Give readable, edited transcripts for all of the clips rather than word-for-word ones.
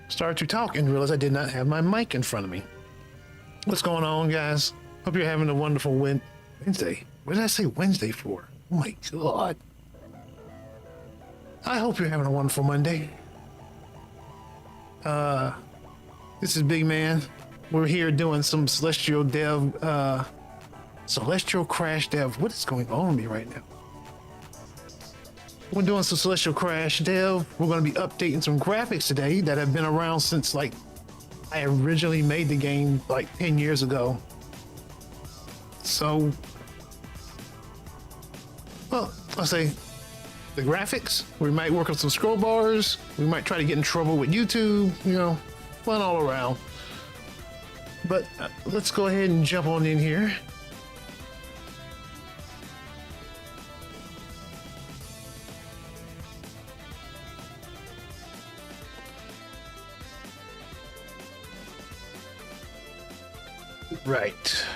Started to talk and realized I did not have my mic in front of me. What's going on, guys? Hope you're having a wonderful Wednesday. What did I say Wednesday for? Oh my God. I hope you're having a wonderful Monday. This is Big Man. We're here doing some Celestial Dev, Celestial Crash Dev. What is going on with me right now? We're doing some Celestial Crash Dev. We're going to be updating some graphics today that have been around since like I originally made the game like 10 years ago. So, well, I'll say the graphics. We might work on some scroll bars. We might try to get in trouble with YouTube, you know, fun all around. But let's go ahead and jump on in here. Right.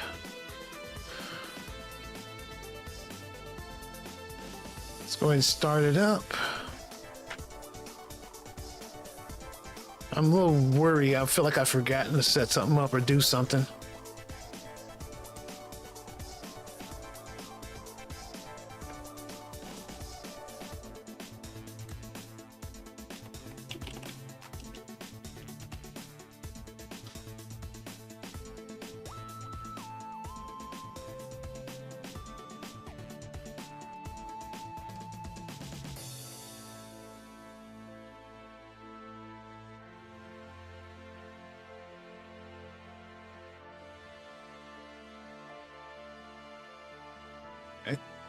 Let's go ahead and start it up. I'm a little worried. I feel like I've forgotten to set something up or do something.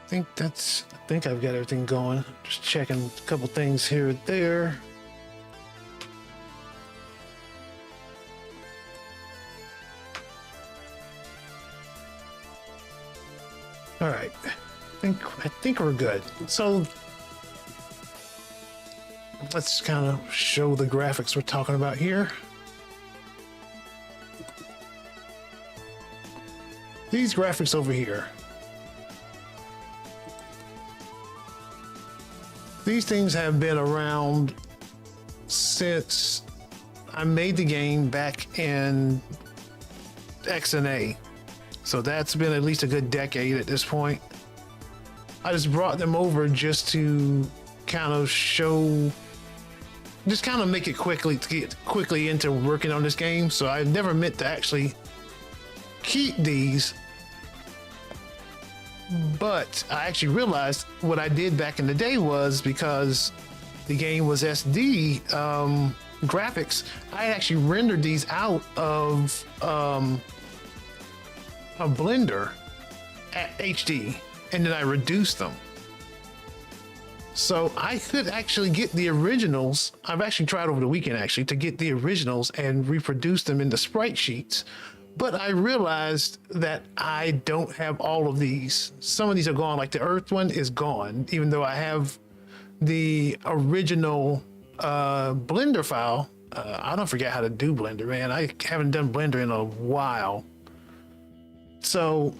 I think I've got everything going. Just checking a couple things here and there. All right, I think we're good. So let's kind of show the graphics we're talking about here. These graphics over here. These things have been around since I made the game back in XNA. So that's been at least a good decade at this point. I just brought them over just to kind of show, just kind of make it quickly to get quickly into working on this game. So I never meant to actually keep these. But I actually realized what I did back in the day was, because the game was SD graphics, I actually rendered these out of a Blender at HD, and then I reduced them. So I could actually get the originals. I've actually tried over the weekend actually to get the originals and reproduce them in the sprite sheets. But I realized that I don't have all of these. Some of these are gone, like the Earth one is gone, even though I have the original Blender file. I don't forget how to do Blender, man. I haven't done Blender in a while. So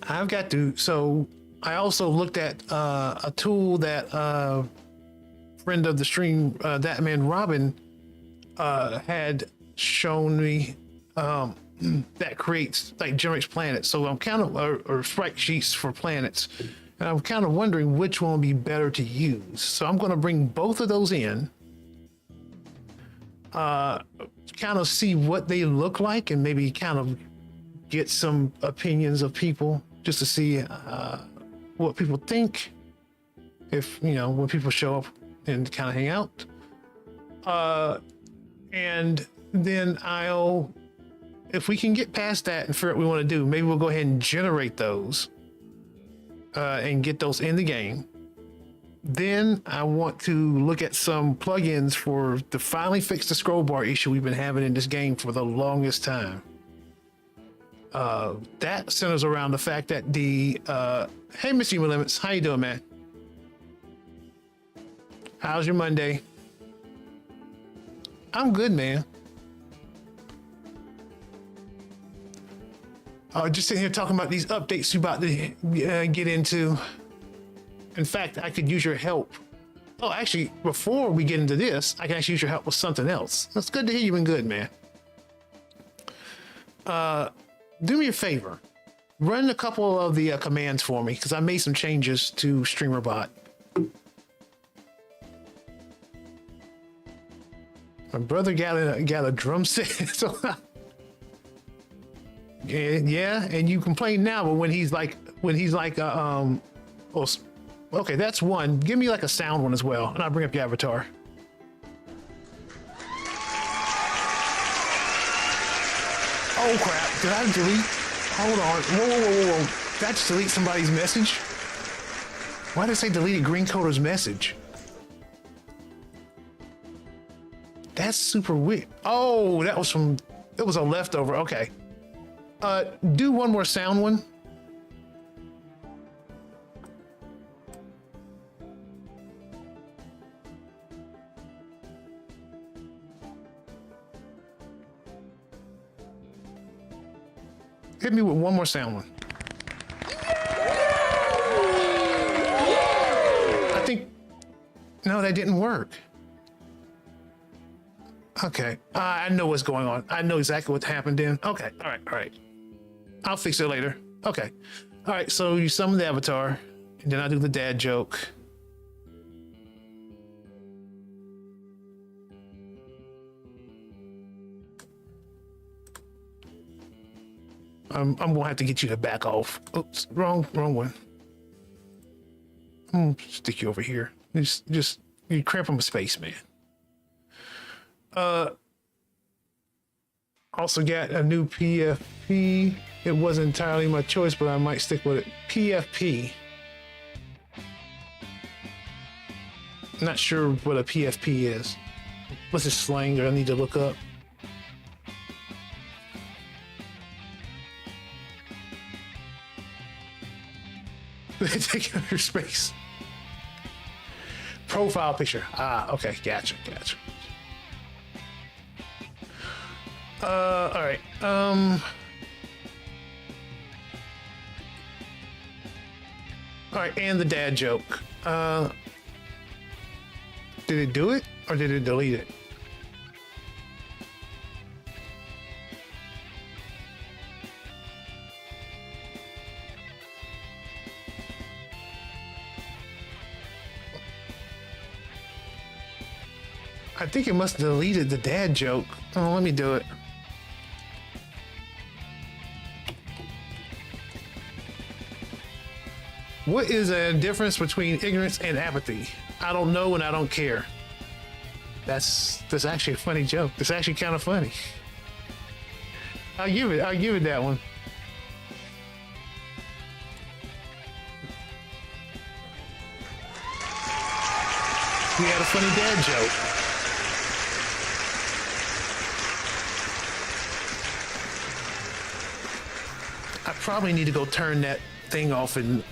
I've got to, so I also looked at a tool that friend of the stream, that man Robin, had shown me. That creates, like, generates planets. So I'm kind of, or sprite sheets for planets. And I'm kind of wondering which one would be better to use. So I'm going to bring both of those in, kind of see what they look like, and maybe kind of get some opinions of people just to see what people think. If, you know, when people show up and kind of hang out. And then I'll if we can get past that and figure out what we want to do, maybe we'll go ahead and generate those and get those in the game. Then I want to look at some plugins to finally fix the scroll bar issue we've been having in this game for the longest time. That centers around the fact that hey, Mr. Human Limits, how you doing, man? How's your Monday? I'm good, man. Just sitting here talking about these updates we're about to get into. In fact, I could use your help. Oh, actually, before we get into this, I can actually use your help with something else. It's good to hear you've been good, man. Do me a favor. Run a couple of the commands for me, because I made some changes to StreamerBot. My brother got a drum set. So yeah, and you complain now, but when he's like, oh, okay, that's one. Give me like a sound one as well, and I'll bring up your avatar. Oh crap! Did I delete? Hold on. Whoa! Did I just delete somebody's message? Why did it say deleted Green Coder's message? That's super weird. Oh, it was a leftover. Okay. Do one more sound one. Hit me with one more sound one. I think, no, that didn't work. Okay, I know what's going on. I know exactly what happened then. Okay, all right. I'll fix it later. Okay, all right, so you summon the avatar, and then I do the dad joke. I'm gonna have to get you to back off. Oops, wrong one. I'm gonna stick you over here. Just you cramp my space, man. Also got a new PFP. It wasn't entirely my choice, but I might stick with it. PFP. Not sure what a PFP is. What's this slang that I need to look up? Taking up your space. Profile picture. Ah, okay, gotcha. All right. All right, and the dad joke. Did it do it or did it delete it? I think it must have deleted the dad joke. Oh, let me do it. What is a difference between ignorance and apathy? I don't know and I don't care. That's actually a funny joke. That's actually kind of funny. I'll give it that one. We had a funny dad joke. I probably need to go turn that thing off and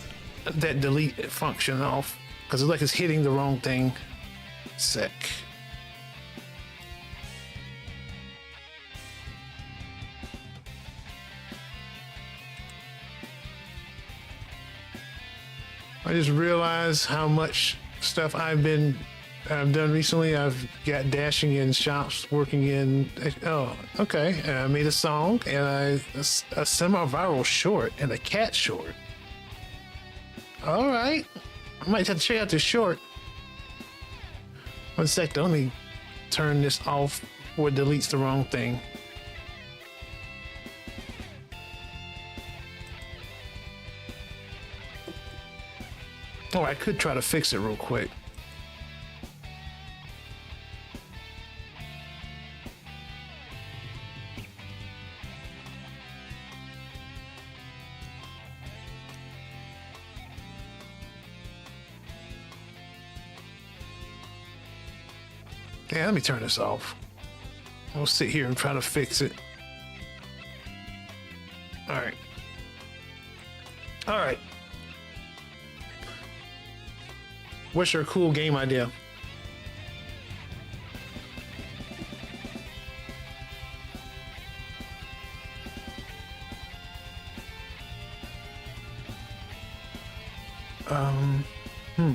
that delete function off because it's like it's hitting the wrong thing. Sec. I just realized how much stuff I've done recently. I've got dashing in shops, working in. Oh, okay. And I made a song and a semi-viral short and a cat short. All right. I might have to check out this short. 1 second. Let me turn this off before it deletes the wrong thing. Oh, I could try to fix it real quick. Yeah, let me turn this off. I'll sit here and try to fix it. All right. All right. What's your cool game idea? Hmm.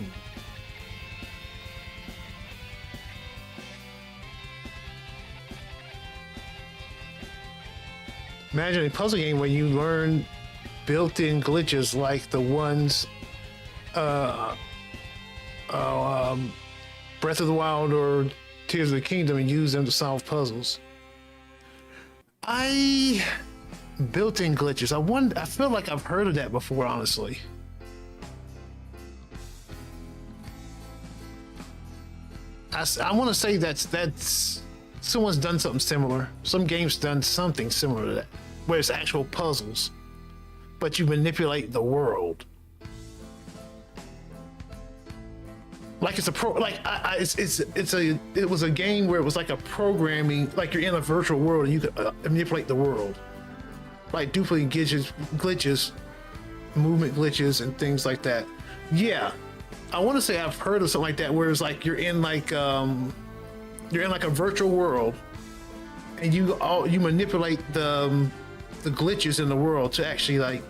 Imagine a puzzle game where you learn built-in glitches like the ones Breath of the Wild or Tears of the Kingdom and use them to solve puzzles. Built-in glitches. I feel like I've heard of that before, honestly. I want to say that's someone's done something similar. Some game's done something similar to that, where it's actual puzzles, but you manipulate the world. Like it's a pro, like it was a game where it was like a programming, like you're in a virtual world and you could manipulate the world, like duplicate glitches, movement glitches, and things like that. Yeah, I want to say I've heard of something like that, where it's like you're in like a virtual world, and you manipulate the glitches in the world to actually like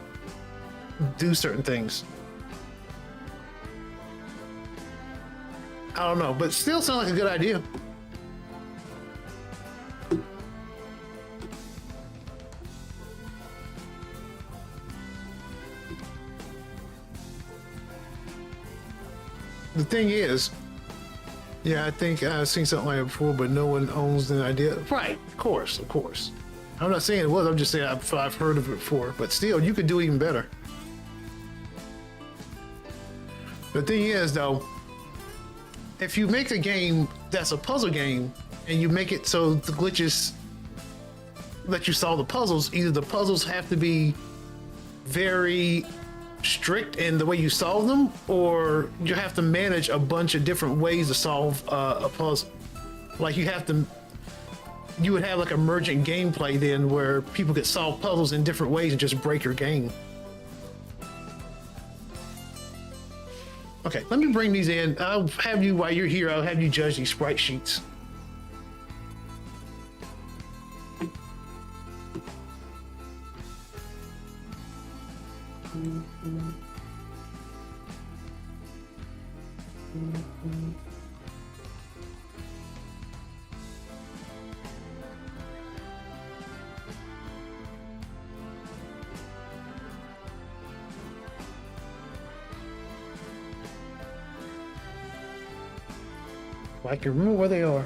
do certain things. I don't know, but still sounds like a good idea. The thing is, yeah, I think I've seen something like that before, but no one owns the idea. Right, of course. I'm not saying it was, I'm just saying I've heard of it before, but still, you could do even better. The thing is, though, if you make a game that's a puzzle game and you make it so the glitches let you solve the puzzles, either the puzzles have to be very strict in the way you solve them, or you have to manage a bunch of different ways to solve a puzzle. Like you would have like emergent gameplay then where people could solve puzzles in different ways and just break your game. Okay, let me bring these in. I'll have you, while you're here, I'll have you judge these sprite sheets. I can remember where they are.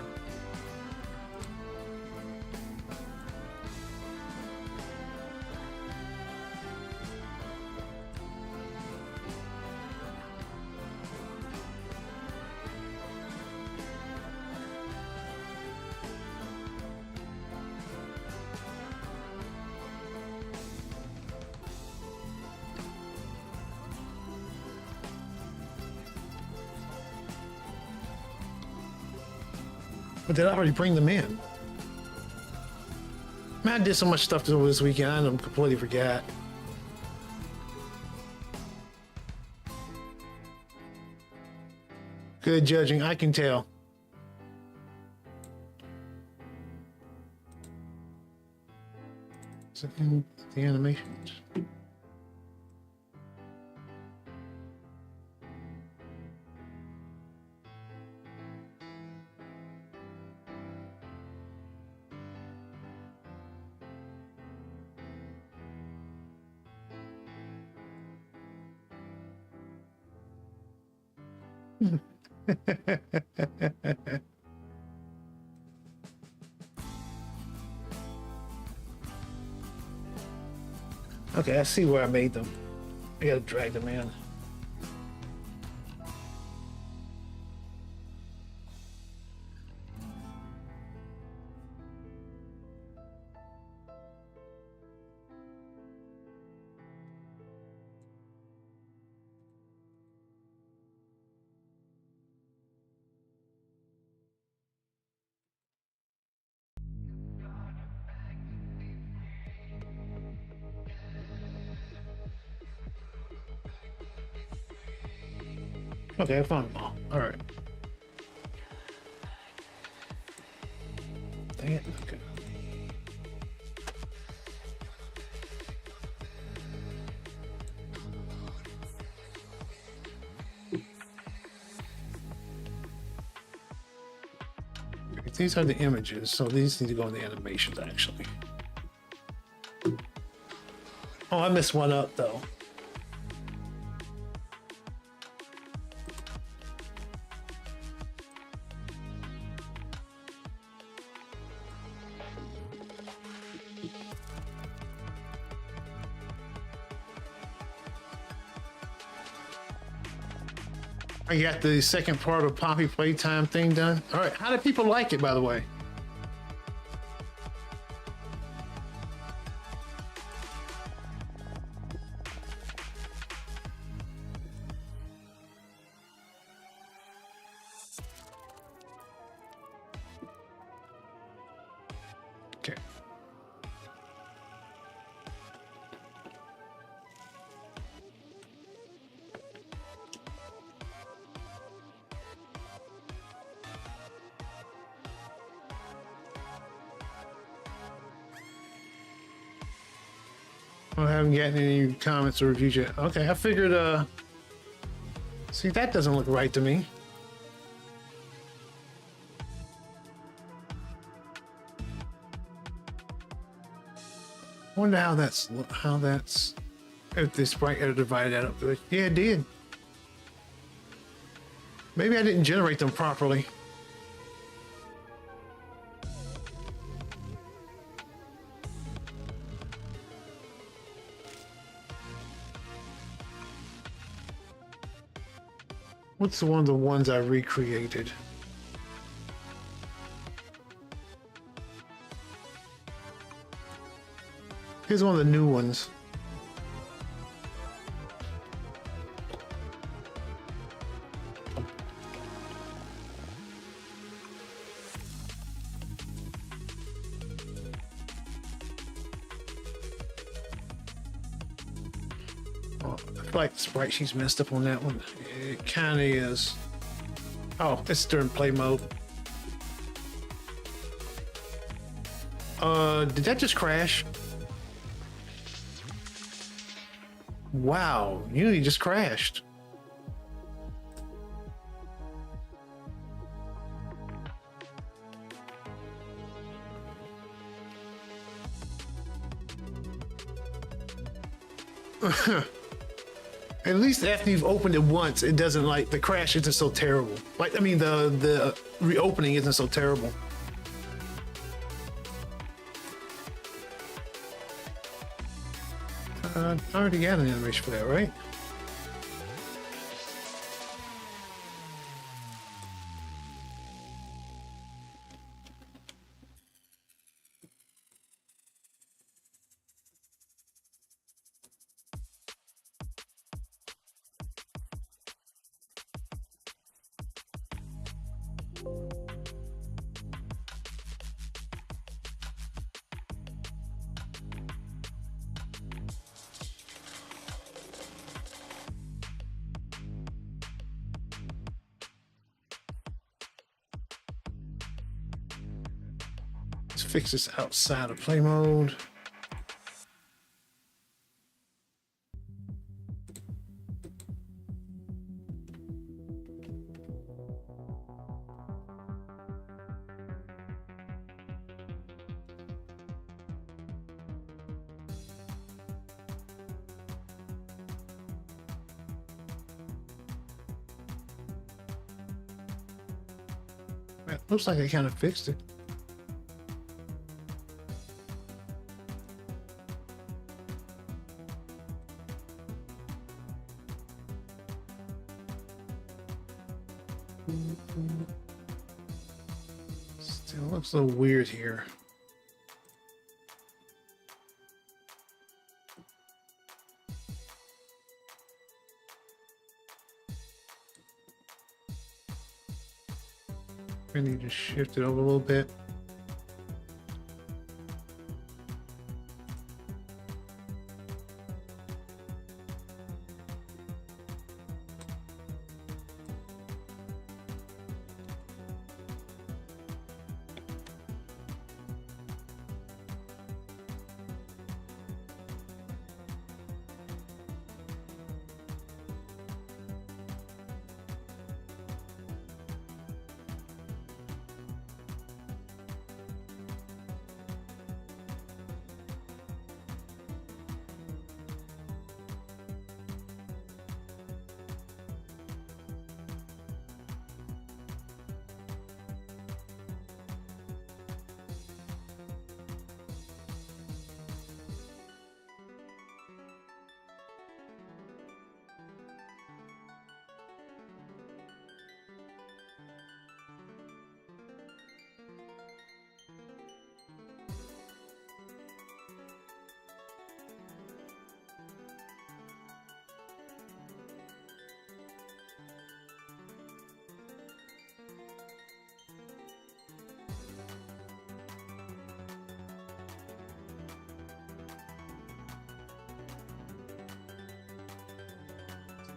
But did I already bring them in? Man, I did so much stuff over this weekend, I completely forgot. Good judging, I can tell. Is it in the animations? Okay, I see where I made them. I gotta drag them in. Okay, I found them all. All right. Dang it. Okay. These are the images, so these need to go in the animations actually. Oh, I missed one up though. I got the second part of Poppy Playtime thing done. All right, how do people like it, by the way? Okay. I haven't gotten any comments or reviews yet. Okay, I figured, see, that doesn't look right to me. Wonder how that's, if this sprite editor divided that up. Yeah, it did. Maybe I didn't generate them properly. What's one of the ones I recreated? Here's one of the new ones. Oh, I feel like the sprite sheet's messed up on that one. It kind of is. Oh, it's during play mode. Did that just crash? Wow, Unity just crashed. At least after you've opened it once, it doesn't, like, the crash isn't so terrible. Like, I mean, the reopening isn't so terrible. I already got an animation for that, right? Let's fix this outside of play mode. It looks like I kind of fixed it. Still looks a little weird here. I need to shift it over a little bit.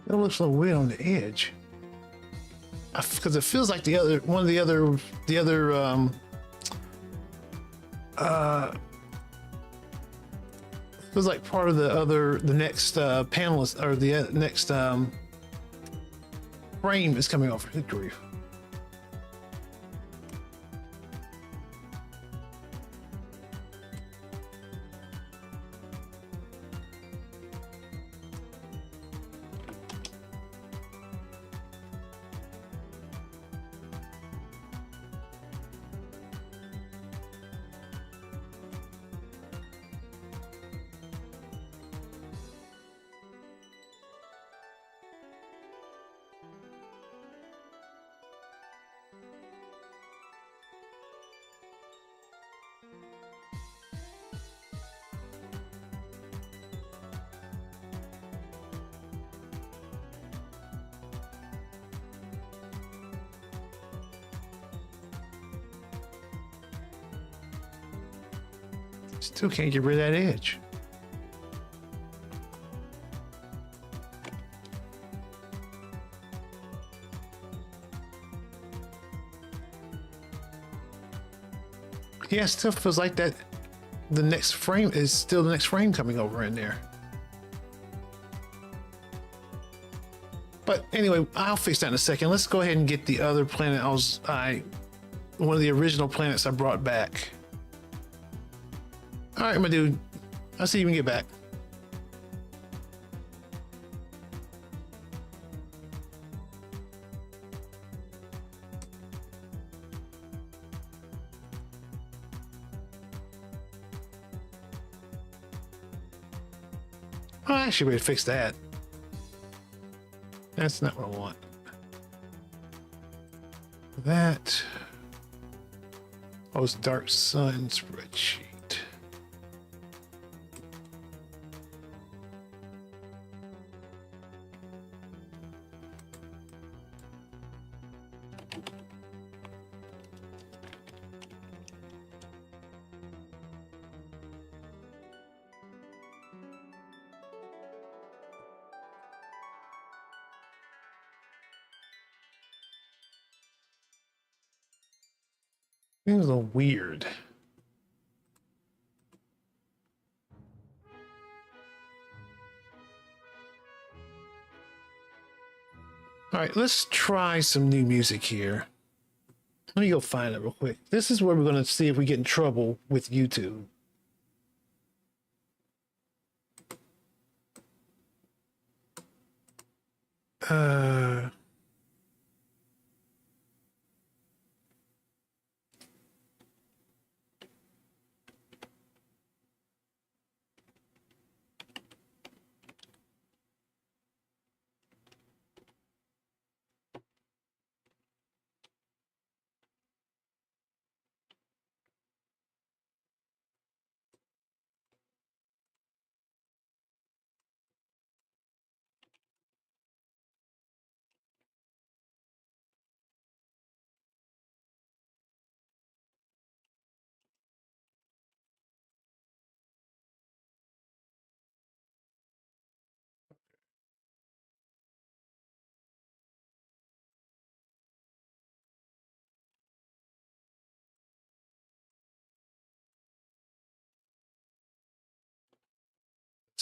It looks a little weird on the edge. Because it feels like the other one of the other feels like part of the next panelist or the next frame is coming off. Good grief. Still can't get rid of that edge. Yeah, it still feels like that the next frame is still the next frame coming over in there. But anyway, I'll fix that in a second. Let's go ahead and get the other planet one of the original planets I brought back. All right, my dude. I'll see you when you get back. Oh, I actually ready to fix that. That's not what I want. That. Oh, it's Dark Sun spreadsheet. Seems a little weird. All right, let's try some new music here. Let me go find it real quick. This is where we're going to see if we get in trouble with YouTube.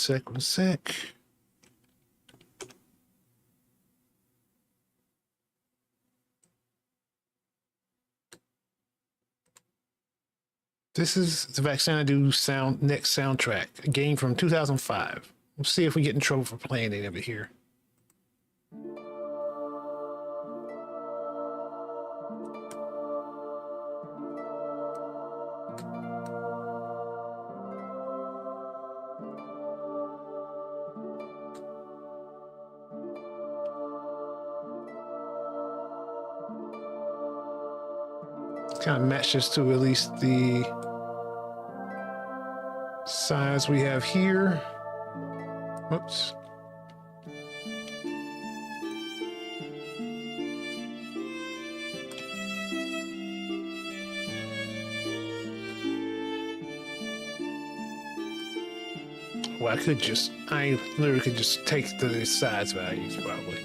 One sec. This is the Vaxanadu next soundtrack, a game from 2005. We'll see if we get in trouble for playing any of it here. Kind of matches to at least the size we have here. Whoops. Well, I literally could just take the size values probably.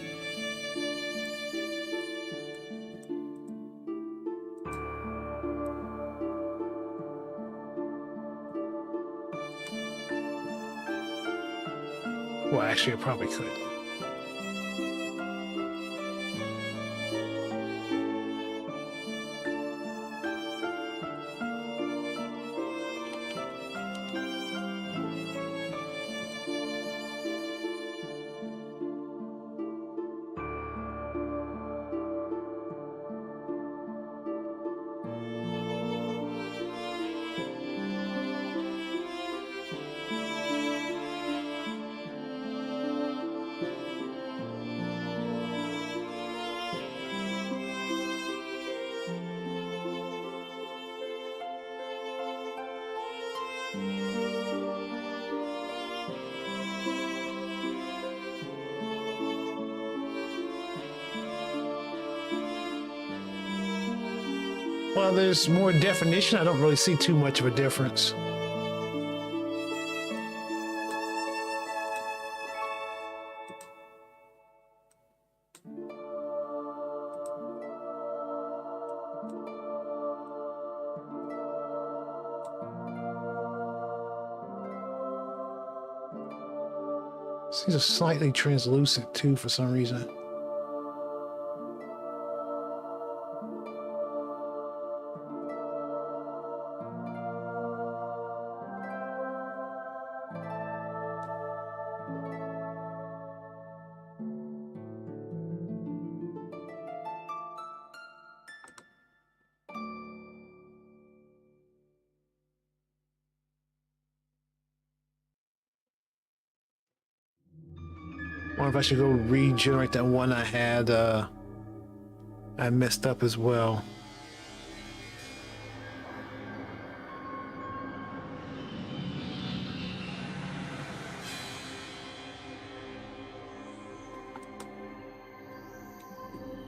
Well, actually, I probably could. Well, there's more definition. I don't really see too much of a difference. These are slightly translucent too for some reason. I wonder if I should go regenerate that one I had I messed up as well.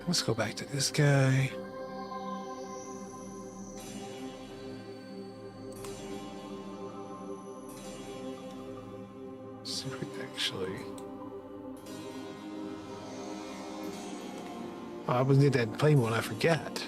Let's go back to this guy. See if we can actually. Oh, I was need that play mode. I forgot.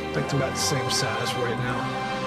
I think they're about the same size right now.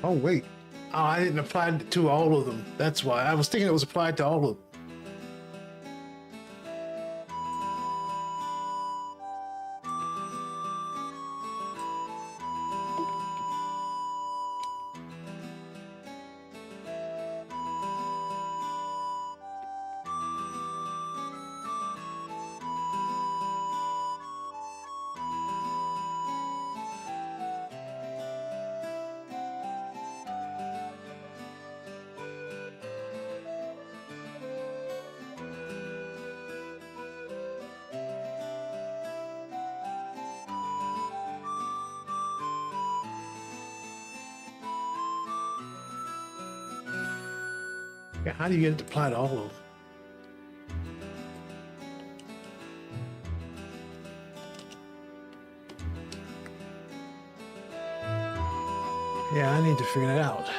Oh, wait. Oh, I didn't apply it to all of them. That's why. I was thinking it was applied to all of them. Yeah, how do you get it to apply to all of them? Yeah, I need to figure that out.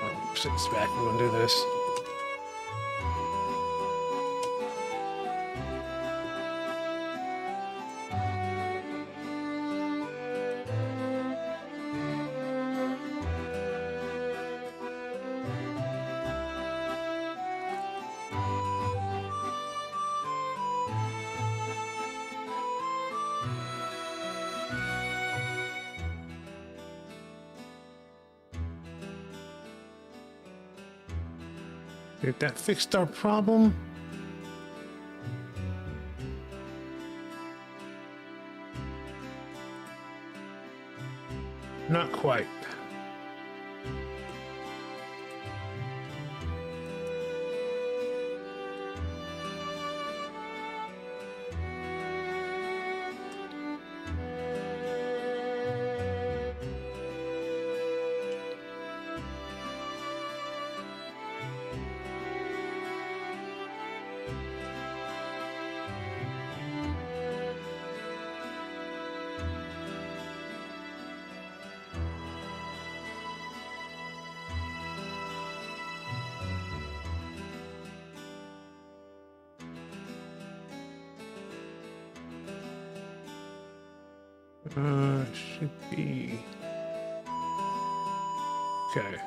Oh, sit back. We're gonna do this. If that fixed our problem. Not quite. Should be okay.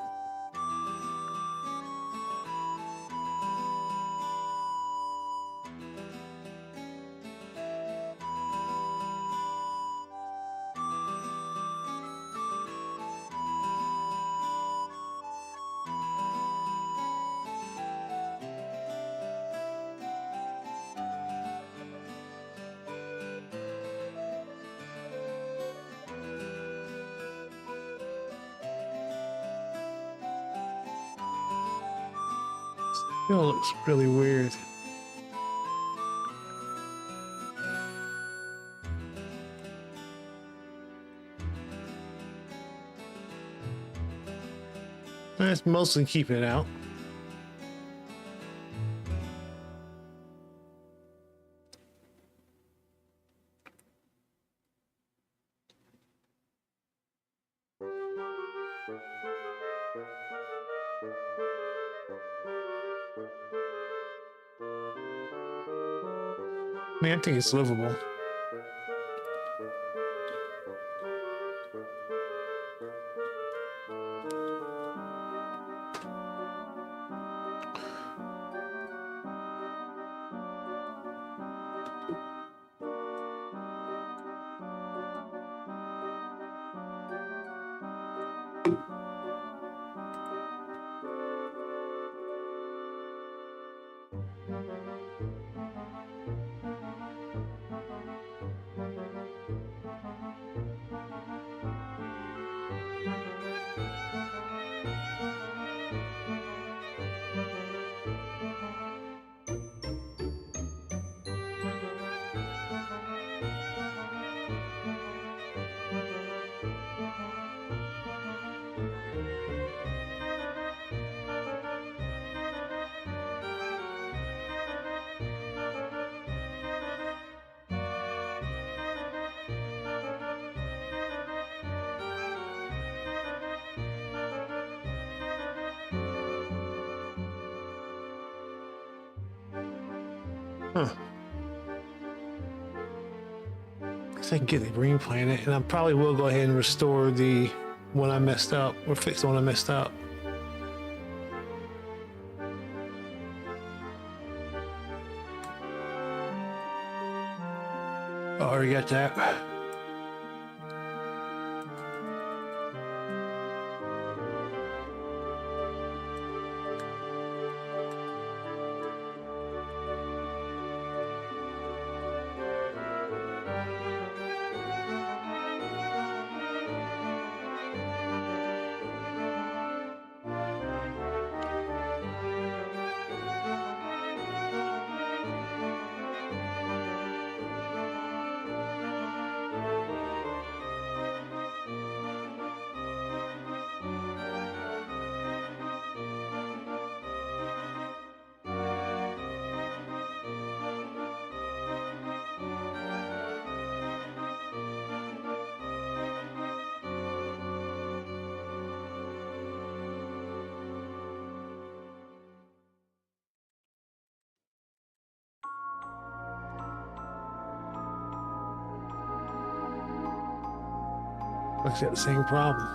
Still looks really weird. That's mostly keeping it out. I mean, I think it's livable. Huh. Guess I can get the green planet, and I probably will go ahead and restore the one I messed up, or fix the one I messed up. Oh, I already got that. Looks like the same problem.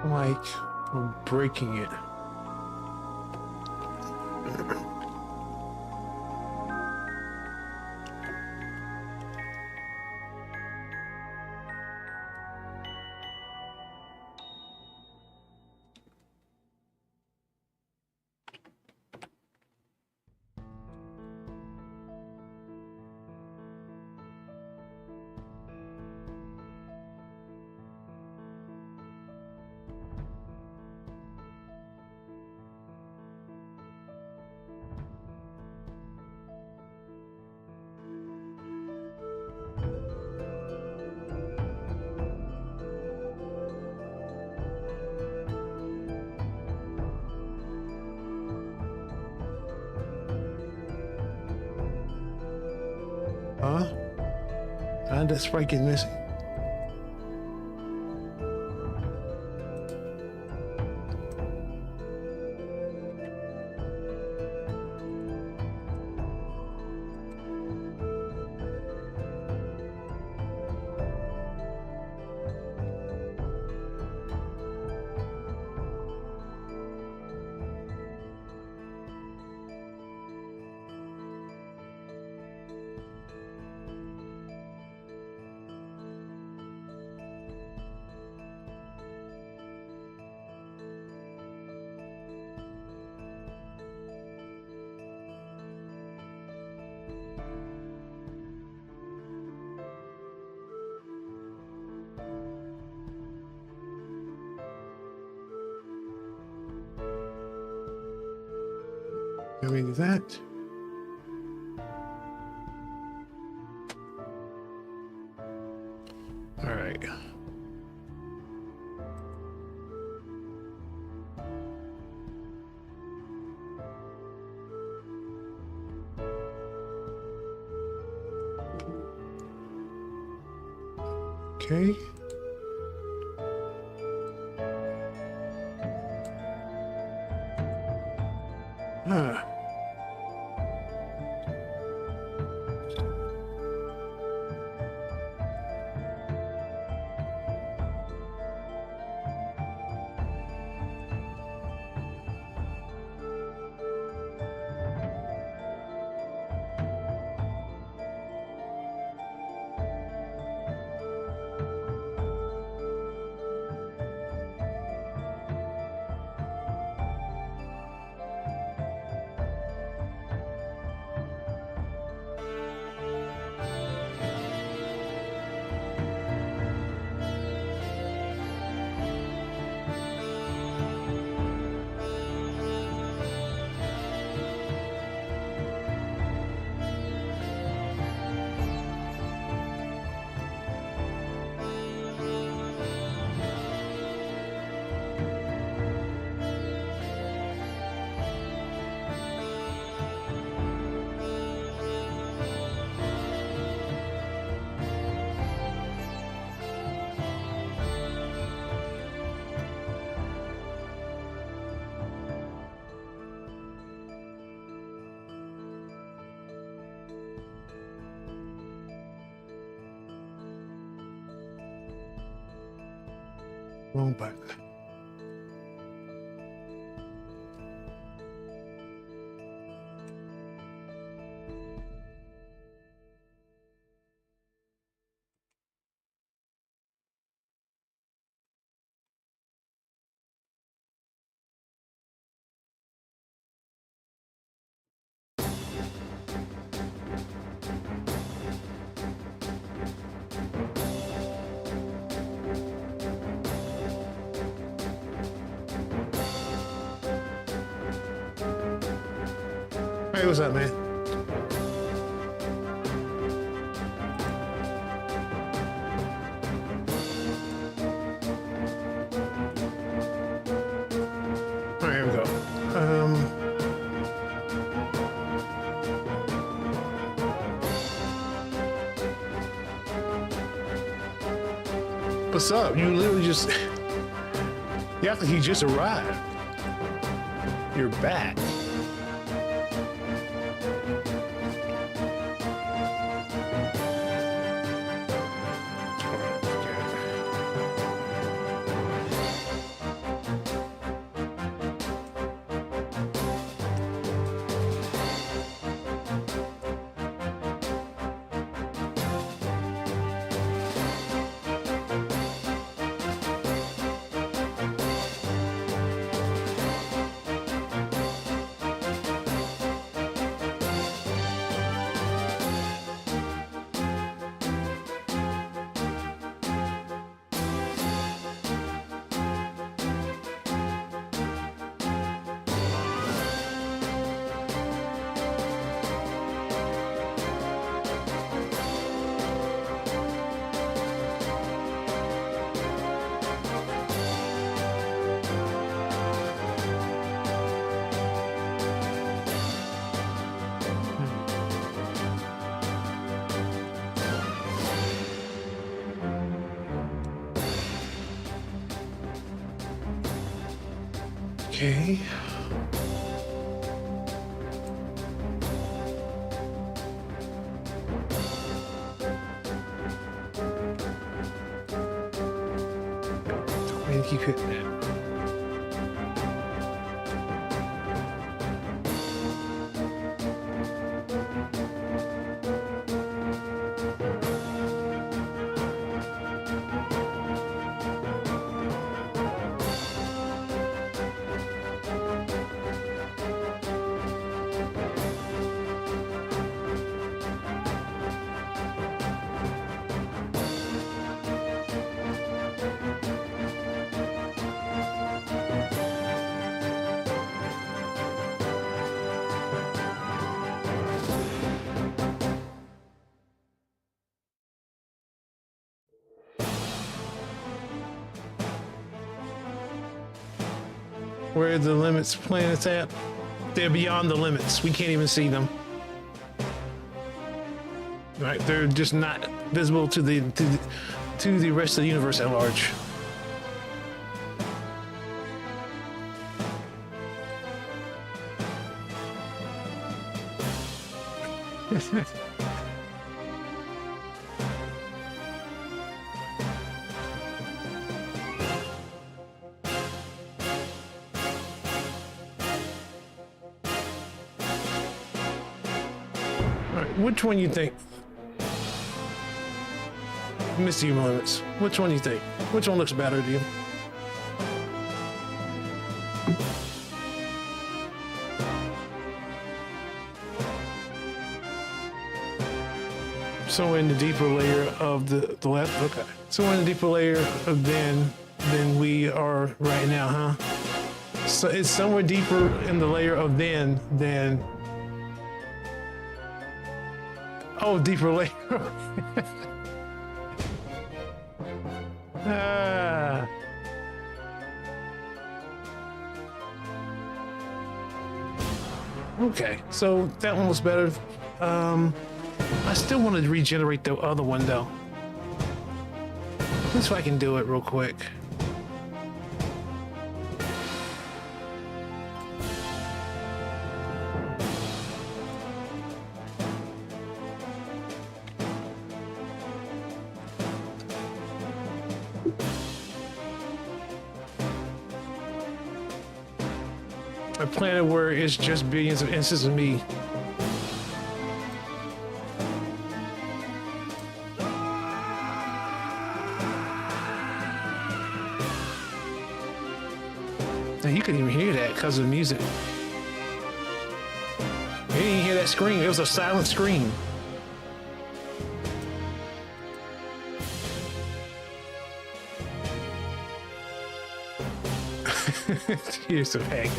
Like we're breaking it. Huh? And that sprite is missing. Let me do that. All right. Okay. Ah. Wrong button. Hey, what's up, man? All right, here we go. What's up? You literally just... You act like he just arrived. You're back. Okay. Don't mean to keep hitting that. Where are the limits planets at? They're beyond the limits. We can't even see them. Right, they're just not visible to the rest of the universe at large. Which one you think? Misty limits. Which one do you think? Which one looks better to you? So in the deeper layer of the left. Okay. So in the deeper layer of than we are right now, huh? So it's somewhere deeper in the layer of then than. Oh, deeper layer. Okay, so that one was better. I still wanted to regenerate the other one though. Let's see if I can do it real quick. A planet where it's just billions of instances of me. And you couldn't even hear that because of the music. You didn't even hear that scream. It was a silent scream. Here's the package.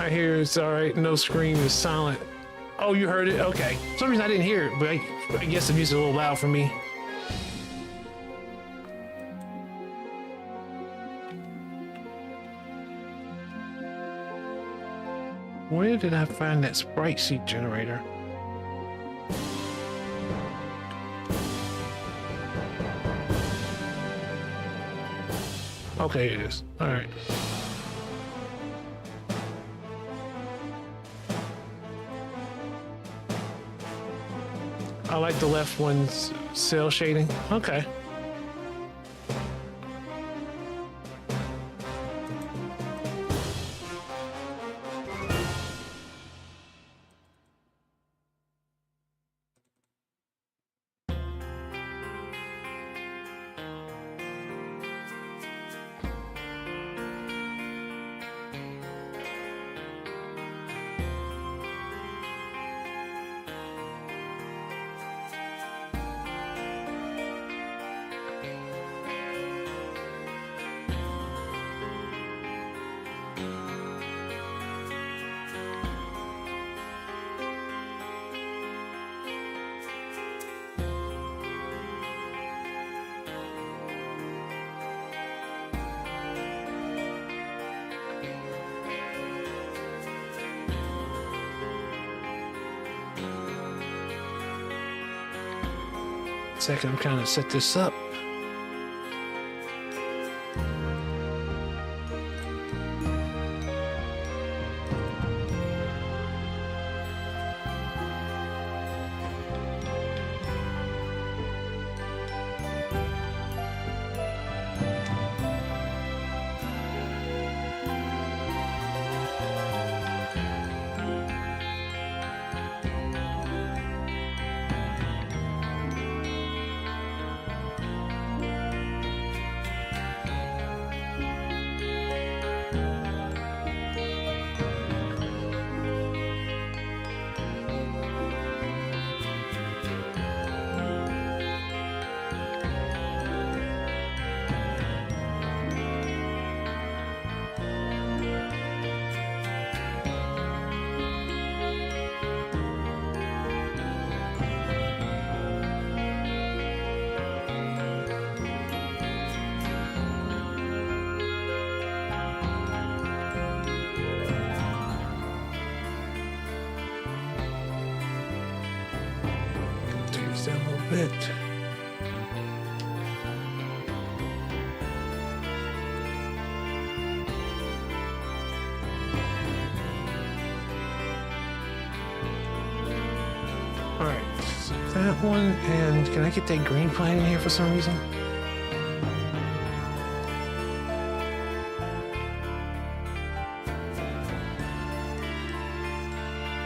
I hear it's all right. No scream is silent. Oh, you heard it? Okay. For some reason I didn't hear it, but I guess the music's a little loud for me. Where did I find that sprite sheet generator? Okay, it is. All right. I like the left one's cell shading. Okay. Second, I'm trying to set this up. down a little bit. All right, so that one, and can I get that green plant in here for some reason?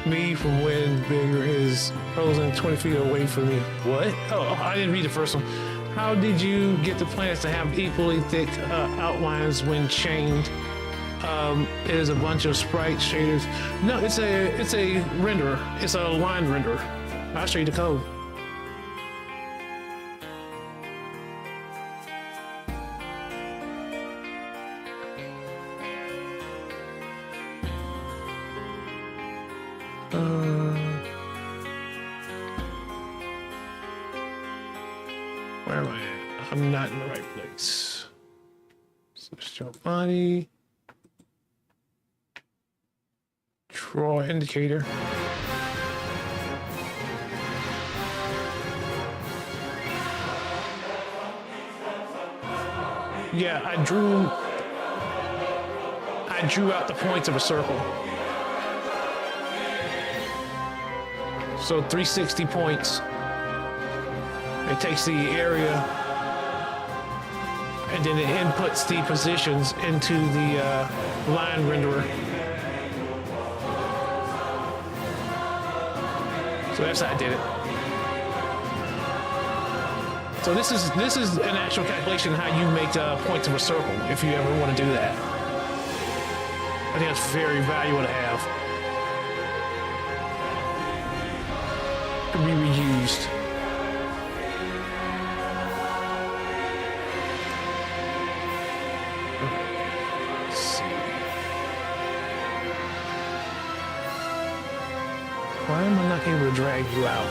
Me from when bigger is frozen 20 feet away from me. What? Oh, I didn't read the first one. How did you get the plants to have equally thick outlines when chained? It is a bunch of sprite shaders. No, it's a renderer. It's a line renderer. I'll show you the code. Where am I at? I'm not in the right place. Celestial body. Draw indicator. Yeah, I drew out the points of a circle. So 360 points. It takes the area and then it inputs the positions into the line renderer. So that's how I did it. So this is an actual calculation how you make points of a circle if you ever want to do that. I think that's very valuable to have. Could be reused. Let's see. Why am I not able to drag you out?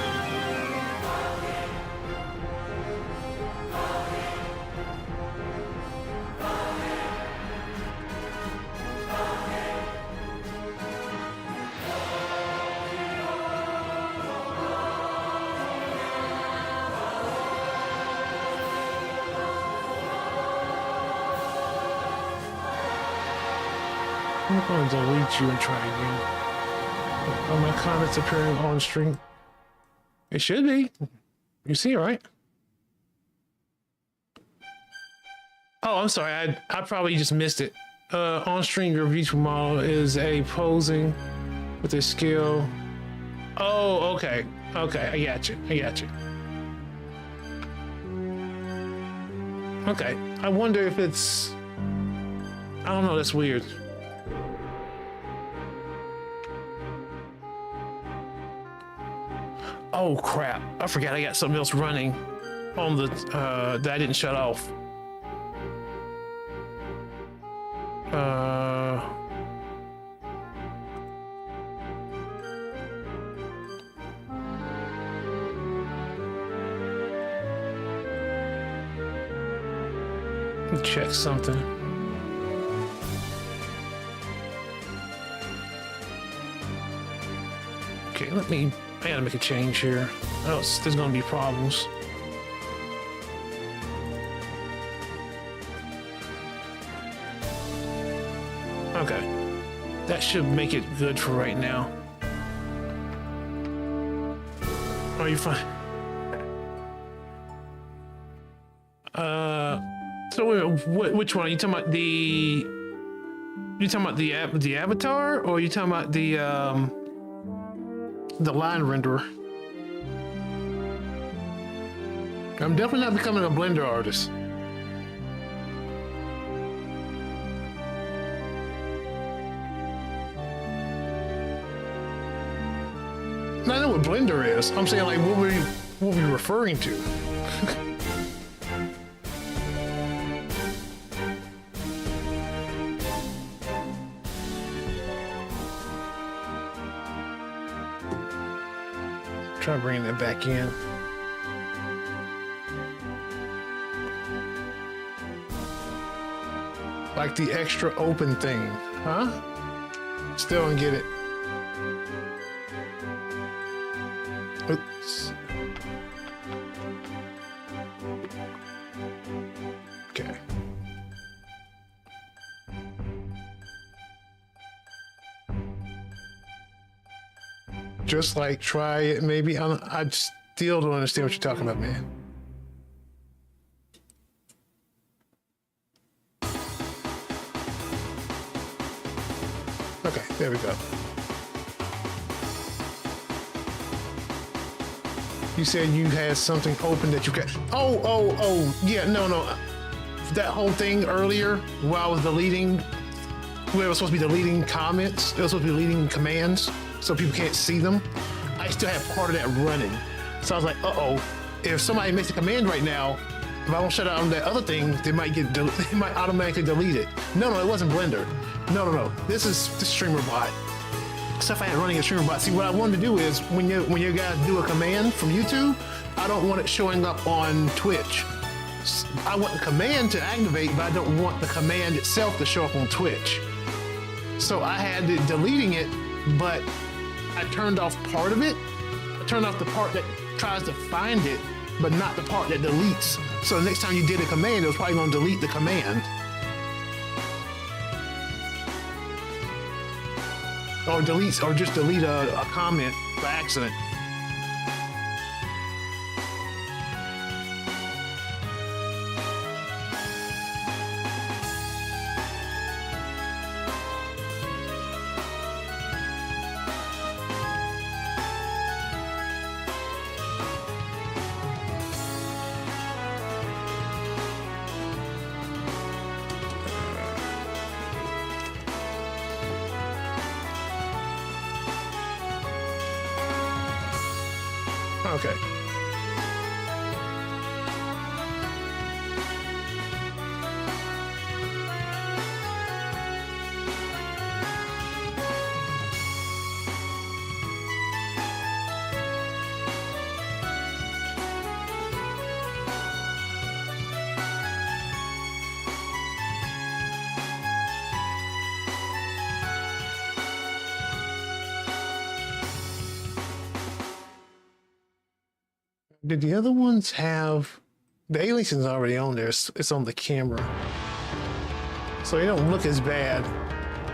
I'm going to delete you and try again. Are my comments appearing on stream? It should be. You see it, right? Oh, I'm sorry. I probably just missed it. On stream, your virtual model is a posing with a skill. Oh, okay. Okay, I got you. I got you. Okay. I wonder if it's... I don't know. That's weird. Oh crap, I forgot I got something else running on the, that I didn't shut off. Check something. Okay, I gotta make a change here. Else there's gonna be problems. Okay. That should make it good for right now. Oh, you're fine. So which one? Are you talking about the... You talking about the avatar, or are you talking about the line renderer? I'm definitely not becoming a Blender artist. I know what Blender is. I'm saying, like, what were you referring to? Try bringing that back in. Like the extra open thing, huh? Still don't get it. Oops. Just like try it, maybe. I still don't understand what you're talking about, man. Okay, there we go. You said you had something open that you can. Oh, yeah, no. That whole thing earlier, while I was deleting, where it was supposed to be deleting comments, it was supposed to be deleting commands, so people can't see them. I still have part of that running. So I was like, if somebody makes a command right now, if I don't shut down that other thing, they might automatically delete it. No, it wasn't Blender. No. This is the streamer bot. Stuff I had running a streamer bot. See, what I wanted to do is when you guys do a command from YouTube, I don't want it showing up on Twitch. I want the command to activate, but I don't want the command itself to show up on Twitch. So I had it deleting it, but I turned off part of it. I turned off the part that tries to find it, but not the part that deletes. So the next time you did a command, it was probably going to delete the command. Or just delete a comment by accident. Okay. Did the other ones have the aliasing already on there? It's on the camera, so they don't look as bad.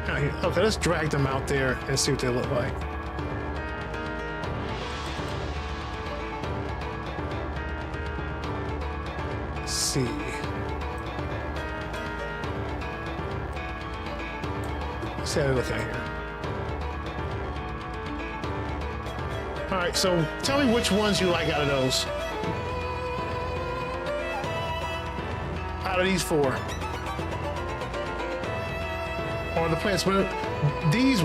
Okay, let's drag them out there and see what they look like. Let's see. Let's see how they look out here. All right, so tell me which ones you like out of those. Out of these four. Or the plants, but these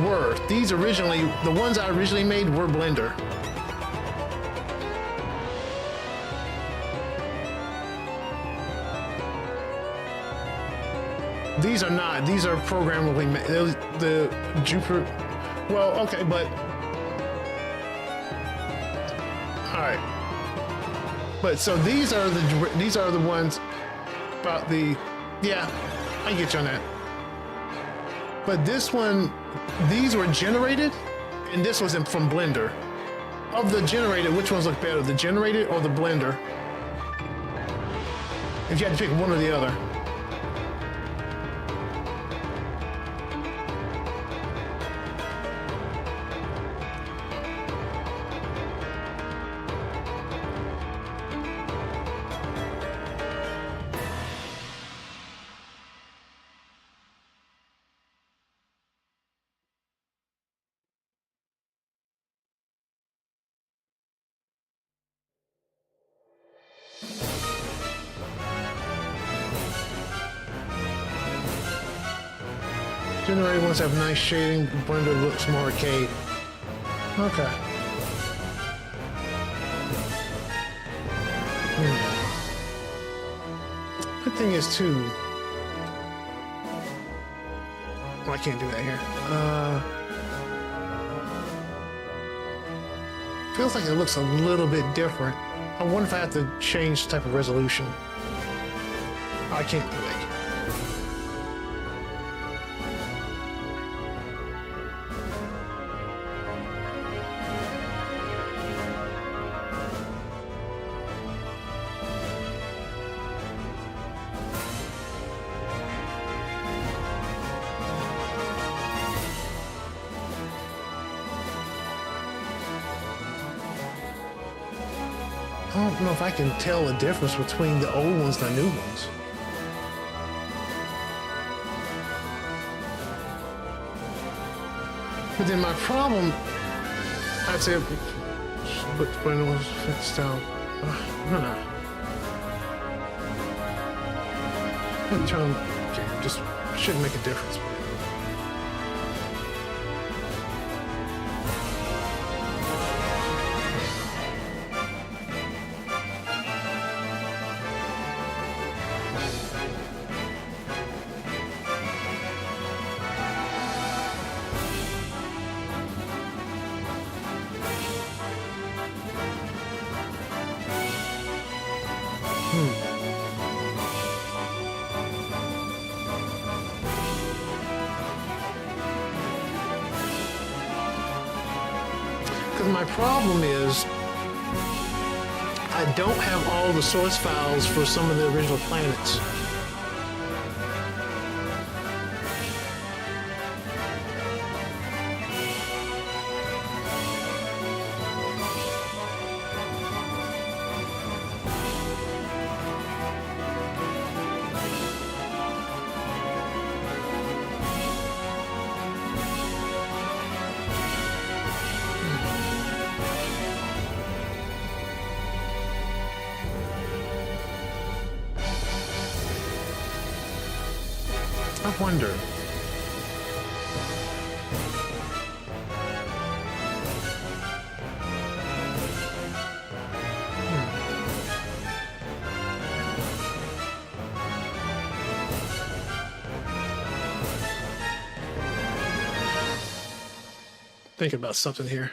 originally, the ones I originally made were Blender. These are not, these are programmably made. The Jupiter, well, okay, but all right, but so these are the ones about the, yeah, I can get you on that. But this one, these were generated, and this was from Blender. Of the generated, which ones look better, the generated or the Blender? If you had to pick one or the other. Generated ones have nice shading. Blender looks more arcade. Okay. Good thing is too. Oh, I can't do that here. Feels like it looks a little bit different. I wonder if I have to change the type of resolution. Oh, I can't do that. I don't know if I can tell the difference between the old ones and the new ones. But then my problem, I'd say, but when it was fixed out, I'm trying, okay, just shouldn't make a difference. My problem is I don't have all the source files for some of the original planets. I wonder. Thinking about something here.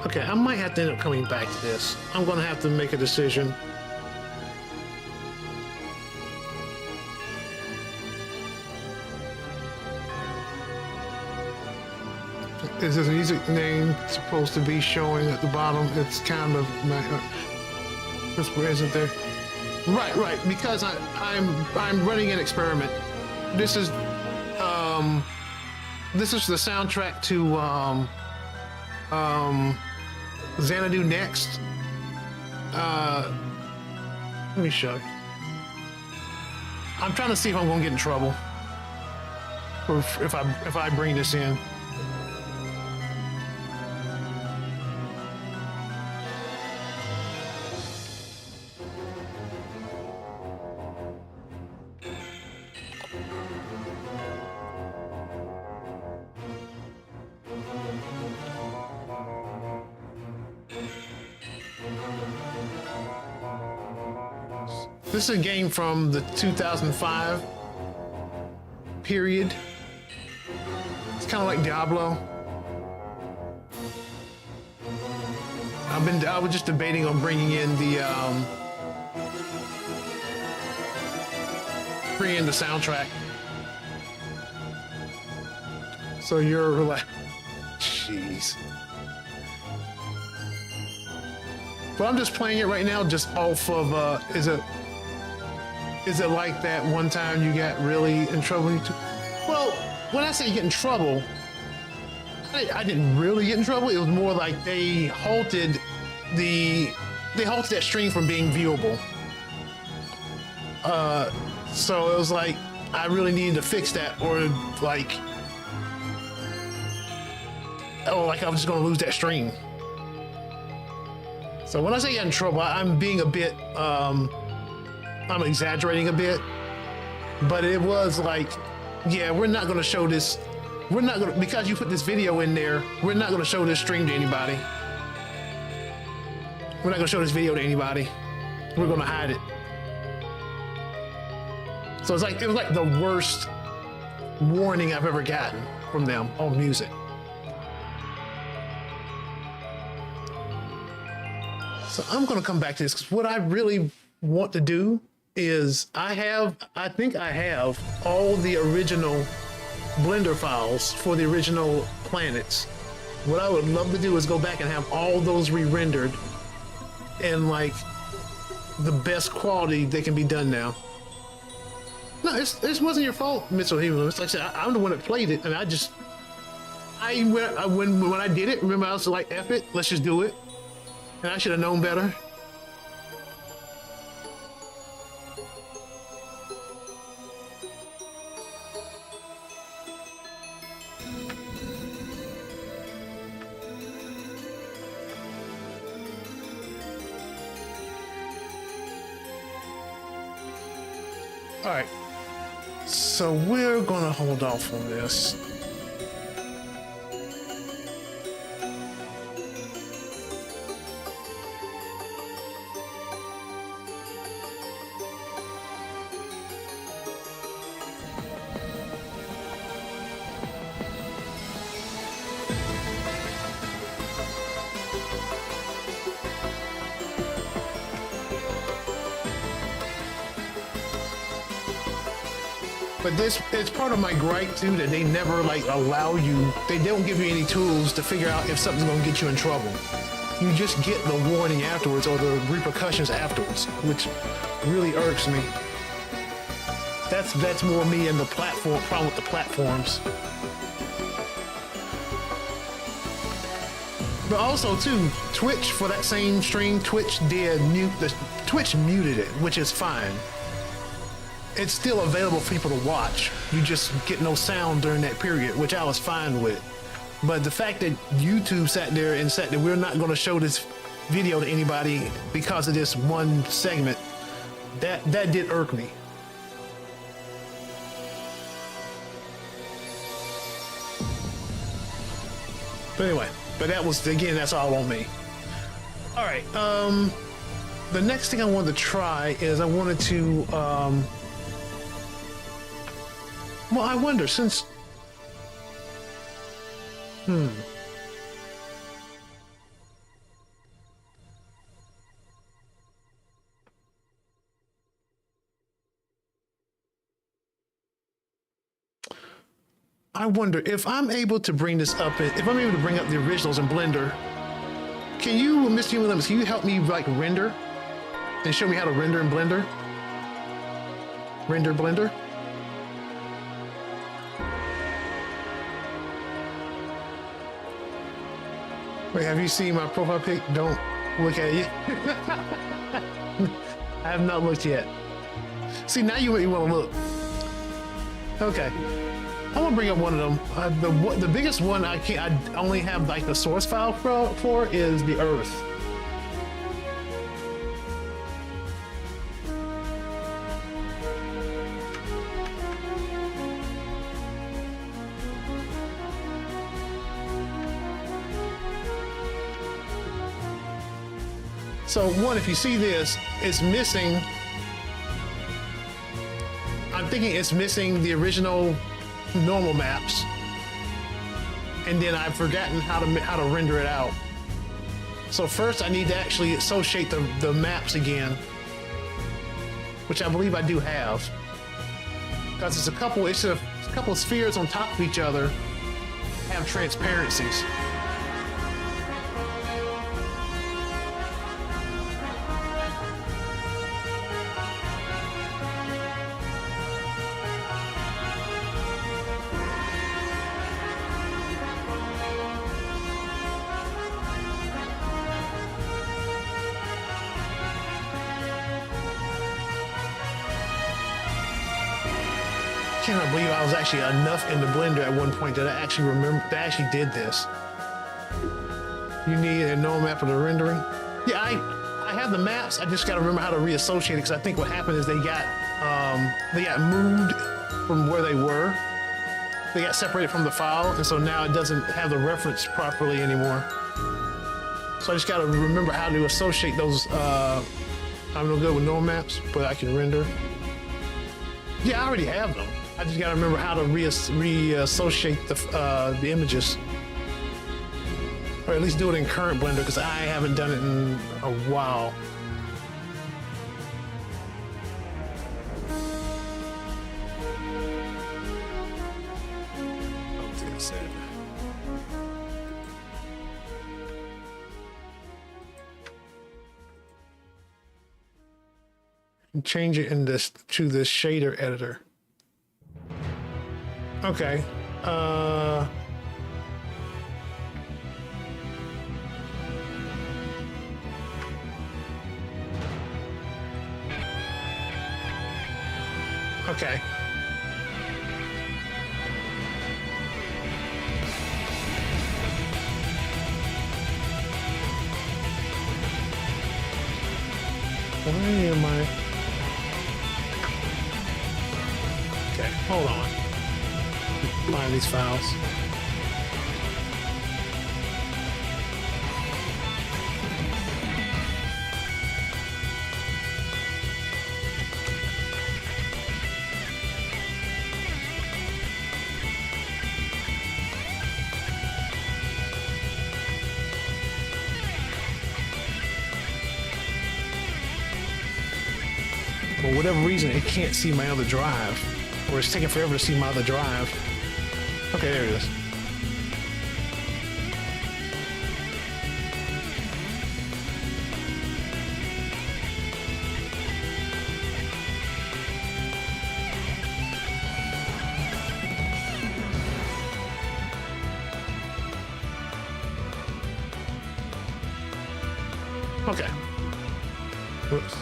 Okay, I might have to end up coming back to this. I'm going to have to make a decision. Is this an easy name supposed to be showing at the bottom? It's kind of where isn't there? Right. Because I'm running an experiment. This is the soundtrack to Xanadu Next. Let me show you. I'm trying to see if I'm going to get in trouble, or if I bring this in. This is a game from the 2005 period. It's kind of like Diablo. I was just debating on bringing in the soundtrack. So you're like, jeez. But I'm just playing it right now, just off of Is it like that one time you got really in trouble? Well, when I say get in trouble, I didn't really get in trouble. It was more like they halted that stream from being viewable. So it was like I really needed to fix that, or like I was just gonna lose that stream. So when I say get in trouble, I'm being a bit I'm exaggerating a bit, but it was like, yeah, we're not going to show this. We're not going to, because you put this video in there, we're not going to show this stream to anybody. We're not going to show this video to anybody. We're going to hide it. So it was like the worst warning I've ever gotten from them on music. So I'm going to come back to this because what I really want to do is I think I have all the original Blender files for the original planets. What I would love to do is go back and have all those re-rendered in like the best quality they can be done now. No, this wasn't your fault, Mitchell Hemel. It's like I said, I'm the one that played it, and when I did it, remember I was like, F it, let's just do it. And I should have known better. All right, so we're gonna hold off on this. But this, it's part of my gripe too, that they never like allow you, they don't give you any tools to figure out if something's gonna get you in trouble. You just get the warning afterwards or the repercussions afterwards, which really irks me. That's more me and the platform, problem with the platforms. But also too, Twitch, for that same stream, Twitch muted it, which is fine. It's still available for people to watch. You just get no sound during that period, which I was fine with. But the fact that YouTube sat there and said that we're not going to show this video to anybody because of this one segment, that did irk me. But anyway, that was, again, that's all on me. All right, the next thing I wanted to try is I wanted to, well, I wonder, since... I wonder if I'm able to bring this up, if I'm able to bring up the originals in Blender, can you, Mr. Lemons, can you help me like render and show me how to render in Blender? Render Blender? Wait, have you seen my profile pic? Don't look at it. I have not looked yet. See, now you want to look. Okay. I want to bring up one of them. The biggest one I only have like the source file for is the Earth. So one, if you see this, it's missing. I'm thinking it's missing the original normal maps, and then I've forgotten how to render it out. So first I need to actually associate the maps again, which I believe I do have, because it's a couple of spheres on top of each other have transparencies. I cannot believe I was actually enough in the Blender at one point that I actually did this. You need a normal map of the rendering. Yeah, I have the maps. I just got to remember how to reassociate it, because I think what happened is they got moved from where they were. They got separated from the file, and so now it doesn't have the reference properly anymore. So I just got to remember how to associate those. I'm no good with normal maps, but I can render. Yeah, I already have them. I just gotta remember how to reassociate the images. Or at least do it in current Blender, because I haven't done it in a while. Change it in this to this shader editor. Okay. Okay. Why am I? Okay, hold on. Find these files. For whatever reason, it can't see my other drive. Or it's taking forever to see my other drive. Okay, there it is. Okay. Whoops.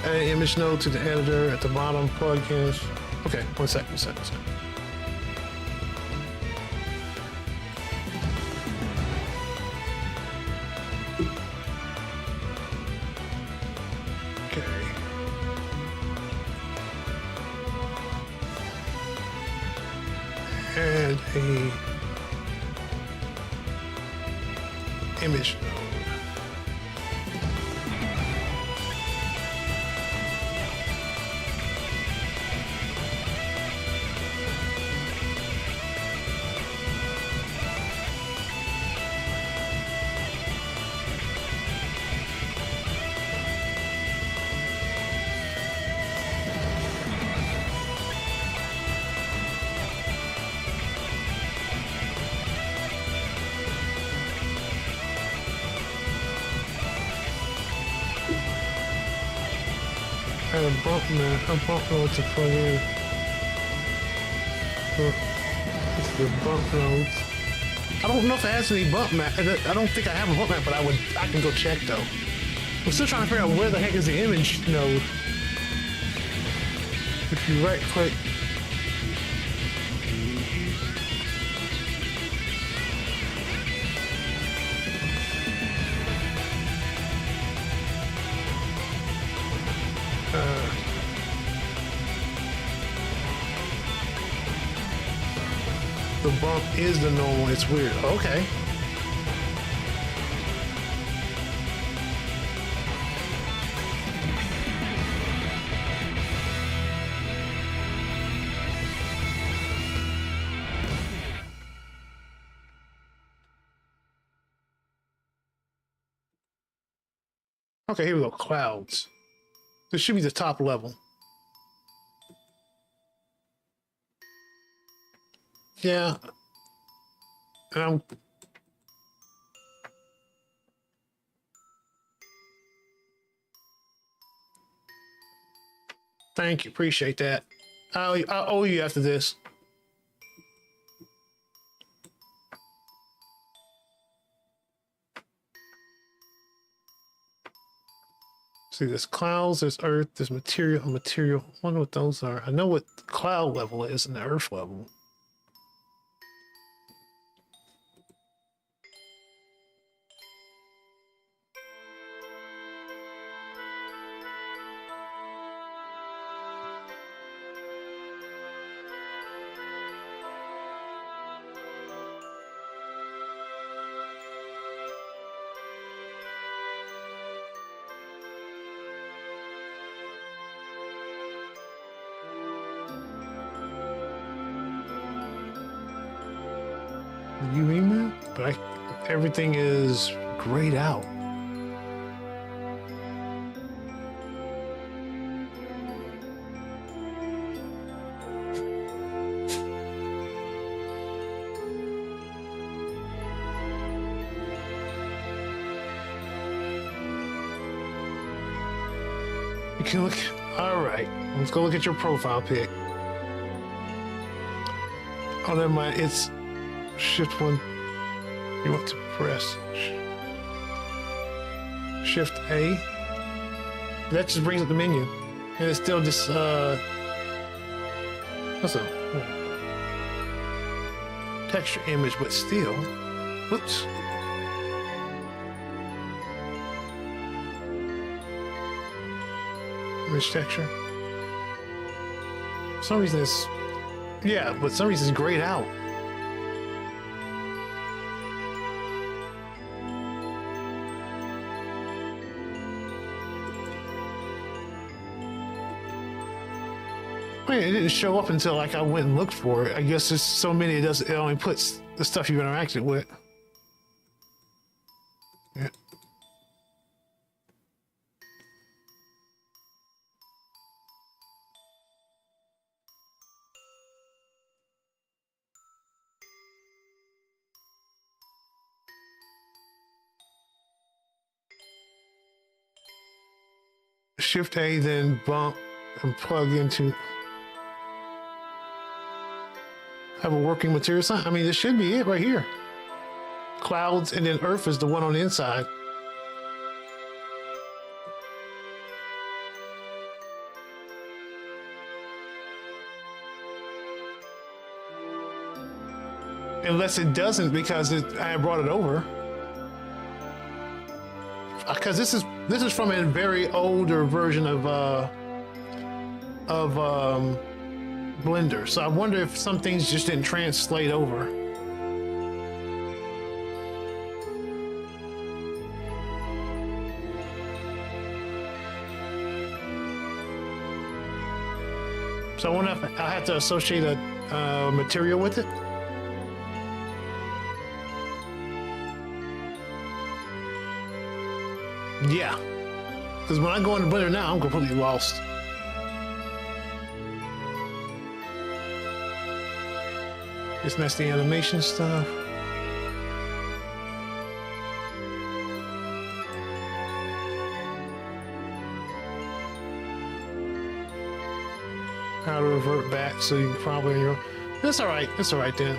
Add an image node to the editor at the bottom, plugins. Okay, one second. Okay. Add a image node. Add a bump node to plug in. It's the bump nodes. I don't know if it has any bump map. I don't think I have a bump map, but I can go check though. I'm still trying to figure out where the heck is the image node. If you right click. The bump is the normal. It's weird. Okay. Okay, here we go. Clouds. This should be the top level. Yeah. And thank you. Appreciate that. I owe you after this. See, there's clouds, there's earth, there's material. I wonder what those are. I know what cloud level is and the earth level. You mean that? But everything is grayed out. You can look. All right, let's go look at your profile pic. Oh, never mind. It's Shift 1. You want to press Shift A. That just brings up the menu, and it's still just what's up? Texture image, but still. Whoops. Image texture. For some reason it's, yeah, but for some reason it's grayed out. I mean, it didn't show up until like I went and looked for it. I guess there's so many it only puts the stuff you've interacted with. Yeah. Shift A, then bump and plug into. Have a working material sign. I mean, this should be it right here. Clouds, and then Earth is the one on the inside. Unless it doesn't, because I brought it over. Because this is from a very older version of Blender, so I wonder if some things just didn't translate over. So I wonder if I have to associate a material with it. Yeah, because when I go into Blender now, I'm completely lost. Isn't that the animation stuff? How to revert back, so you can probably on your. That's all right. That's all right then.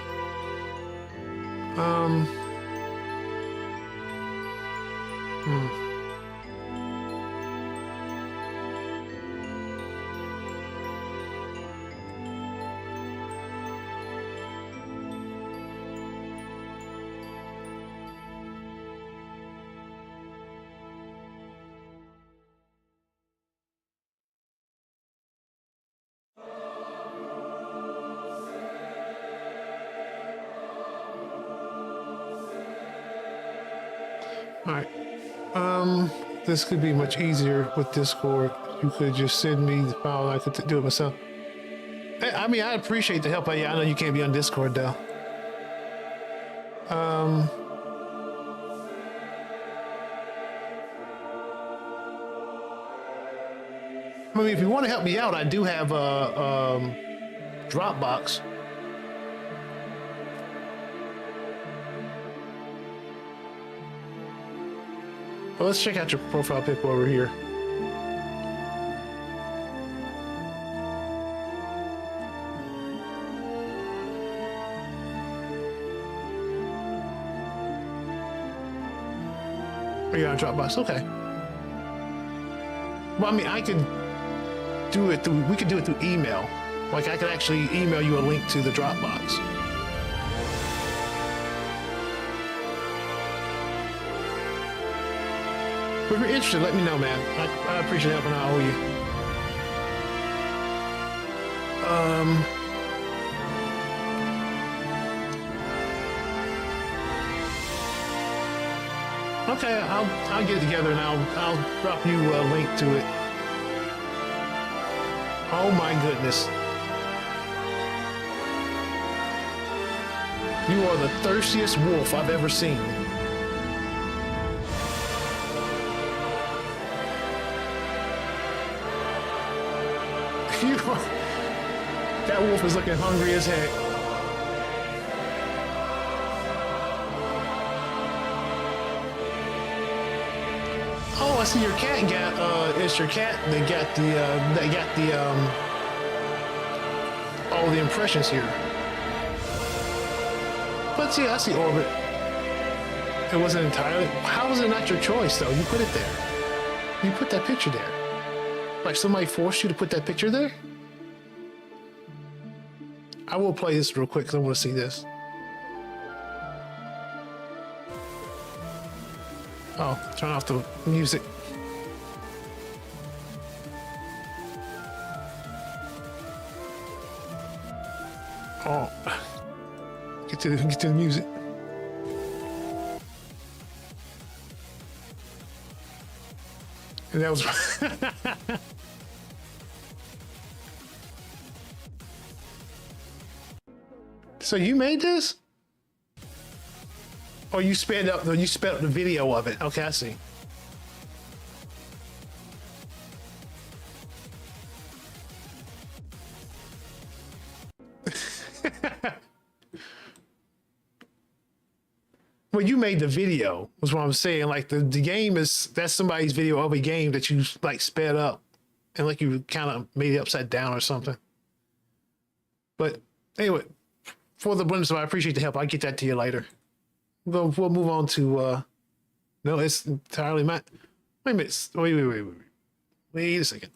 All right. This could be much easier with Discord. You could just send me the file and I could do it myself. I mean, I appreciate the help. I know you can't be on Discord though. I mean, if you want to help me out, I do have a Dropbox. Well, let's check out your profile pic over here. Oh, you're on Dropbox, okay. Well, I mean, I could do it through, we could do it through email. Like, I could actually email you a link to the Dropbox. If you're interested, let me know, man. I appreciate helping out all of you. Okay, I'll get it together and I'll drop you a link to it. Oh my goodness. You are the thirstiest wolf I've ever seen. That wolf is looking hungry as heck. Oh, I see your cat got. It's your cat that got the all the impressions here. But see, I see orbit. It wasn't entirely. How was it not your choice though? You put it there. You put that picture there. Like somebody forced you to put that picture there? I will play this real quick because I want to see this. Oh, turn off the music. Oh, get to the music. And that was. So you made this? Oh, you sped up the video of it. Okay, I see. Well, you made the video, was what I'm saying. Like the game that's somebody's video of a game that you like sped up and like you kind of made it upside down or something. But anyway, for the blender, so I appreciate the help. I'll get that to you later. We'll move on to no, it's entirely my wait a minute. Wait a second.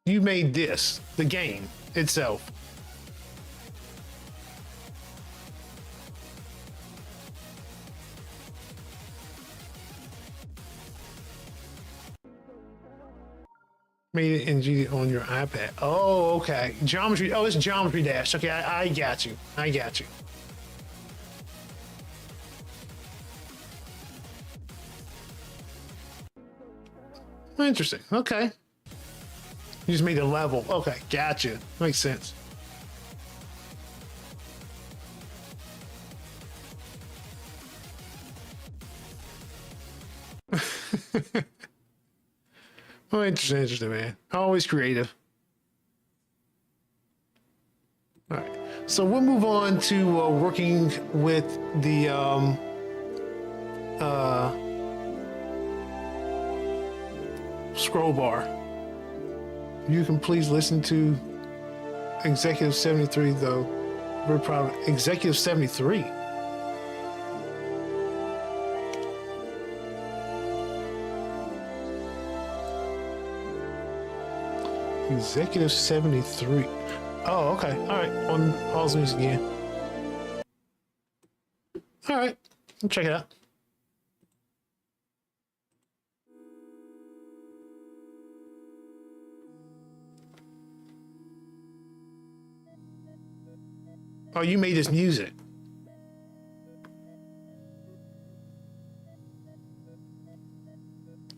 You made this, the game itself. Made it in GD on your iPad. Oh, okay. Geometry. Oh, it's Geometry Dash. Okay, I got you. I got you. Interesting. Okay. You just made a level. Okay, gotcha. Makes sense. Oh, interesting, man. Always creative. All right. So we'll move on to working with the scroll bar. You can please listen to Executive 73, though. We're proud of Executive 73. Executive 73. Oh, okay. All right. On pause music again. All right. I'll check it out. Oh, you made this music.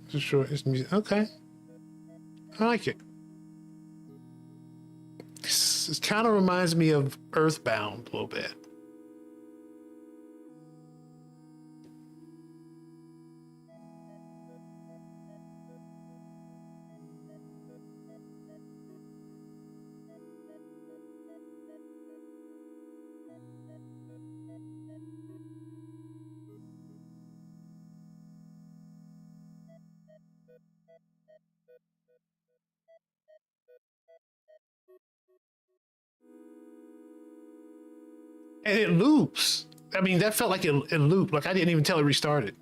Just short. It's music. Okay. I like it. It kind of reminds me of Earthbound a little bit. And it loops. I mean, that felt like it looped. Like I didn't even tell it restarted.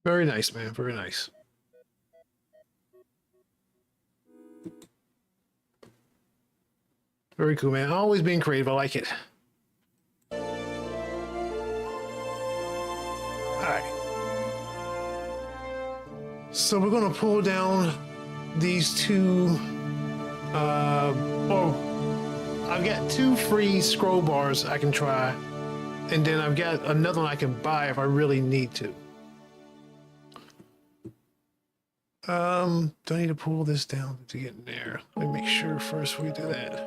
Very nice, man. Very nice. Very cool, man. Always being creative. I like it. All right. So we're going to pull down these two. I've got 2 free scroll bars I can try, and then I've got another one I can buy if I really need to. Do I need to pull this down to get in there? Let me make sure first we do that.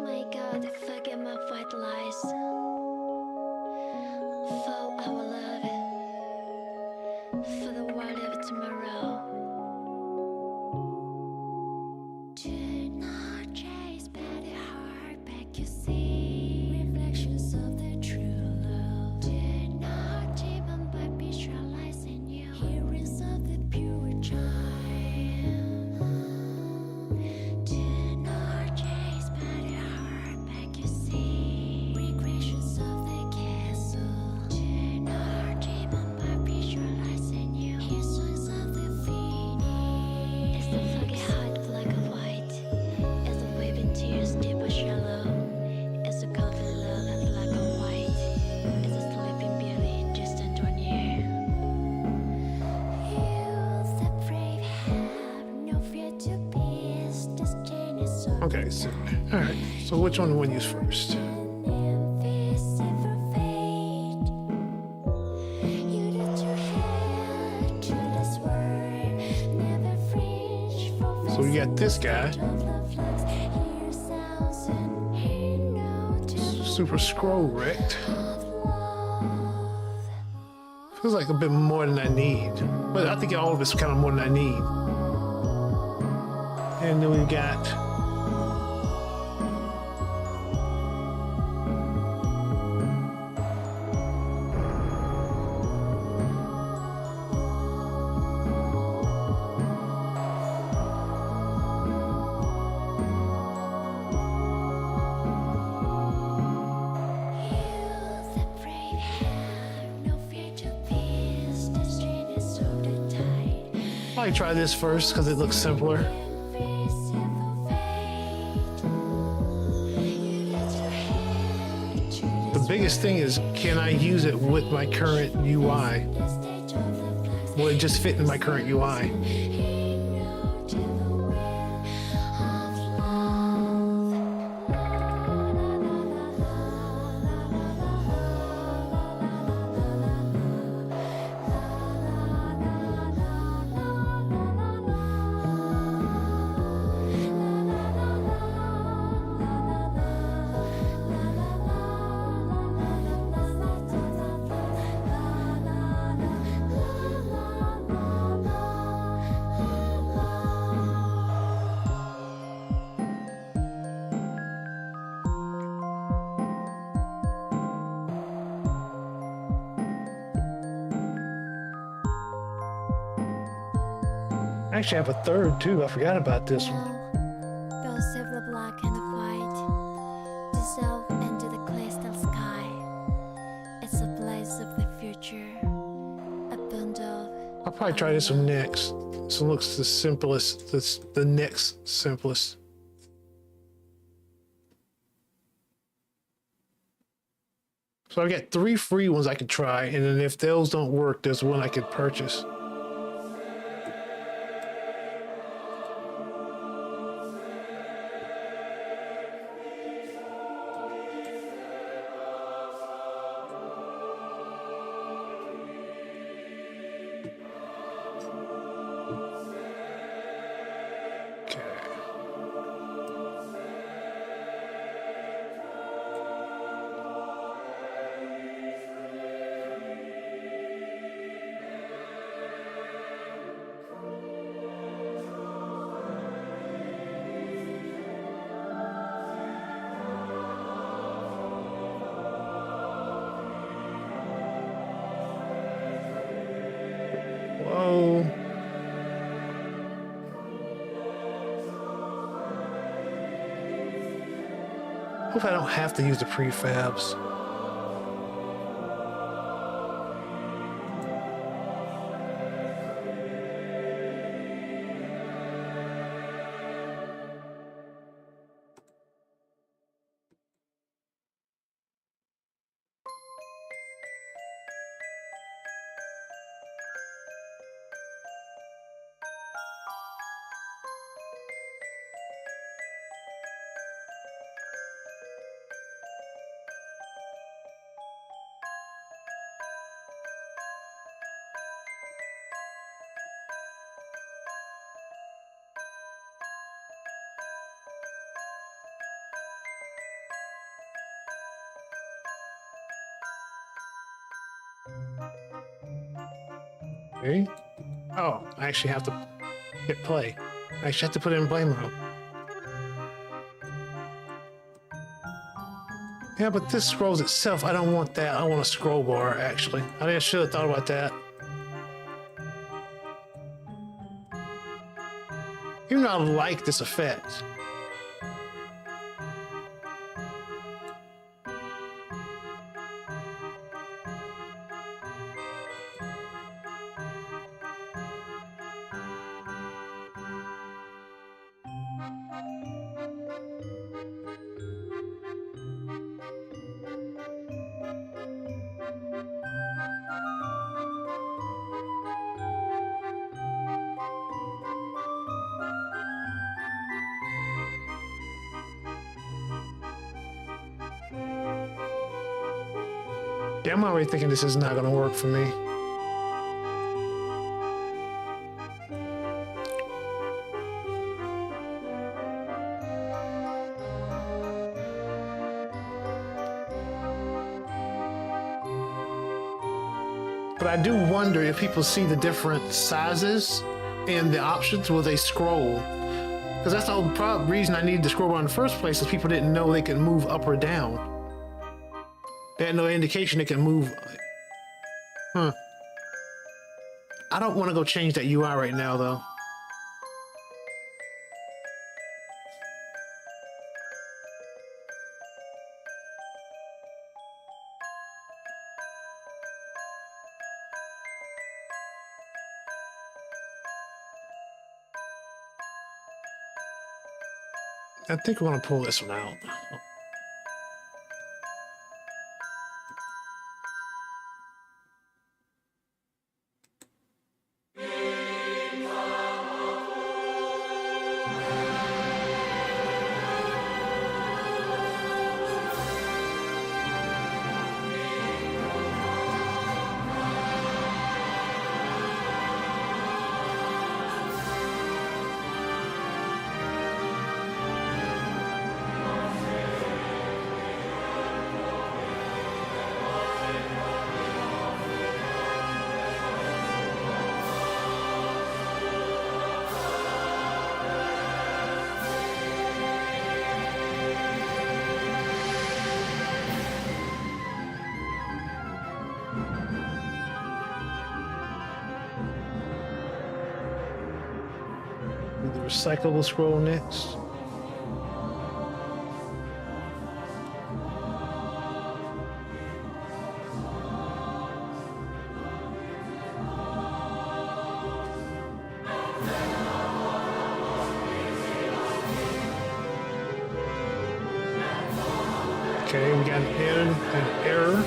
My God, forget my white lies. For our love, for the world of tomorrow. Do not chase better heart back, you see. Reflections of the true love. Do not even by visualizing you. Hearings of the pure child. Do not chase better heart back, you see. Regressions of the castle. Do not even by visualizing you. Hear songs of the phoenix. It's the foggy heart, black and white. It's the waving tears, deep or shallow. It's the coffee love, black and white. It's a sleeping beauty, distant or near. You, the brave, have no fear to peace. This chain is so Okay, so all right. So which one do we use first? invisible fate. You did your hand to this world, never flinch from So we got this guy, of love flux. Hear sounds and hear notes super scroll wrecked. of love. Feels like a bit more than I need, but I think all of it's kind of more than I need. And then we got The brave have no fear to peace. This chain is of the tide. probably try this first because it looks simpler. Invisible fate. You did your hand to The biggest thing is, can I use it with my current UI? the stage of the flux. Will it just fit in my current UI? Hear notes of the will of love. Actually, I have a third too. I forgot about this one. Both of the black and the white dissolve into the crystal sky. It's a place of the future, a bundle. I'll probably try this one next. This one looks the simplest. That's the next simplest. So I got 3 free ones I could try, and then if those don't work, there's one I could purchase. Hope I don't have to use the prefabs. Okay. Oh, I actually have to hit play. I actually have to put it in play mode. Yeah, but this scrolls itself. I don't want that. I want a scroll bar, actually. I should have thought about that. Even though I like this effect. Yeah, I'm already thinking this is not going to work for me. But I do wonder if people see the different sizes and the options will they scroll. Because that's the whole reason I needed the scroll bar in the first place is people didn't know they could move up or down. They had no indication they can move. Huh. I don't want to go change that UI right now, though. I think we're going to pull this one out. The recyclable scroll next. Okay, we got an error.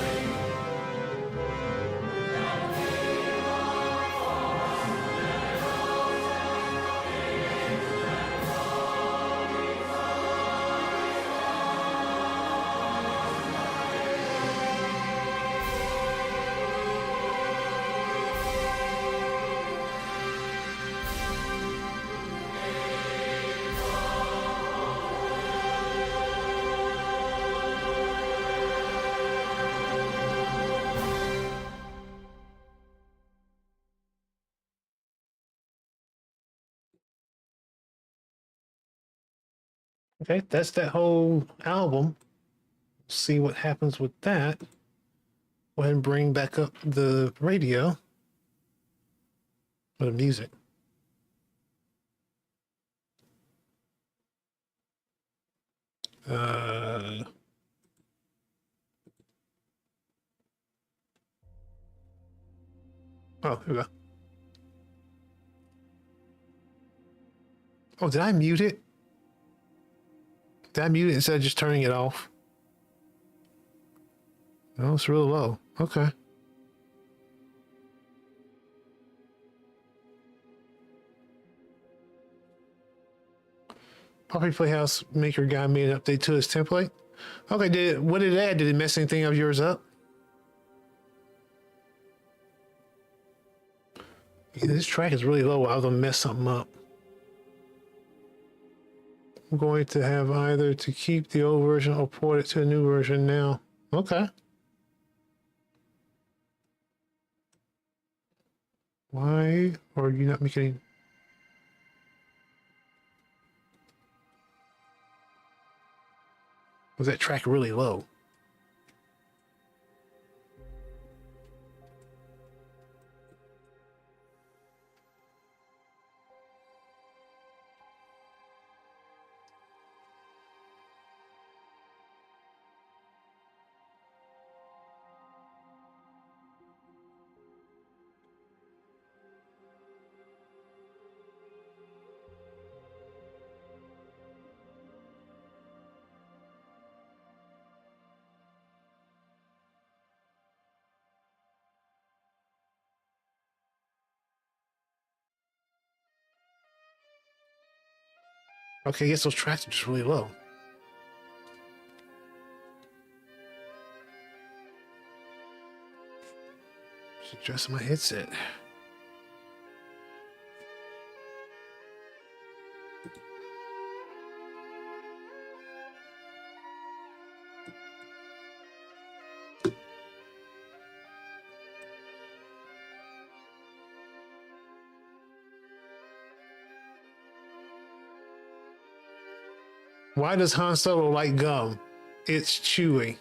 Okay, that's that whole album. See what happens with that. Go ahead and bring back up the radio or the music. Oh, here we go. Oh, did I mute it? Did I mute it instead of just turning it off? No, it's real low. Okay. Poppy Playhouse Maker guy made an update to his template. Okay, what did it add? Did it mess anything of yours up? Yeah, this track is really low. I was gonna mess something up. I'm going to have either to keep the old version or port it to a new version now. Okay. Why are you not making... Was that track really low? Okay, I guess those tracks are just really low. Just adjusting my headset. Why does Han Solo like gum? It's chewy.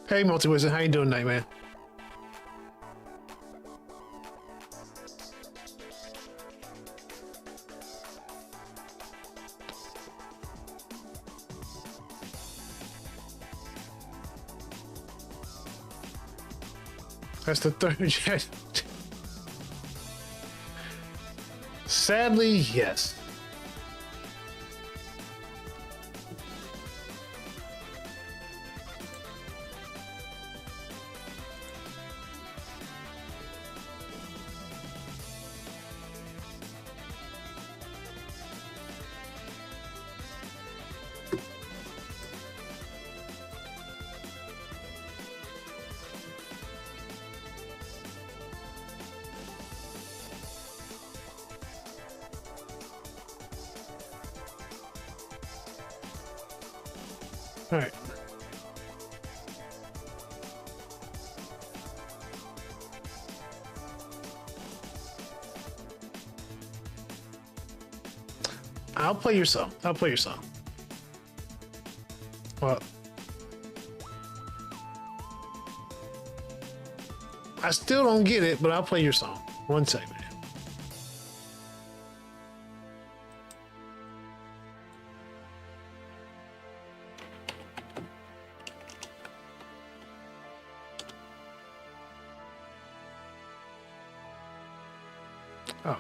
Hey, Multi-Wizard, how you doing tonight, man? That's the third jet. Sadly, yes. All right. I'll play your song. I'll play your song. Well, I still don't get it, but I'll play your song. One second. Oh.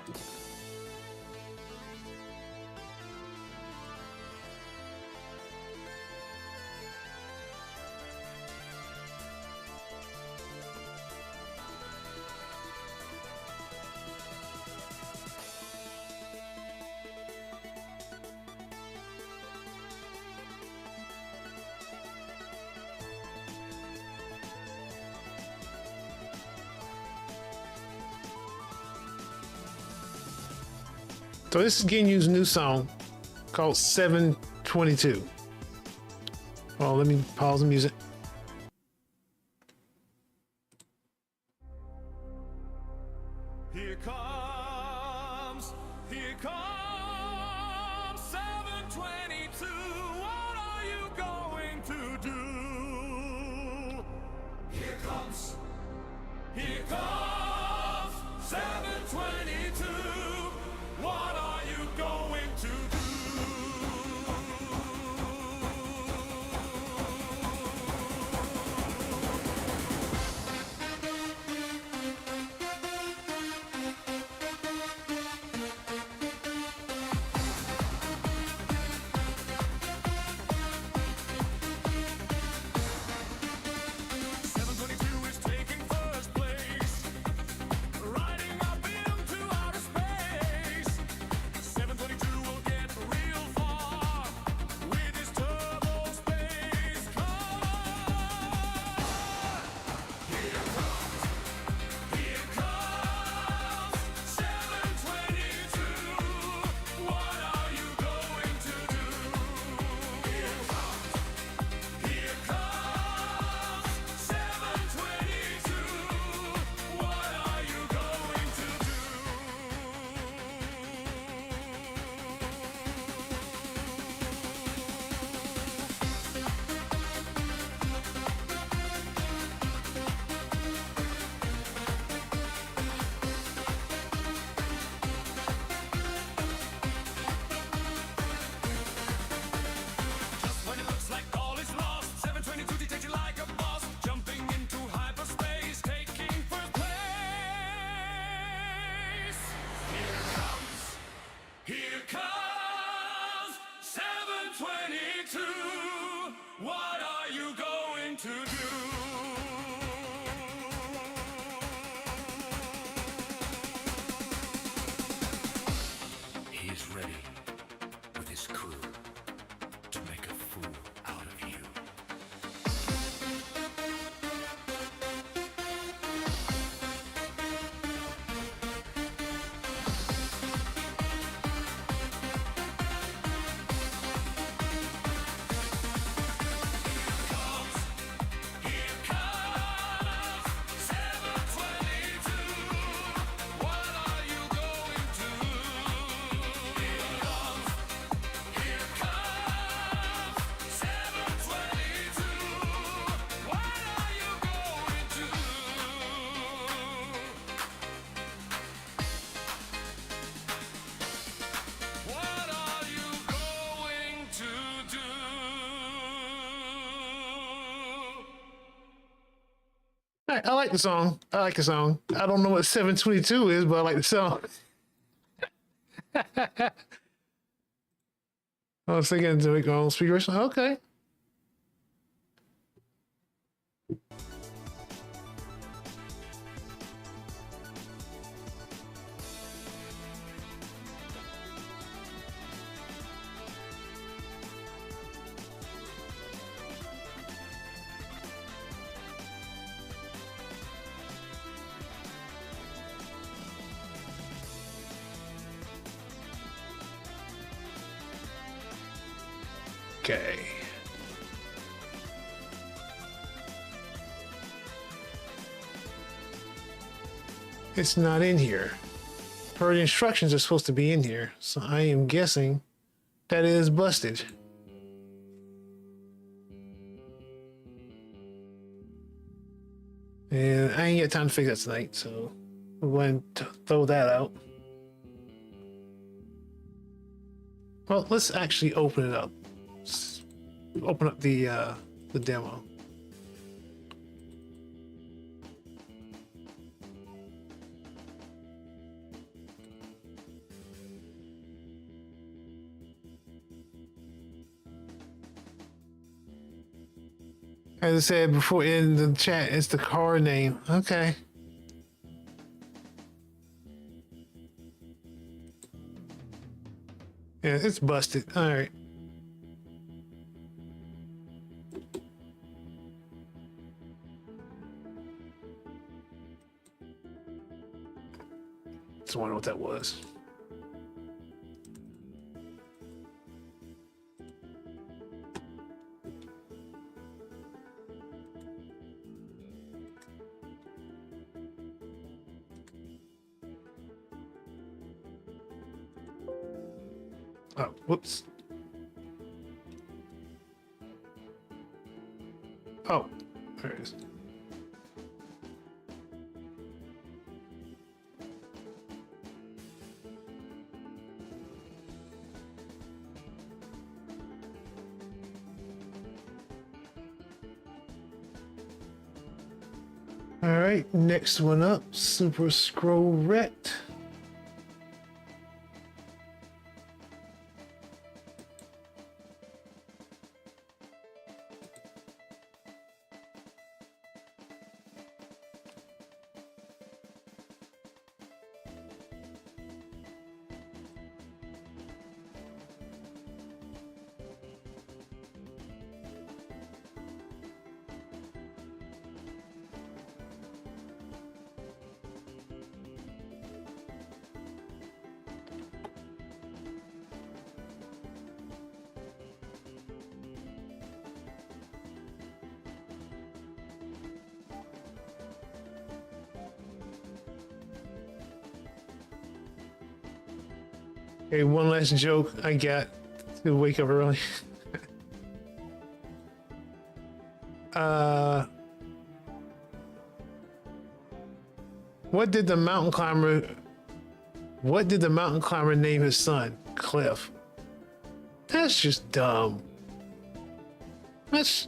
So this is getting used a new song called 722. Oh, let me pause the music. Here comes 722. What are you going to do? Here comes 722. to do? He is ready with his crew to make a fool out of you. Here comes 722. What are you going to do? Here comes 722. What are you going to do? What are you going to do? All right, I like the song. I like the song. I don't know what 722 is, but I like the song. I was thinking to make my own speaker. Okay. Okay. It's not in here. Per the instructions, it's supposed to be in here. So I am guessing that it is busted. And I ain't got time to fix that tonight, so we're going to throw that out. Well, let's actually open it up. Let's open up the demo. As I said before in the chat, it's the car name. Okay. Yeah, it's busted. All right. Just wonder what that was. Oh, whoops. Oh, there it is. All right, next one up, Super Scroll Rect. Okay, one last joke I got to wake up early. What did the mountain climber name his son? Cliff. That's just dumb. That's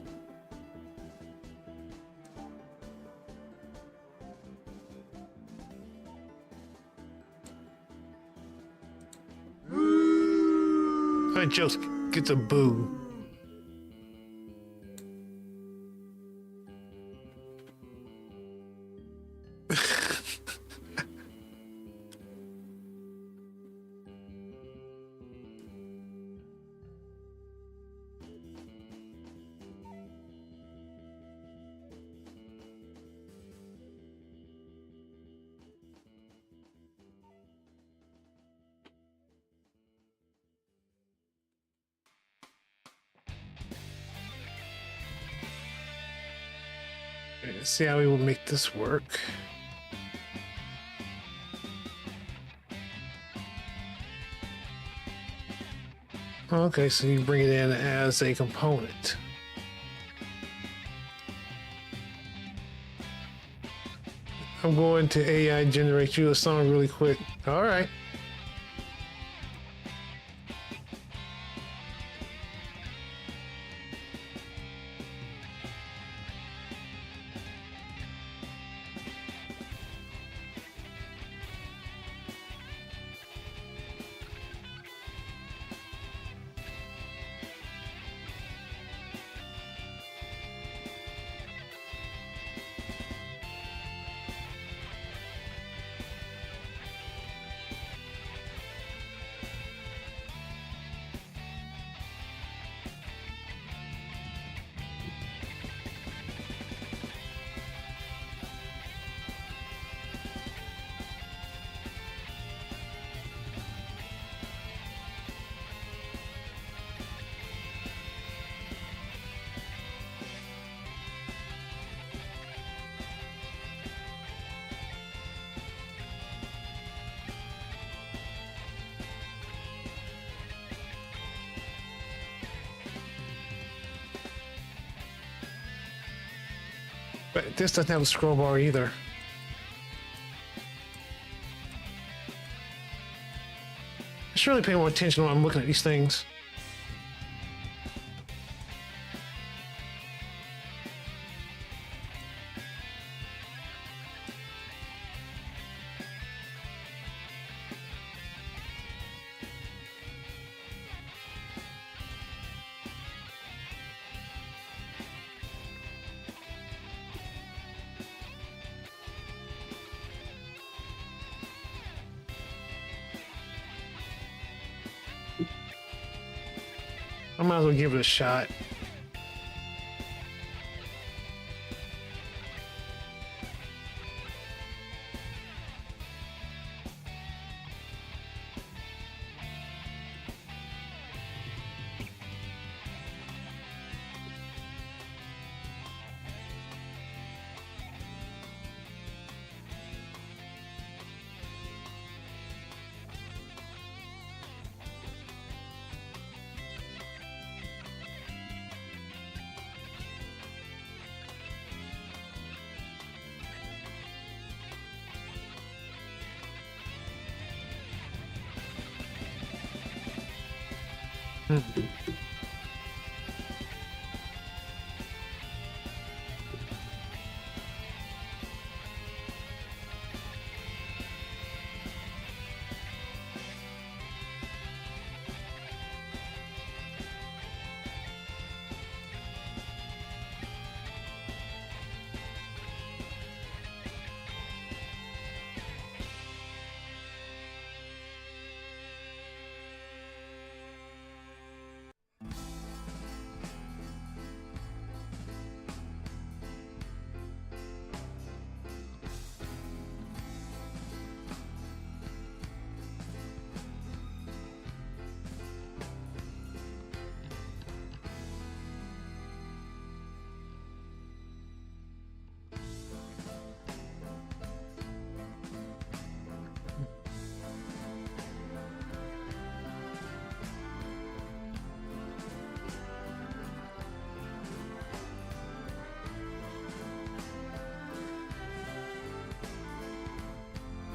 that joke gets a boo. Let's see how we will make this work. Okay, so you bring it in as a component. I'm going to AI generate you a song really quick. All right. But this doesn't have a scroll bar either. I should really pay more attention when I'm looking at these things. I might as well give it a shot.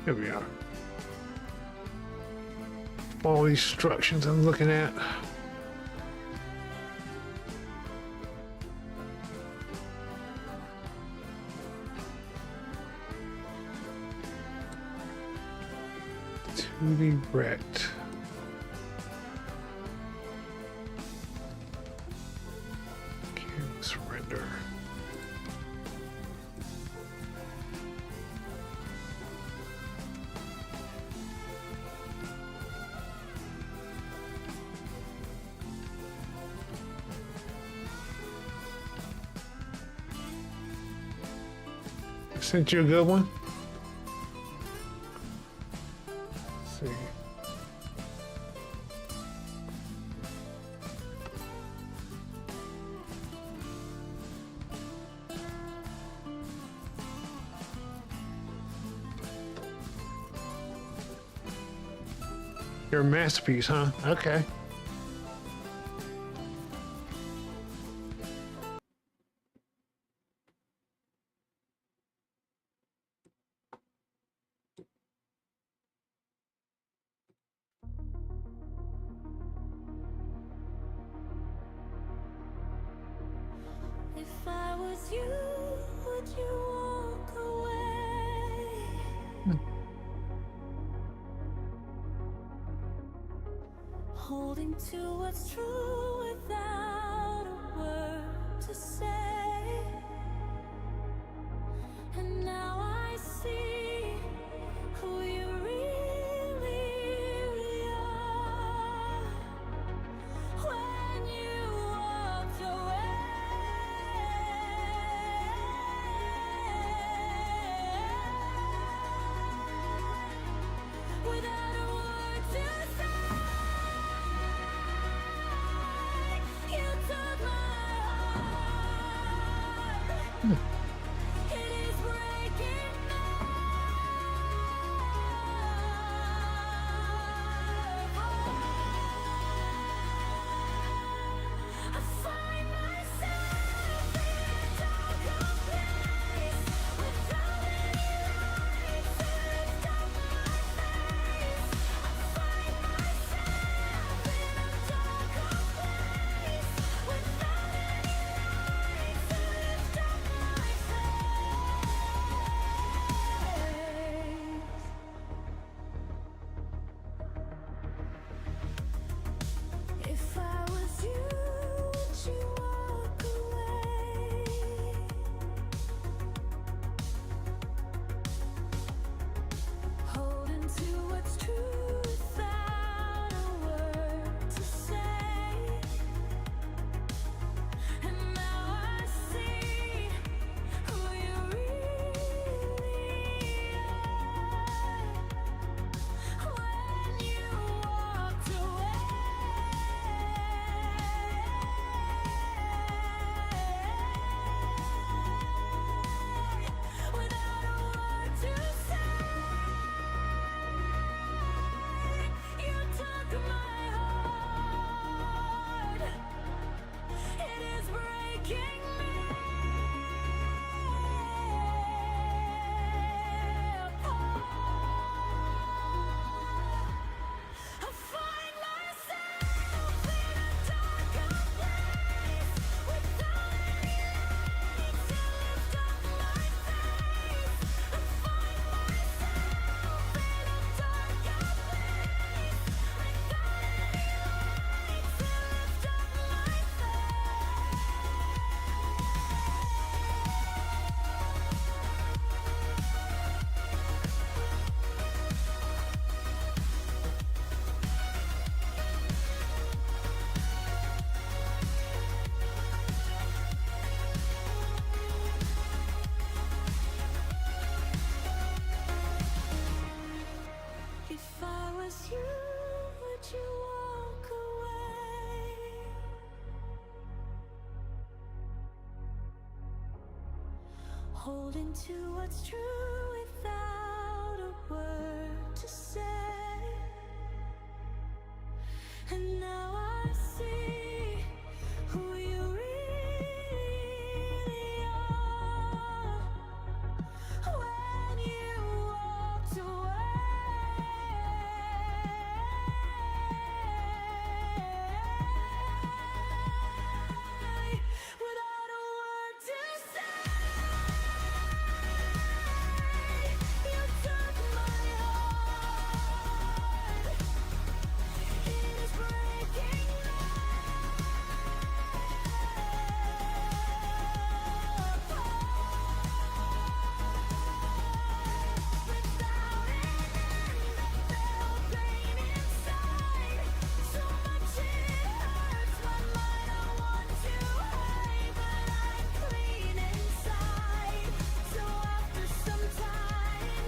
Here we are. All these instructions I'm looking at. To be wrecked. Canvas render. Sent you a good one. Let's see. Your masterpiece, huh? Okay. If I was you, would you walk away? Holding to what's true without a word to say. And now I see who you really are. When you walked away without a word to say, you took my heart. It is breaking I find myself in a darker place without any light to lift up my face. I find myself in a darker place without any light to lift up my face. If I was you, would you walk away? Holding to what's true without a word to say. And now I see who you really are. When you walked away without a word to say, you took my heart. It is breaking me apart. I find myself in a darker place without any light to lift up my face. I find myself in a darker place without any light to lift up my If I was you, would you walk away? Holding to what's true without a word to say. And now I see who you really are. When you walked away without a word to say, you took my heart. It is breaking without an end. I felt pain inside, so much it hurts. My mind I want to hide, but I'm clean inside. So after some time,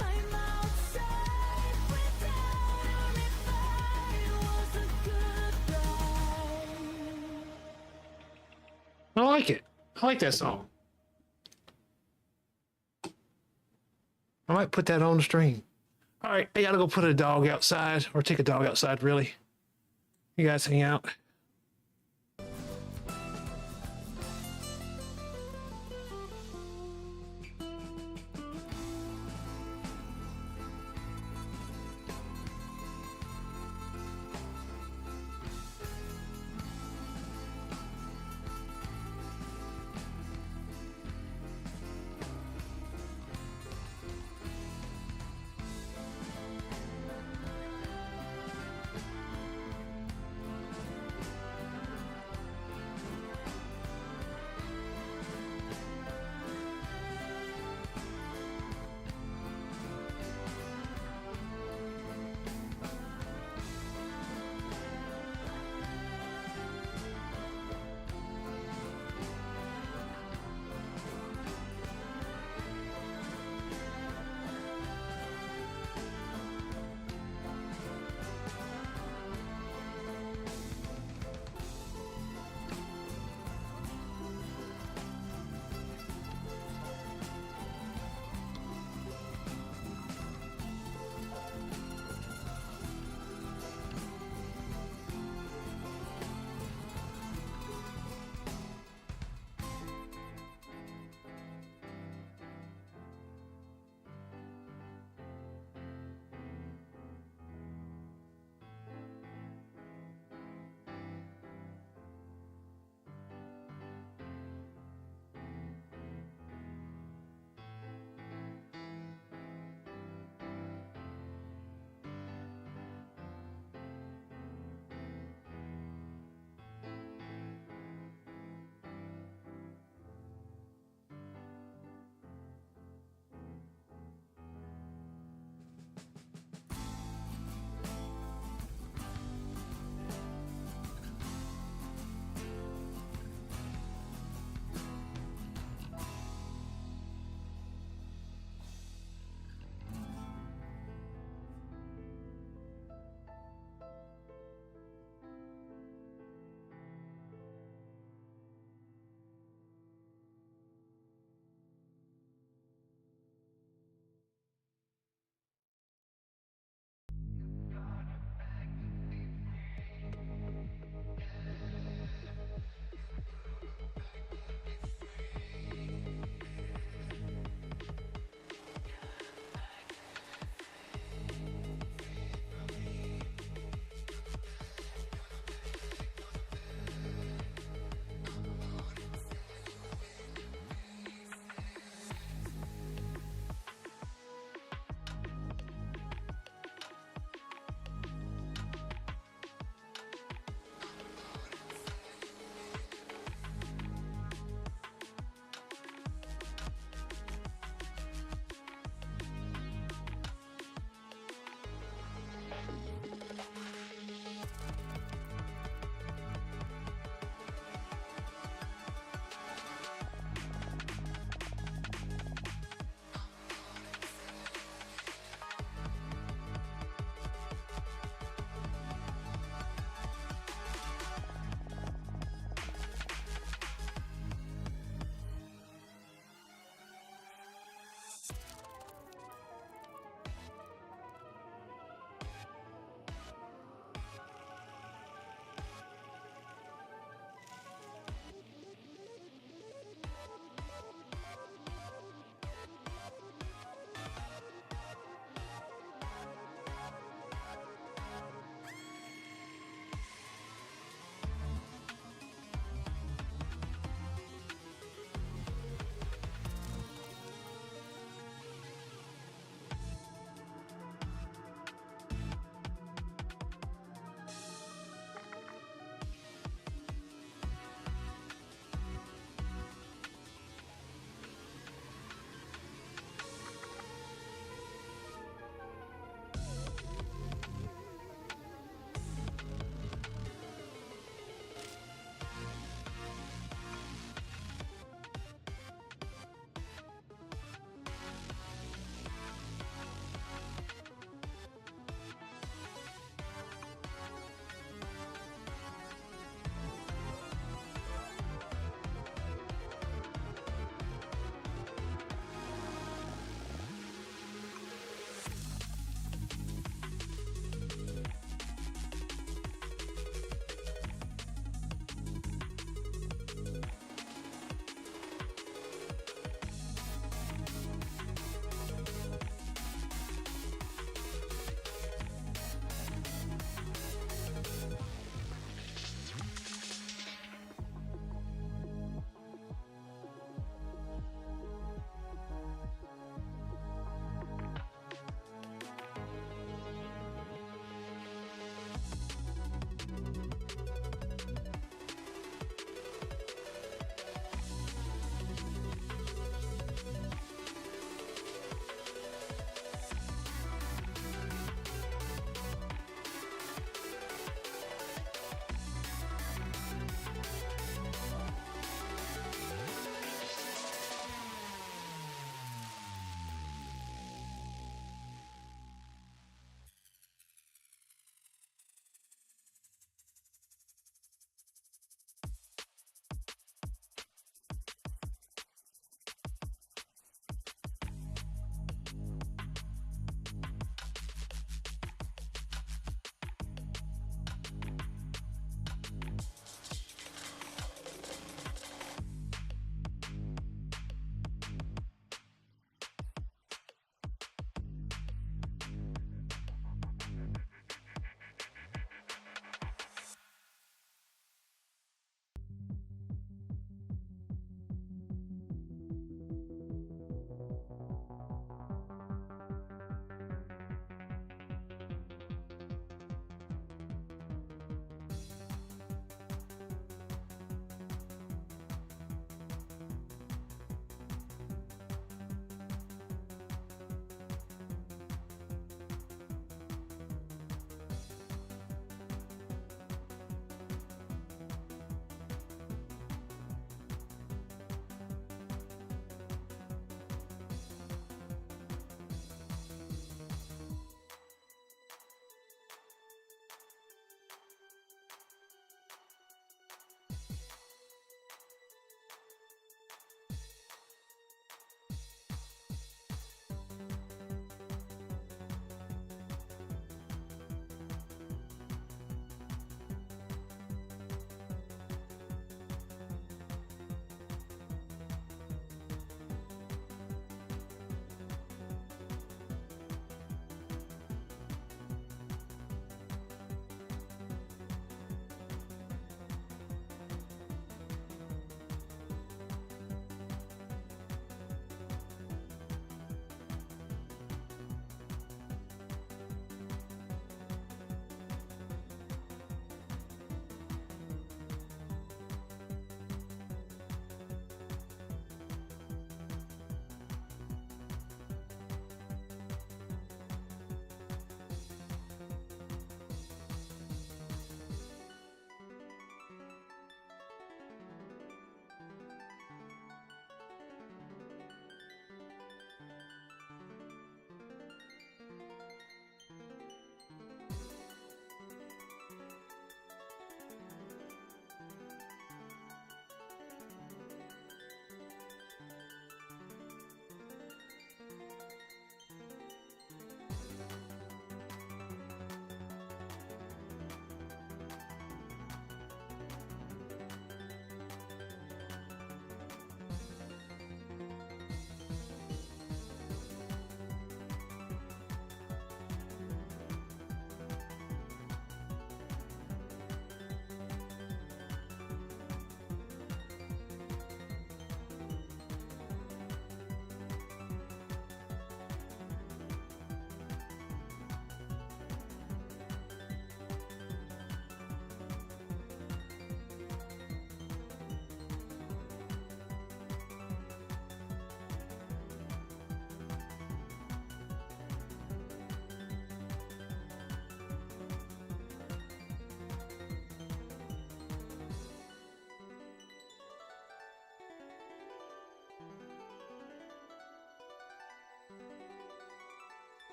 I'm outside without a reply. It was a goodbye. I like it. I like that song. I might put that on the stream. All right, I gotta go put a dog outside, or take a dog outside, really. You guys hang out.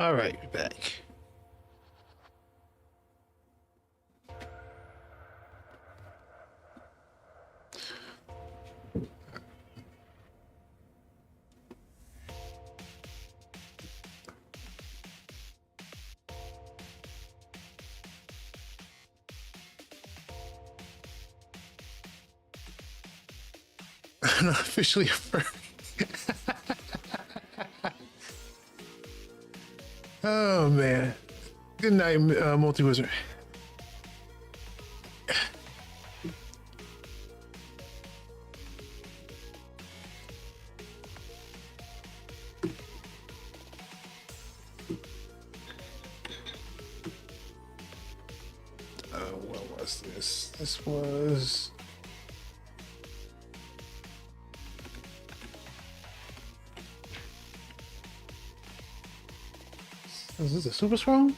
All right, we're back. Not officially affirmed. Oh man. Good night, multi wizard. What was this? This was. Is this a super scroll?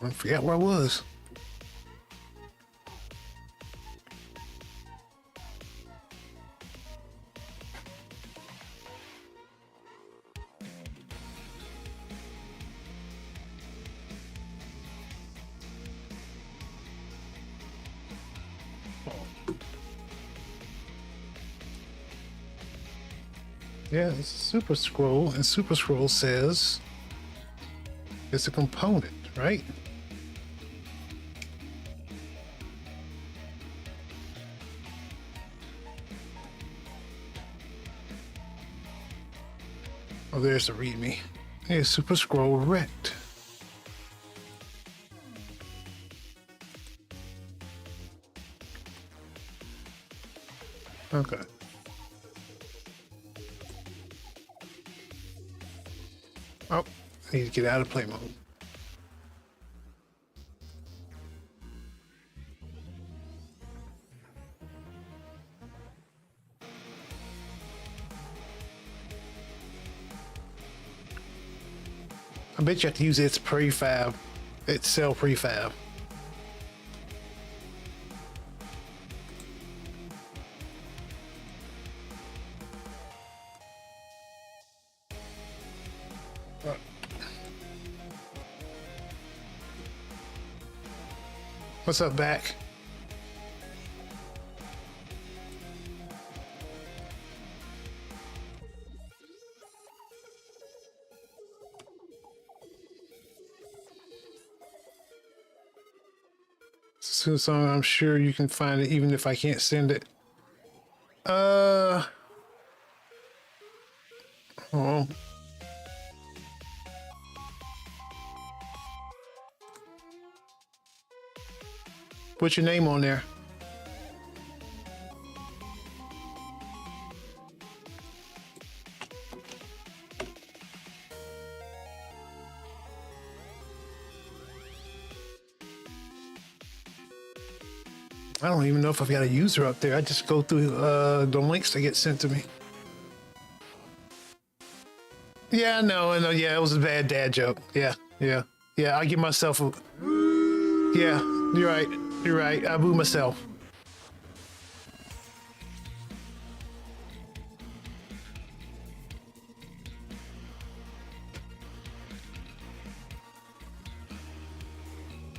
I forgot where I was. Yeah, it's a super scroll, and super scroll says it's a component, right? Oh, there's the readme. Hey, super scroll rect. Okay. Oh, I need to get out of play mode. I bet you have to use its prefab, its cell prefab. What's up, back? So I'm sure you can find it even if I can't send it. Oh. What's your name on there? I don't even know if I've got a user up there. I just go through the links that get sent to me. Yeah, I know. Yeah, it was a bad dad joke. Yeah. I give myself a. Yeah, you're right. You're right. I boo myself.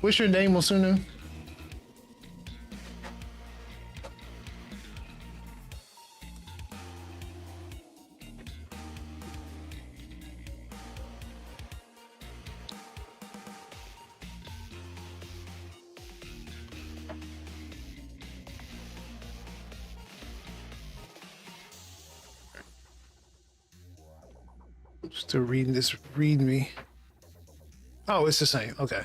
What's your name, Osunu? Still reading this readme. Oh, it's the same. Okay.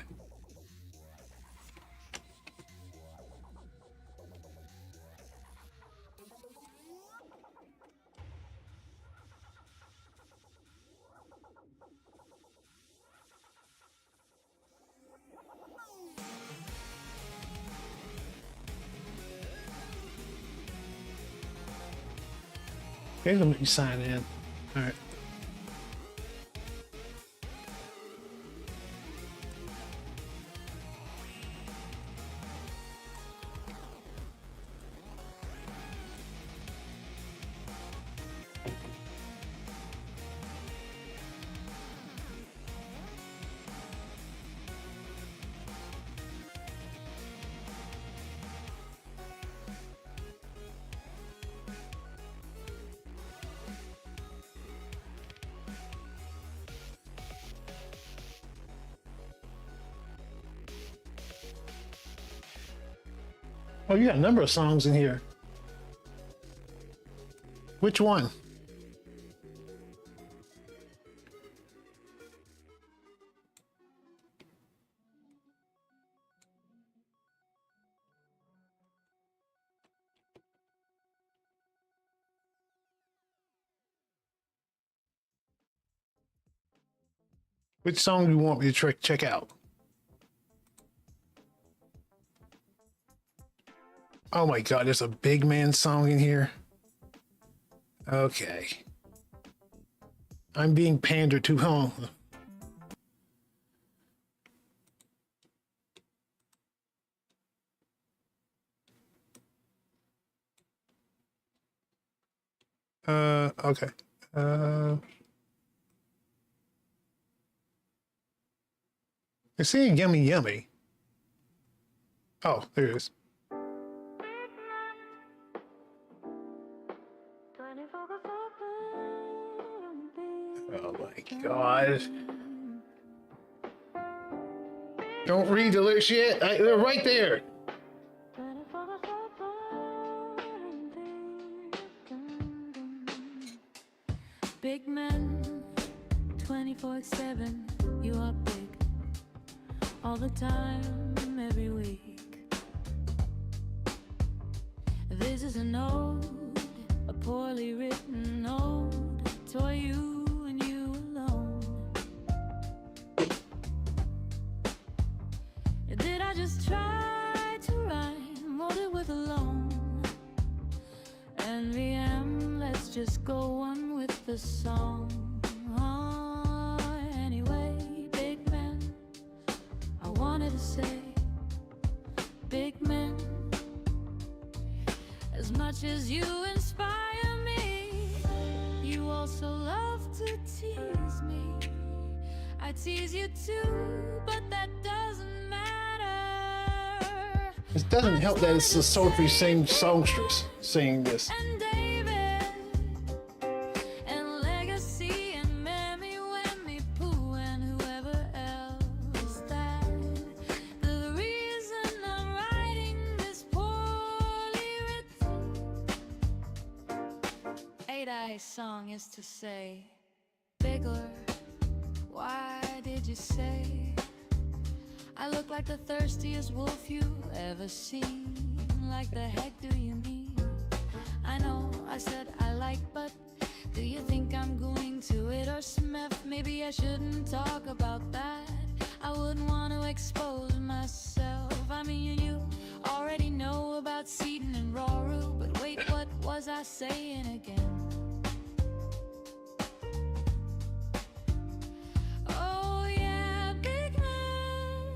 Okay, let me sign in. All right. Oh, you got a number of songs in here. Which one? Which song do you want me to check out? Oh my God, there's a big man song in here. Okay. I'm being pandered to home. Okay. It's saying yummy yummy. Oh, there it is. Oh my God. Don't read the lyrics yet. They're right there. Big man, 24/7, you are big. All the time, every week. This is an ode, a poorly written ode to you and you alone. Did I just try to rhyme, mold it with alone? And VM, let's just go on with the song. Anyway, big man, I wanted to say, big man, as much as you inspire me, you also love to tease me. I tease you too, but that doesn't matter. It doesn't help that it's a sultry songstress saying this. And David, and Legacy, and Mammy, Whammy, Pooh, and whoever else that. The reason I'm writing this poorly written 8-eye song is to say, Bigler, why did you say I look like the thirstiest wolf you ever seen? Like the heck do you mean? I know I said I like, but do you think I'm going to it or smef? Maybe I shouldn't talk about that. I wouldn't want to expose myself. I mean, you already know about Seaton and Roru, but wait, what was I saying again? Oh yeah, big man,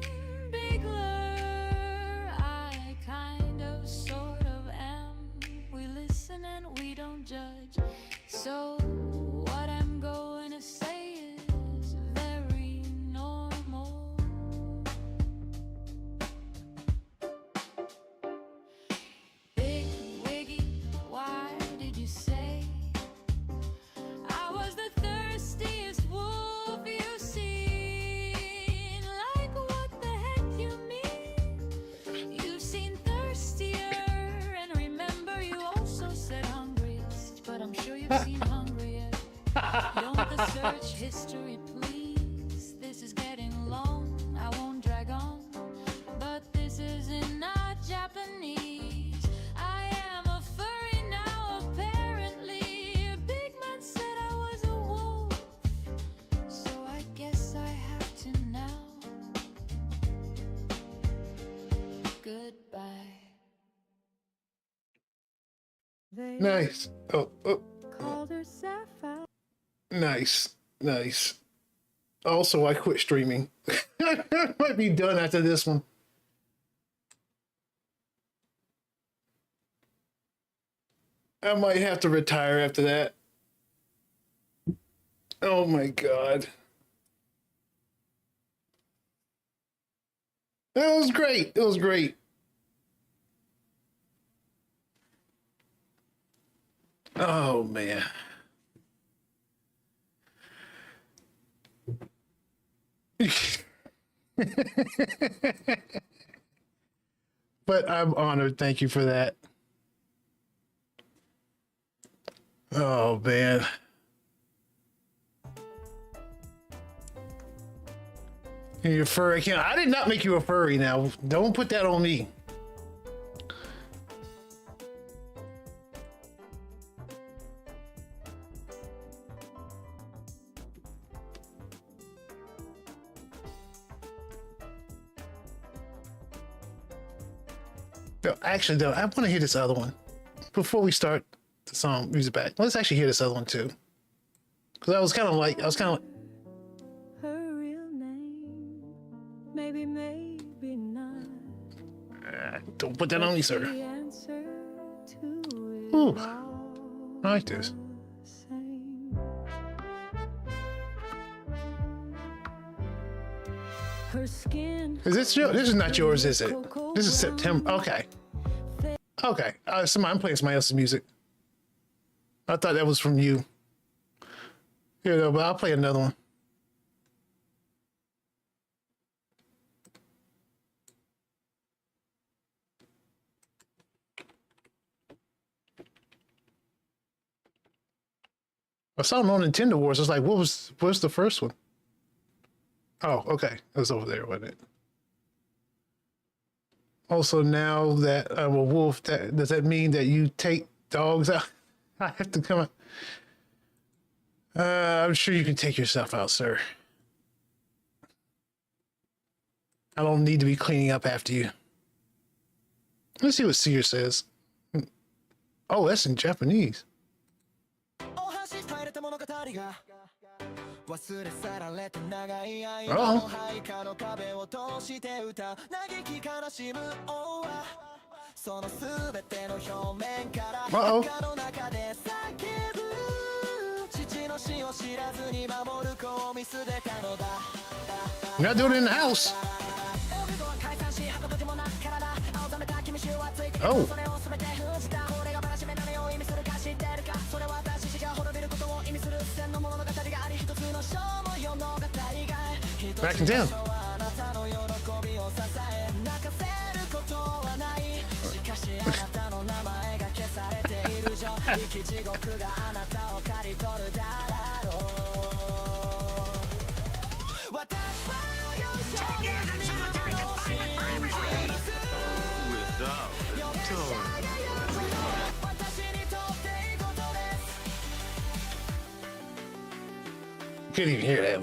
bigler, I kind of, sort of am. We listen and we don't judge. So what I'm going to say is very normal. Big Wiggy, why did you say I was the thirstiest wolf you've seen? Like what the heck you mean? You've seen thirstier, and remember you also said hungriest, but I'm sure you've seen hungrier. Don't the search history, please? This is getting long, I won't drag on, but this is not Japanese. I am a furry now, apparently. Big man said I was a wolf, so I guess I have to now. Goodbye. Nice. Oh, Called her Sapphire. nice. Nice. Also, I quit streaming. Might be done after this one. I might have to retire after that. Oh my God. That was great. It was great. Oh man. but I'm honored. Thank you for that. Oh man. You're a furry. I did not make you a furry. Now, don't put that on me. No, actually, though, I want to hear this other one before we start the song music back. Let's actually hear this other one too, because I was kind of like, her real name. Maybe, maybe not. don't put that on me, sir. The answer to it Ooh, all I like this. the same. Her skin. Is this your? This is not yours, is it? This is September. Okay. Okay. I'm playing somebody else's music. I thought that was from you. Here we go, but I'll play another one. I saw it on Nintendo Wars. I was like, what's the first one? Oh, okay. It was over there, wasn't it? Also, now that I'm a wolf, does that mean that you take dogs out? I have to come out. I'm sure you can take yourself out, sir. I don't need to be cleaning up after you. Let's see what Seer says. Oh, that's in Japanese. Oh. Uh-oh. You're not doing it in the house. Oh. Back in town. Couldn't even hear that.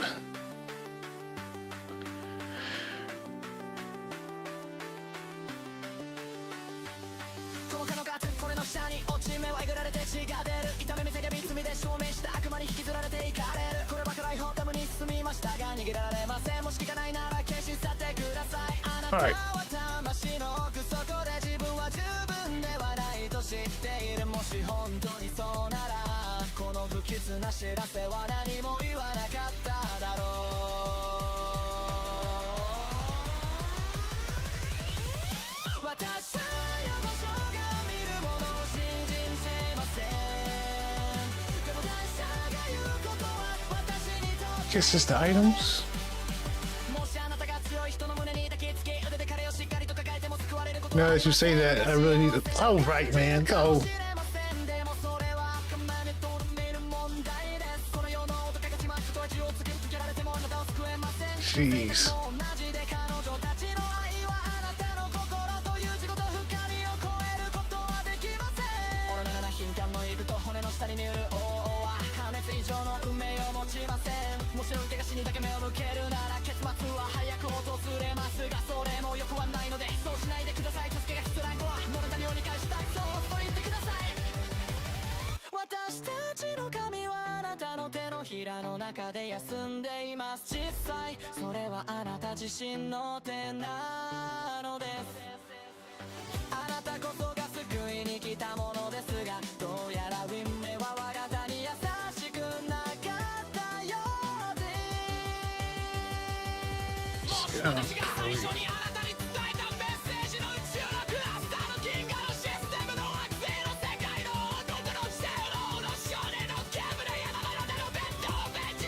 All right. Guess it's the items. Now that you say that, I really need to. Oh, right, man. Go. Jeez.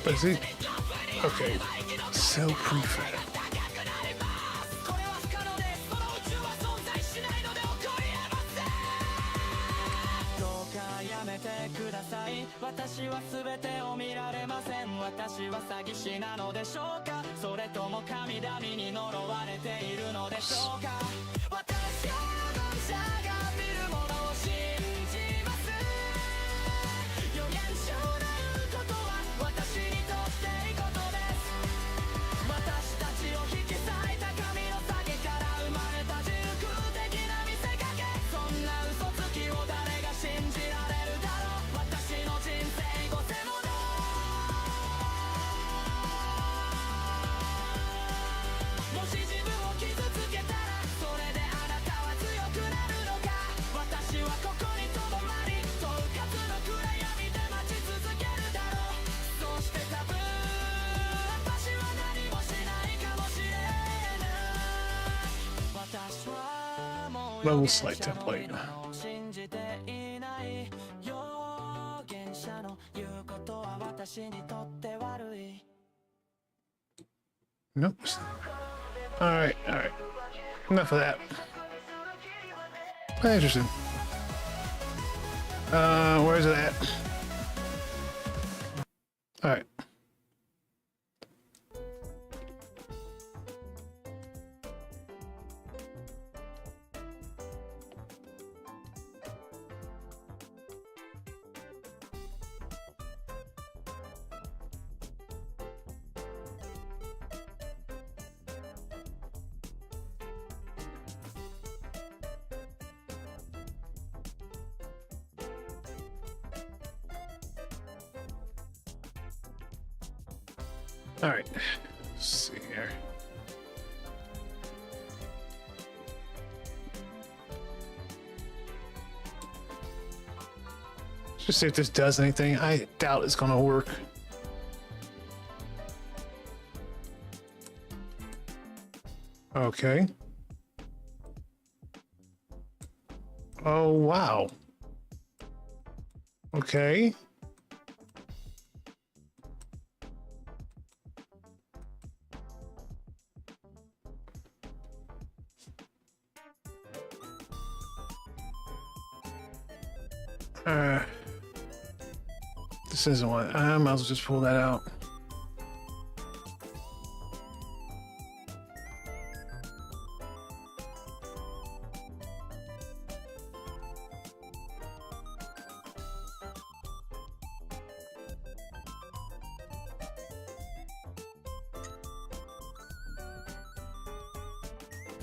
But is it? Okay. Cell prefab. ください。私は全てを見られません。私は詐欺師なのでしょうか、それとも神々に呪われているのでしょうか。私は読者が見るものを信じます。予言書なることは私にとっていいことです。私たちを引き裂いた神の先から生まれた自由的な見せかけ、そんな嘘つきを誰が信じられるだろう。私の人生ごせもの。もし自分を傷つけたらそれであなたは強くなるのか。私はここにとどまり統括の暗闇で待ち続けるだろう。そして多分私は何もしないかもしれない。私はもう Level select template. 信じていない。予言者の言うことは私にとって悪い。 Nope. All right, all right. Enough of that. Interesting. Where's it at? All right. All right. Let's see here. Let's just see if this does anything. I doubt it's gonna work. Okay. Oh, wow. Okay. This isn't what I might as well just pull that out.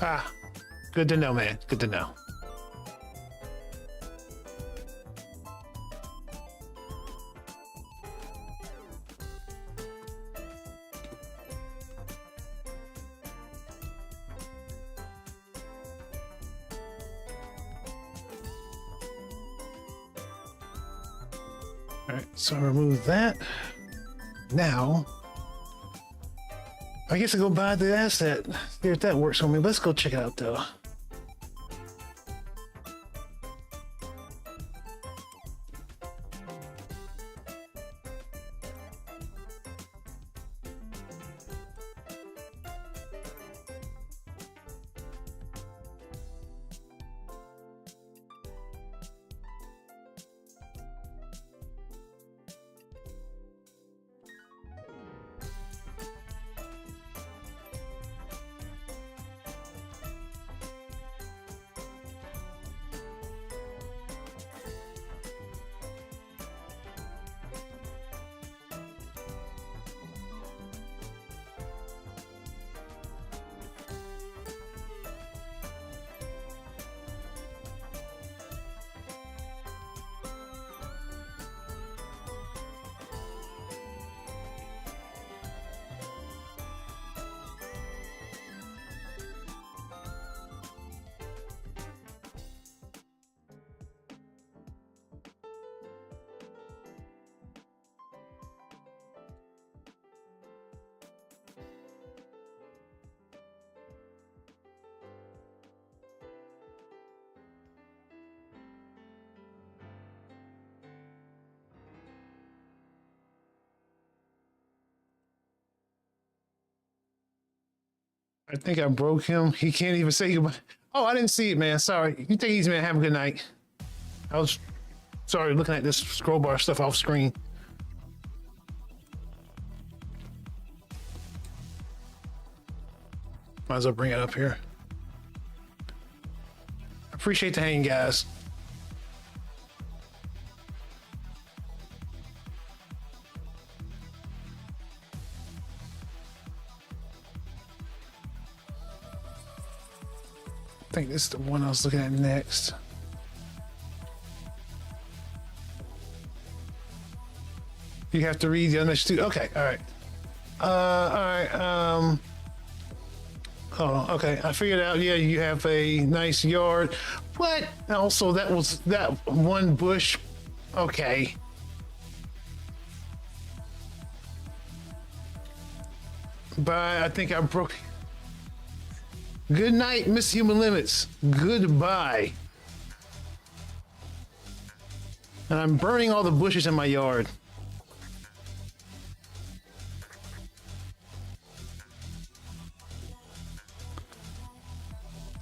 Ah, good to know, man. Good to know. All right, so I remove that. Now, I guess I go buy the asset. See if that works for me. Let's go check it out, though. I think I broke him. He can't even say goodbye. Oh, I didn't see it, man. Sorry. You take it easy, man. Have a good night. I was Sorry, looking at this scroll bar stuff off screen. Might as well bring it up here. Appreciate the hang, guys. I think this is the one I was looking at next. You have to read the next two. Okay, all right. All right. Oh, okay. I figured out. Yeah, you have a nice yard. What? Also, that was that one bush. Okay. Bye. I think I broke. Good night, Miss Human Limits. Goodbye. And I'm burning all the bushes in my yard.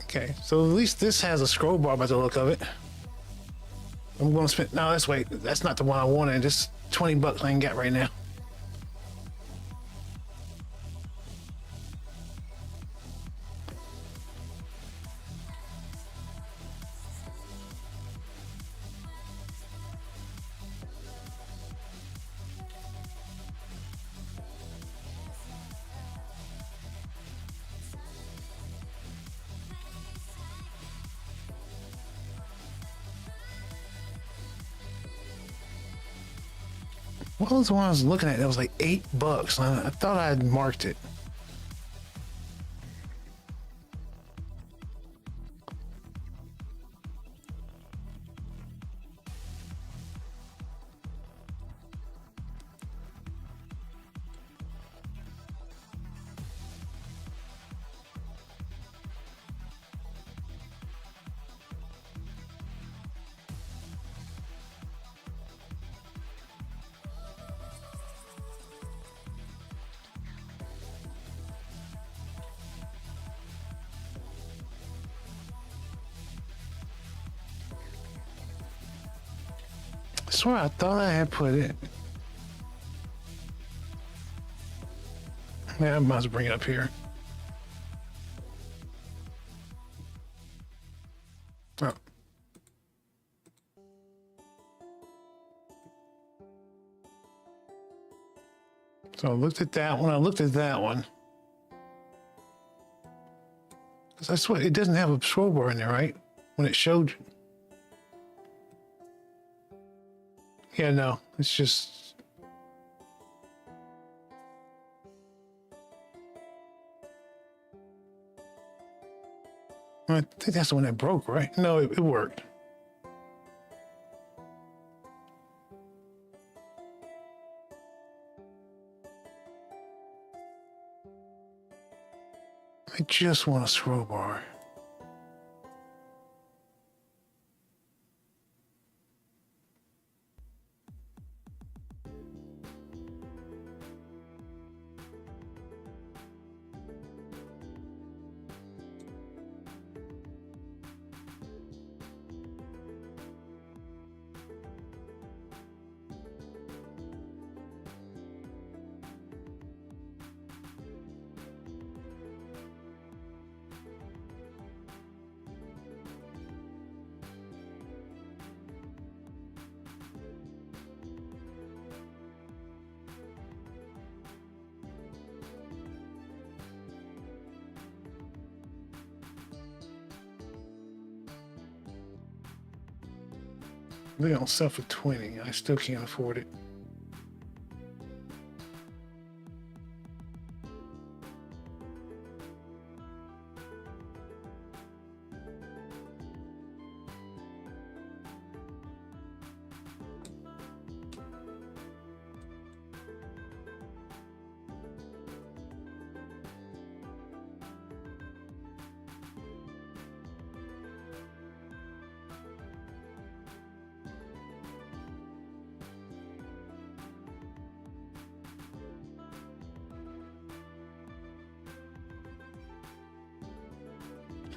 Okay, so at least this has a scroll bar by the look of it. I'm gonna spend, no, that's wait, that's not the one I wanted. Just 20 bucks I ain't got right now. What was the one I was looking at? That was like $8. I thought I had marked it. I swear I thought I had put it. Yeah, I might as well bring it up here. Oh. So I looked at that one. I looked at that one. Because I swear it doesn't have a scroll bar in there, right? When it showed. Yeah, no, it's just. I think that's the one that broke, right? No, it worked. I just want a scroll bar. They don't sell for 20. I still can't afford it.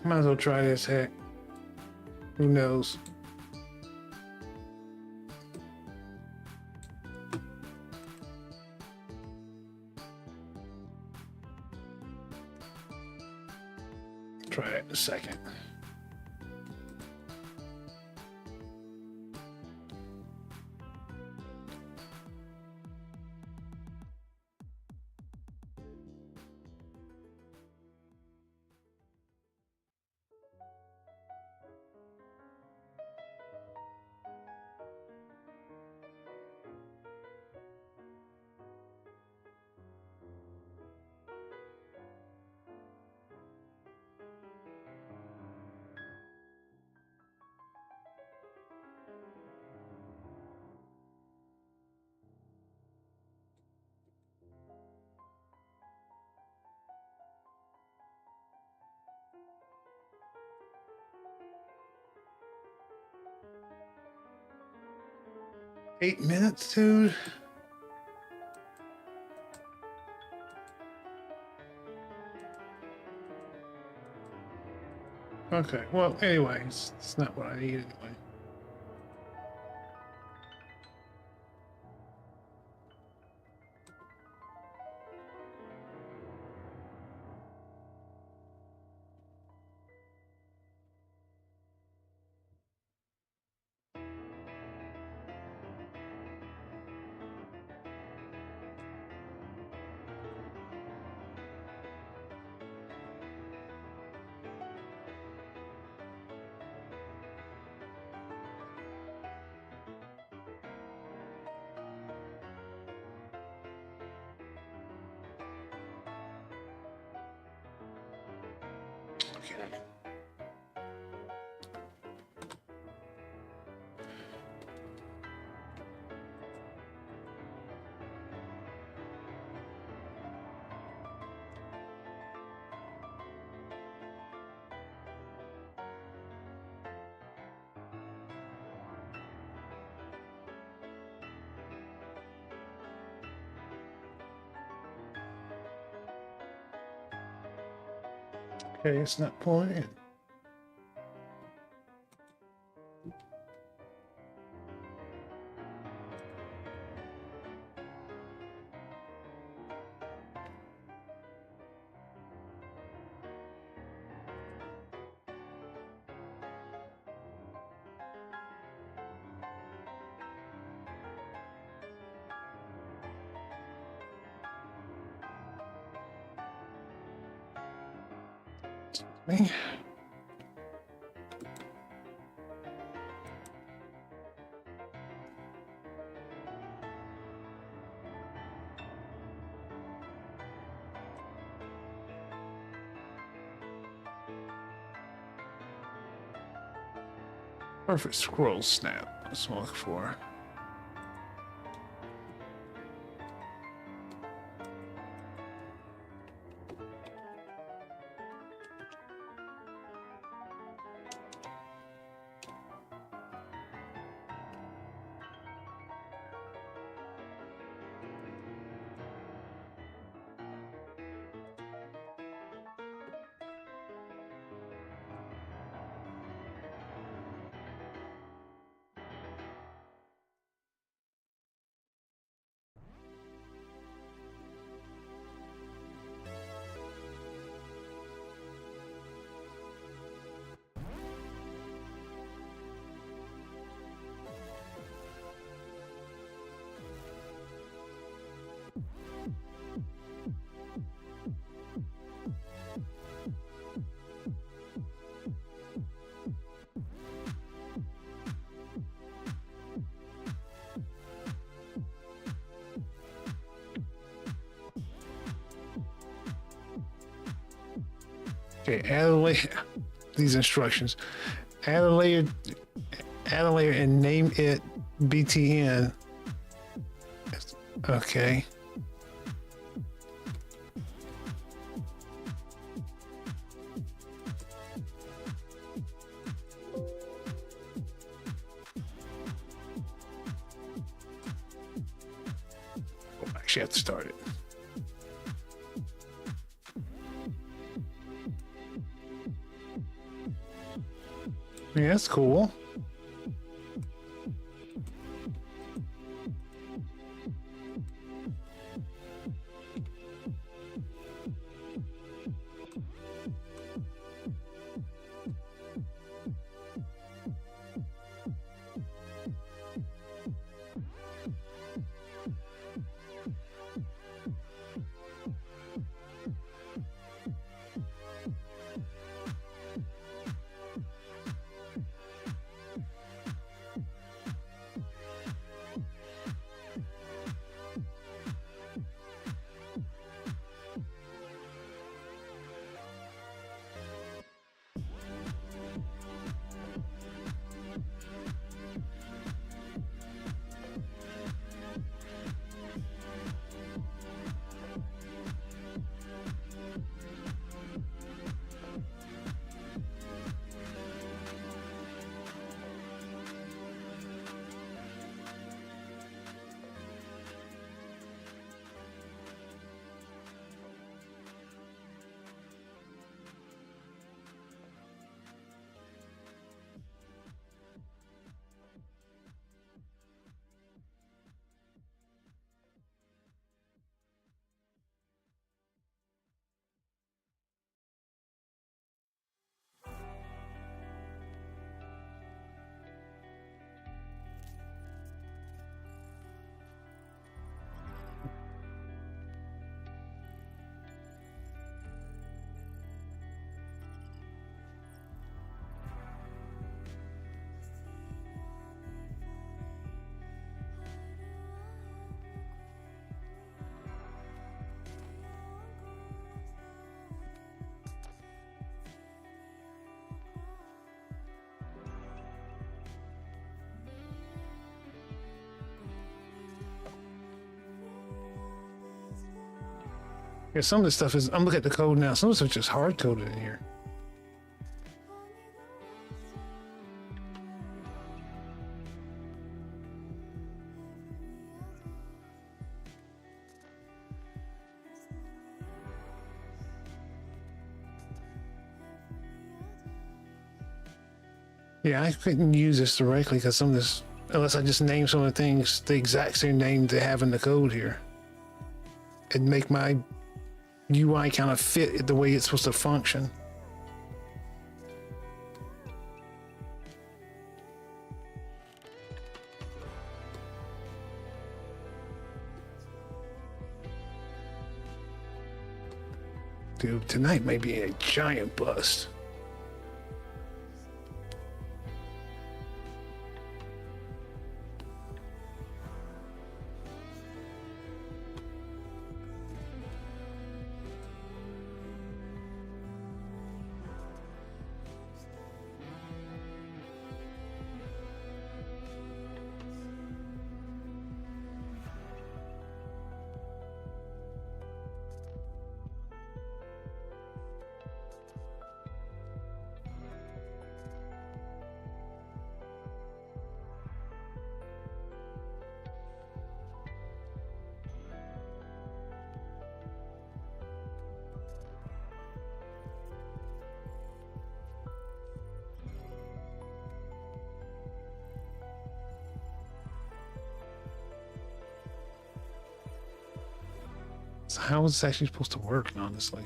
Might as well try this, heck. Who knows? Try it in a second. Eight minutes, dude. Okay, well, anyway, it's not what I need anyway. Okay. Okay, it's not pulling in. Me. Perfect scroll snap. That's what I'm looking for. Okay, add a layer. These instructions. Add a layer and name it BTN. Okay. Actually, have to start it. Yeah, that's cool. Yeah, some of this stuff is, I'm looking at the code now, some of it's just hard coded in here. Yeah, I couldn't use this directly because some of this, unless I just name some of the things the exact same name they have in the code here, it'd make my UI kind of fit the way it's supposed to function. Dude, tonight may be a giant bust. So how is this actually supposed to work, honestly?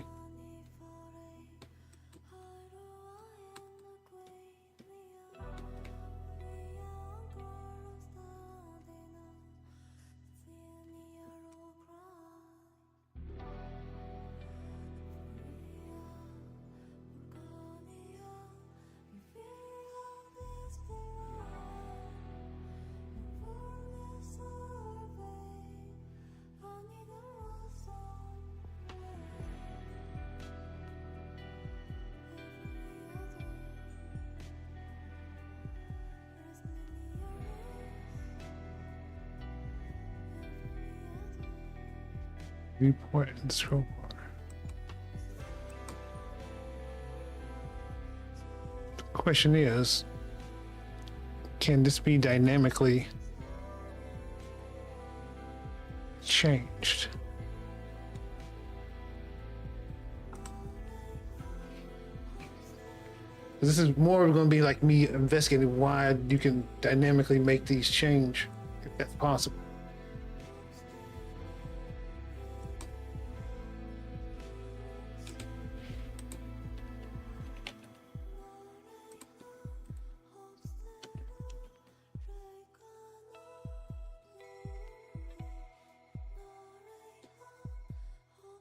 Viewport and scrollbar. The question is, can this be dynamically changed? This is more going to be like me investigating why you can dynamically make these change, if that's possible.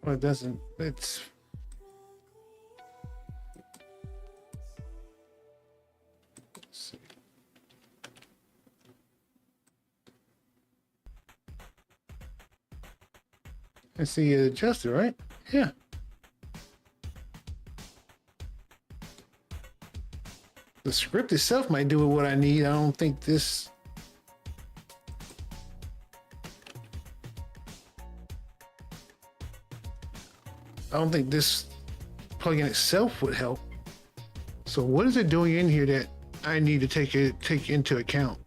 Well, it doesn't. It's. Let's see. I see it adjusted, right? Yeah. The script itself might do what I need. I don't think this. I don't think this plugin itself would help. So what is it doing in here that I need to take into account?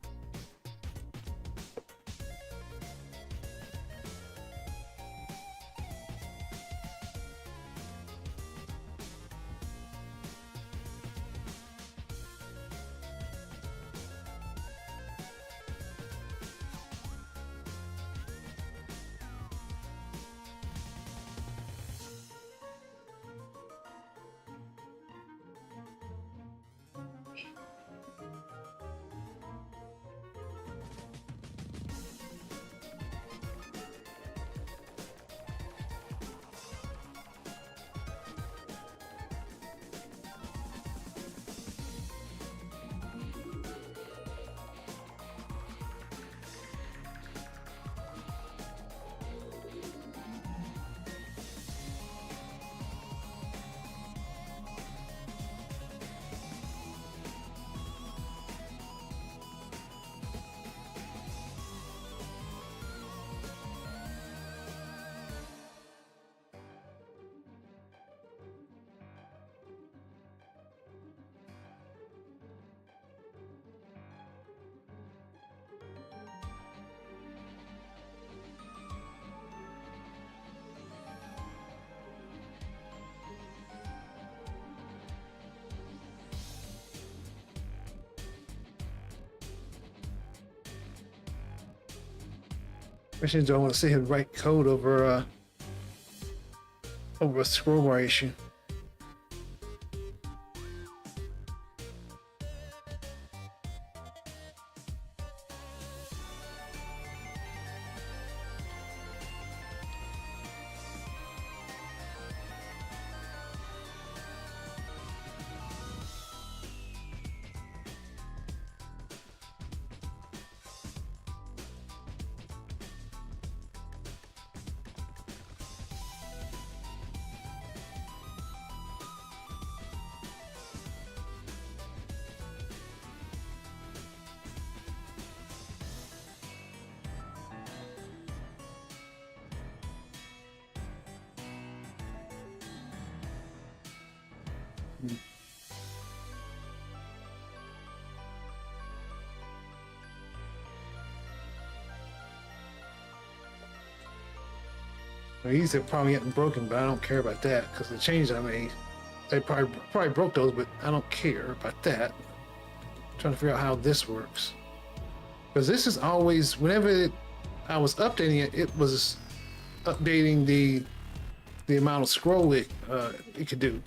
Especially don't want to sit here and write code over a scrollbar issue. Well, these are probably getting broken, but I don't care about that because the changes I made, they probably broke those, but I don't care about that. I'm trying to figure out how this works, because this is always I was updating it, it was updating the amount of scroll it could do.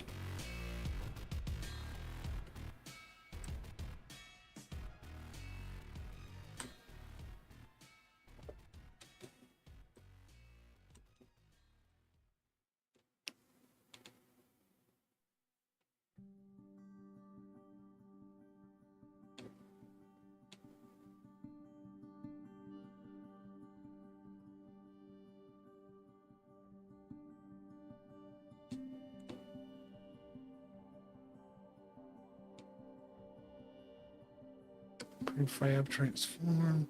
Prefab transform.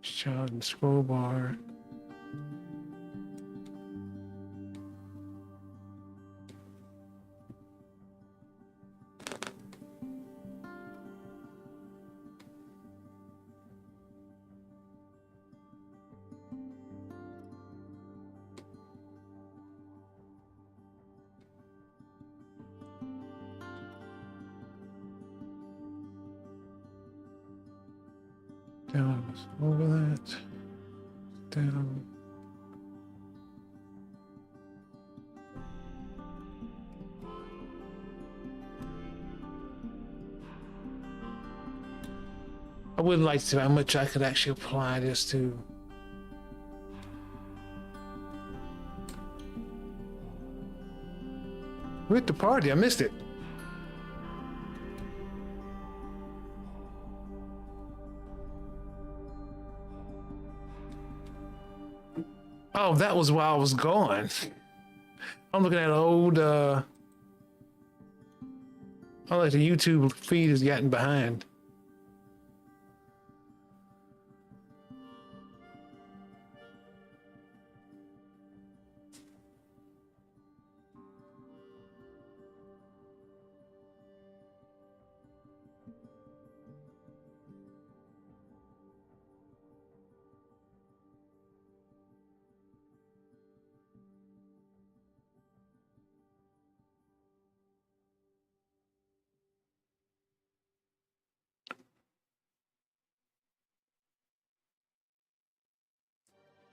Child and scroll bar. Down over that. Down. I would like to see how much I could actually apply this to. We're at the party. I missed it. Oh, that was while I was gone. I'm looking at an old, oh, like the YouTube feed has gotten behind.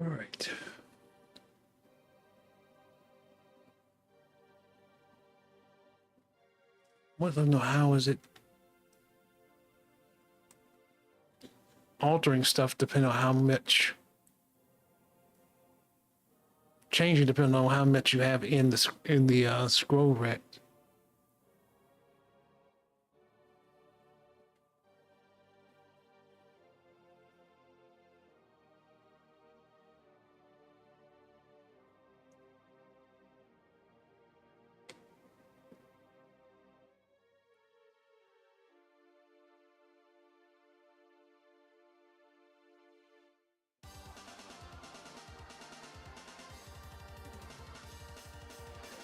All right. What, I don't know, how is it altering stuff depending on how much, changing depending on how much you have in the scroll rack.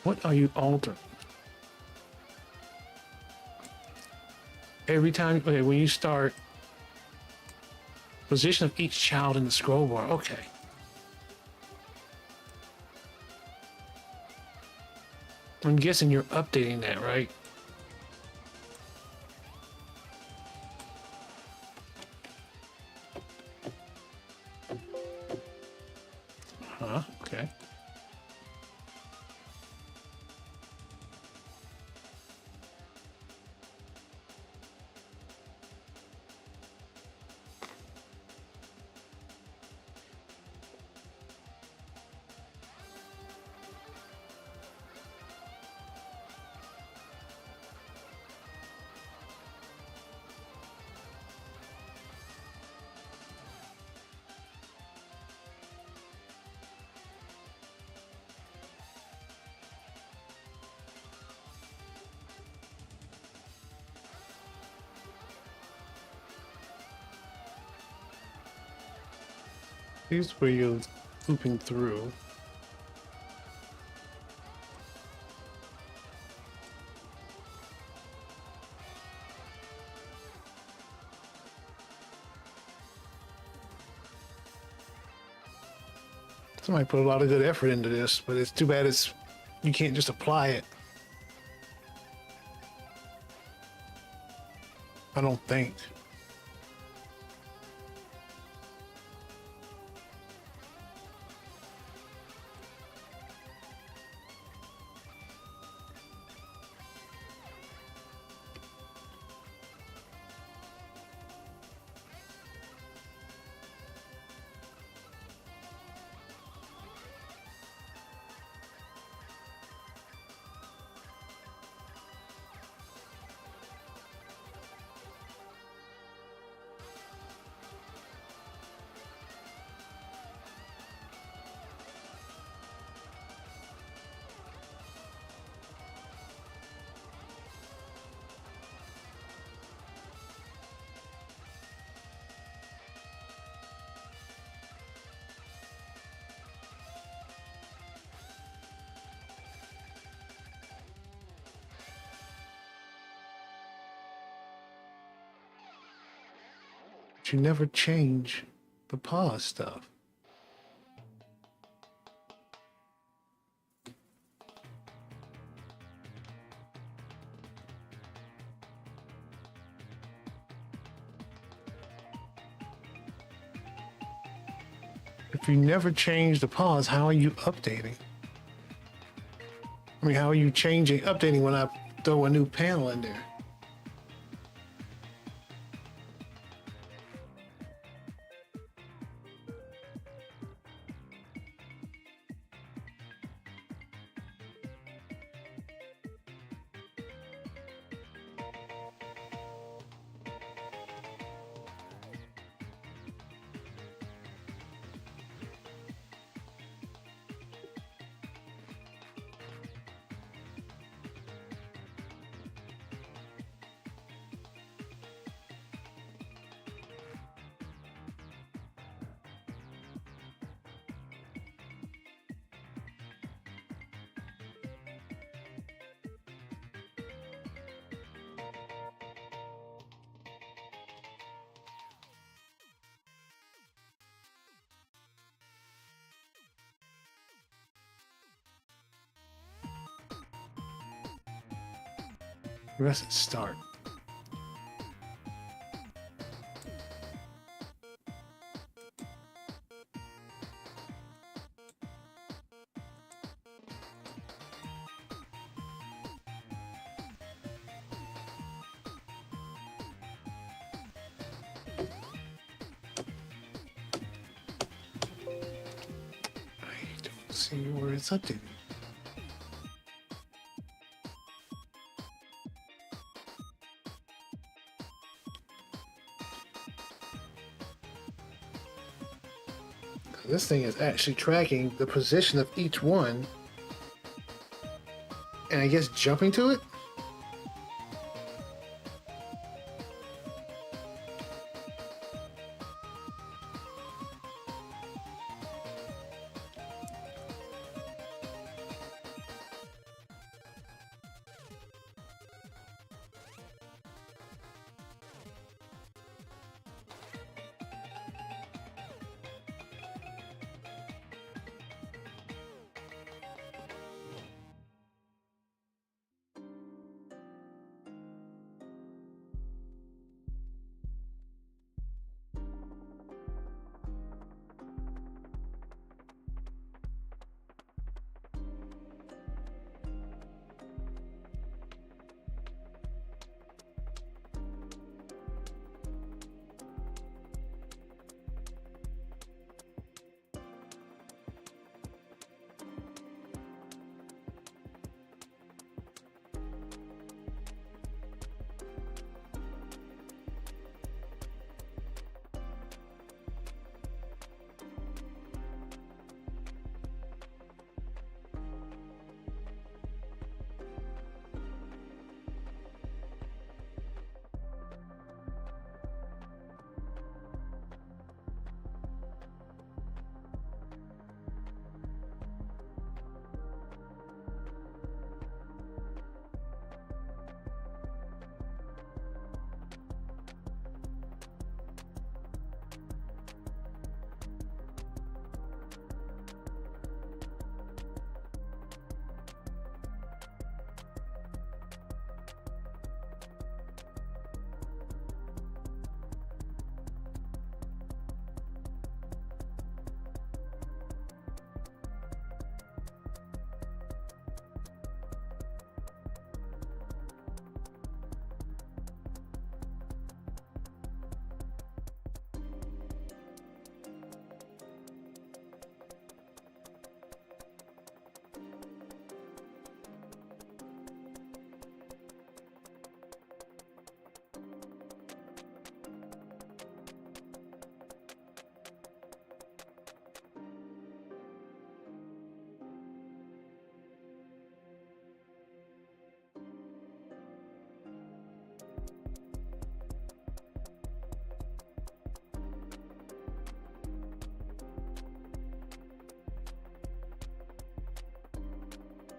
What are you altering? Every time, okay, when you start, position of each child in the scroll bar, okay. I'm guessing you're updating that, right? Huh, okay. Here's where you're looping through. Somebody put a lot of good effort into this, but it's too bad you can't just apply it. I don't think. But you never change the pause stuff. If you never change the pause, how are you updating? I mean, how are you updating when I throw a new panel in there? Press start. I don't see where it's updated. This thing is actually tracking the position of each one and I guess jumping to it.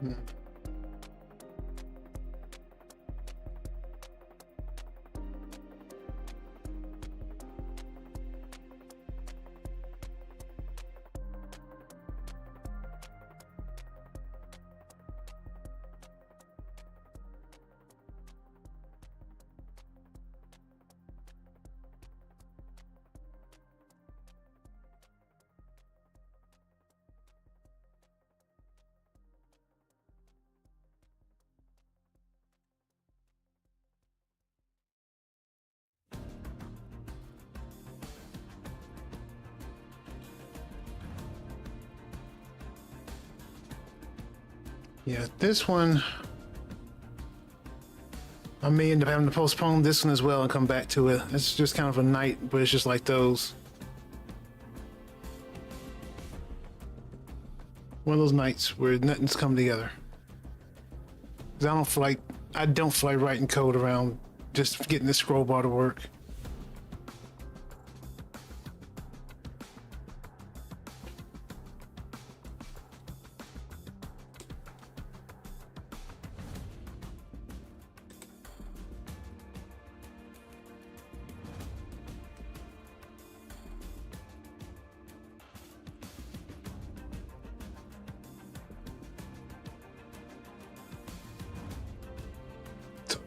Hmm. Yeah, this one I may end up having to postpone this one as well and come back to it. It's just kind of a night, but it's just like those. One of those nights where nothing's come together. 'Cause I don't feel like writing code around just getting this scroll bar to work.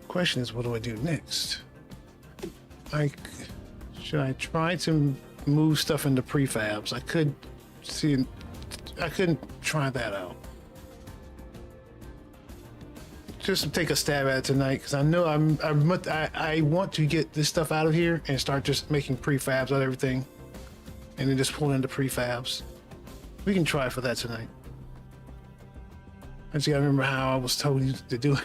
Question is, what do I do next? Should I try to move stuff into prefabs? I couldn't try that out. Just take a stab at it tonight, because I know I want to get this stuff out of here and start just making prefabs out of everything, and then just pull into prefabs. We can try for that tonight. I just gotta remember how I was told to do it.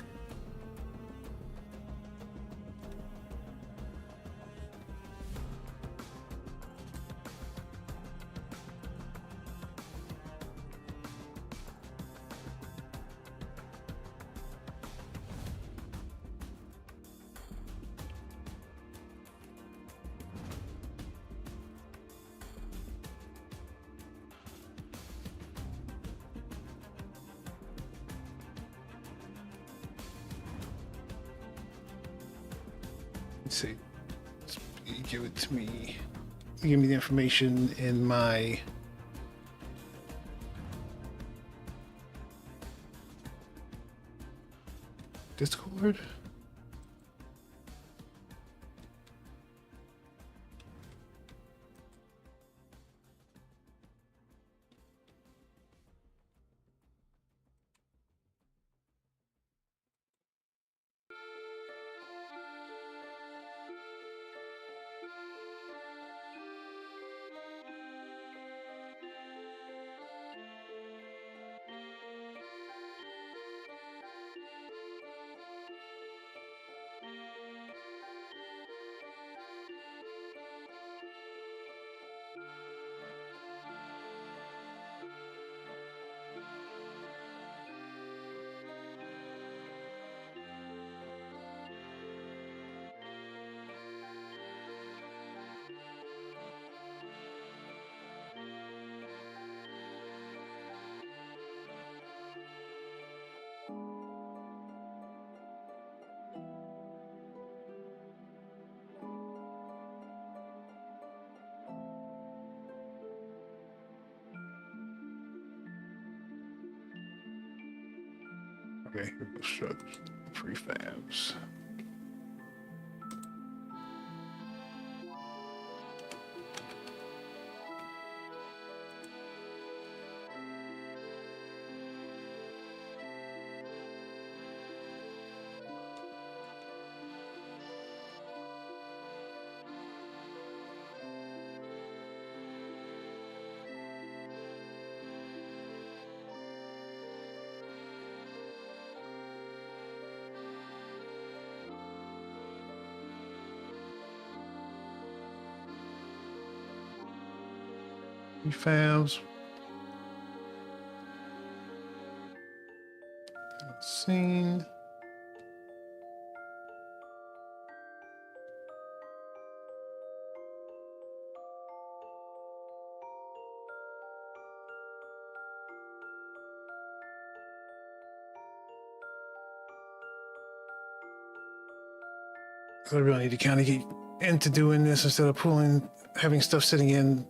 Let's see. Give it to me. Give me the information in my Discord. Okay, construct prefabs. Prefabs. Scene. So I really need to kind of get into doing this instead of having stuff sitting in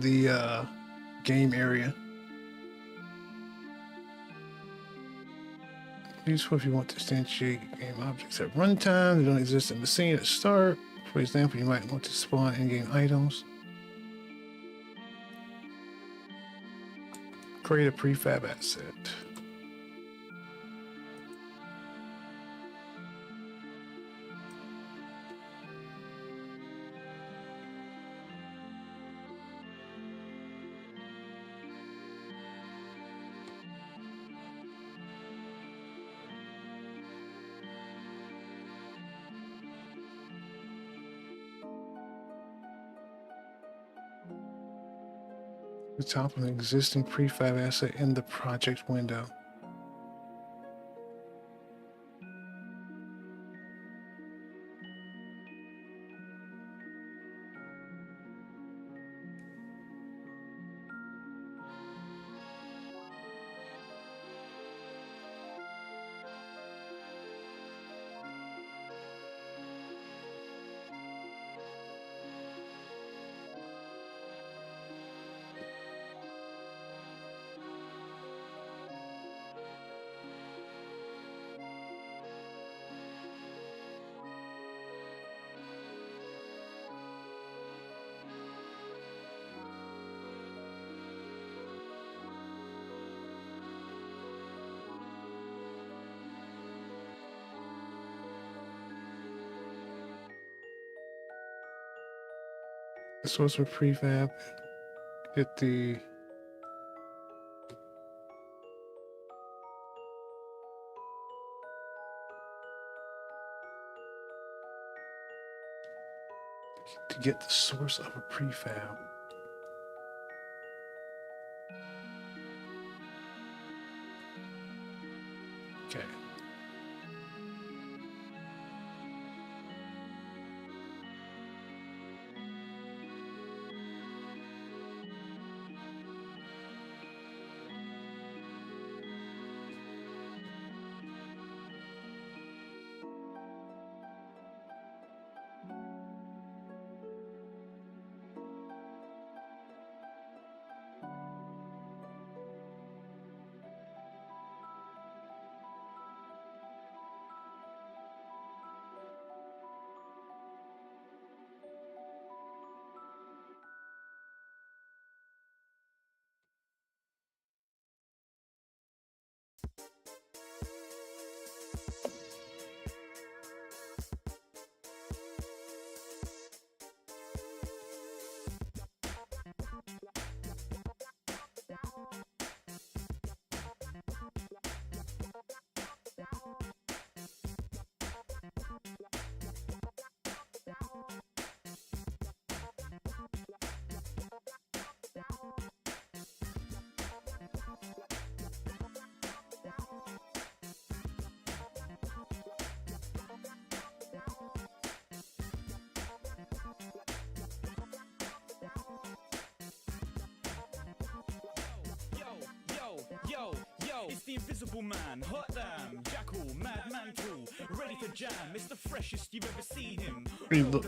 the game area. Useful if you want to instantiate game objects at runtime. They don't exist in the scene at the start. For example, you might want to spawn in-game items. Create a prefab asset. The top of an existing prefab asset in the project window. This one's for prefab. Hit the to get the source of a prefab. Okay. Yo, it's the invisible man, hot damn, jackal, madman tool, ready to jam, it's the freshest you've ever seen him.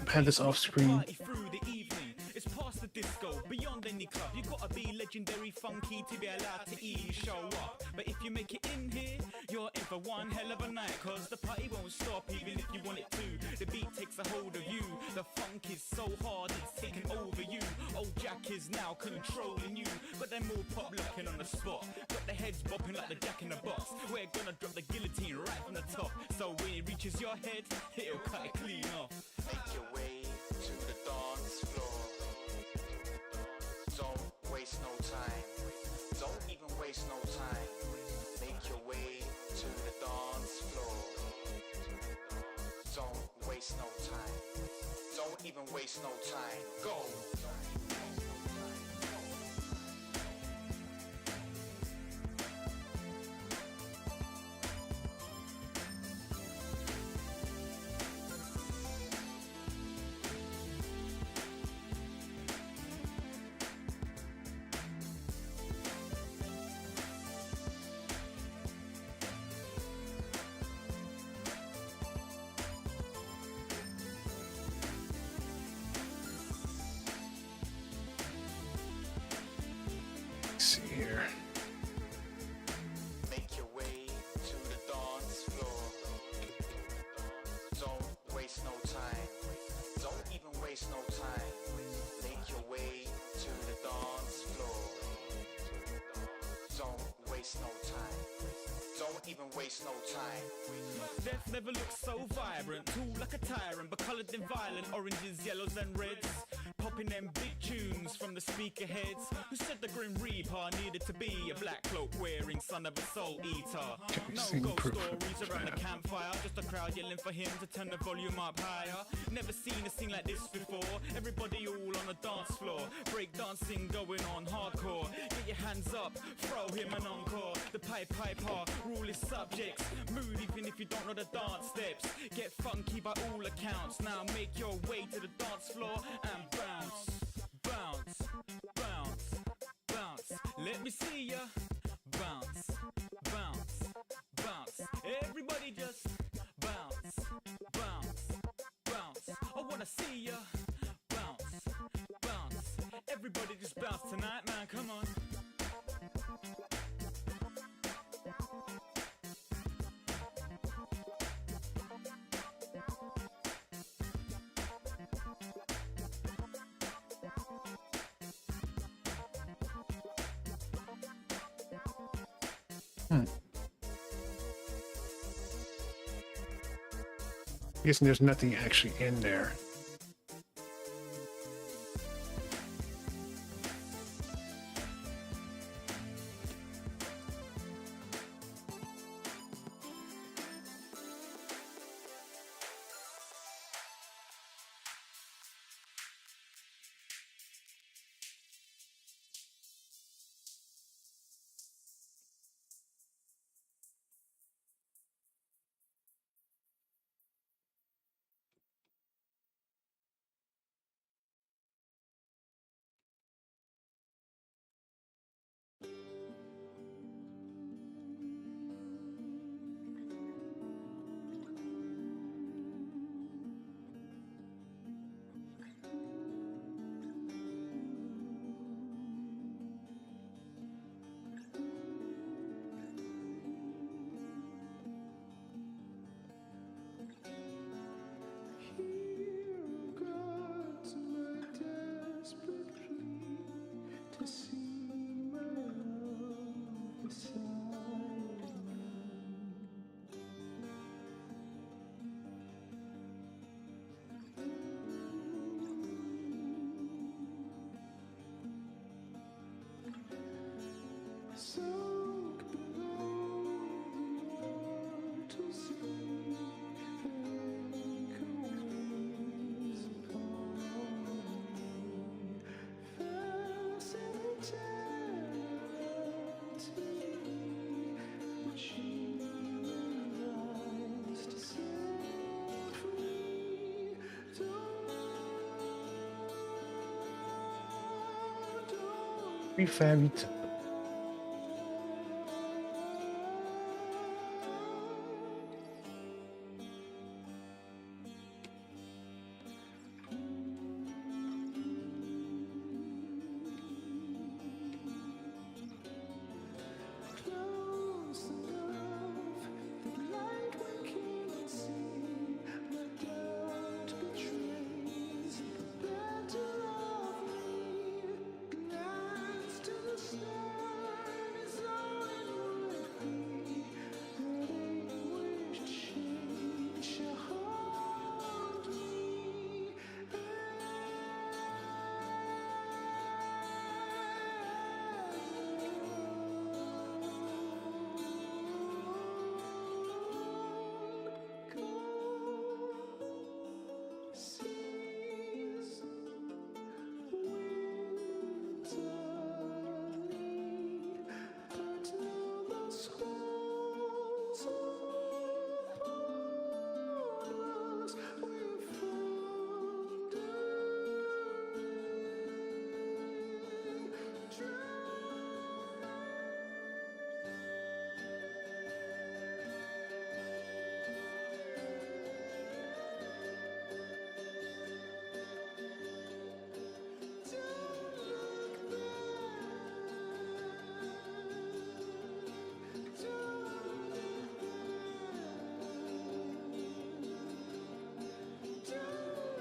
Had this off screen. Party through the evening, it's past the disco, beyond any club, you gotta be legendary funky to be allowed to ease show up. But if you make it in here, you're in for one hell of a night, cause the party won't stop even if you want it to. The beat takes a hold of you, the funk is so hard it's taking over you. Old Jack is now controlling you, but them all pop looking on the spot. Got the heads bopping like the Jack in the Box. We're gonna drop the guillotine right from the top, so when it reaches your head, it'll cut it clean off. Make your way to the dance floor. Don't waste no time. Don't even waste no time. Make your way to the dance floor. Don't waste no time. Don't even waste no time. Go. See here. Make your way to the dance floor. Don't waste no time. Don't even waste no time. Make your way to the dance floor. Don't waste no time. Don't even waste no time. Death never looks so vibrant, tall like a tyrant, but coloured in violent oranges, yellows and reds. Popping them big tunes from the speaker heads. Who said the Grim Reaper needed to be a black cloak wearing son of a soul eater? No ghost stories around the campfire, just a crowd yelling for him to turn the volume up higher. Never seen a scene like this before. Everybody all on the dance floor, break dancing going on hardcore. Get your hands up, throw him an encore. The piper, rule his subjects. Move even if you don't know the dance steps. Get funky by all accounts. Now make your way to the dance floor and bounce, bounce, bounce, bounce. Let me see ya. Bounce, bounce, bounce. Everybody just bounce, bounce, bounce. I wanna see ya. Bounce, bounce. Everybody just bounce tonight, man. Come on. Guessing there's nothing actually in there. Prefab.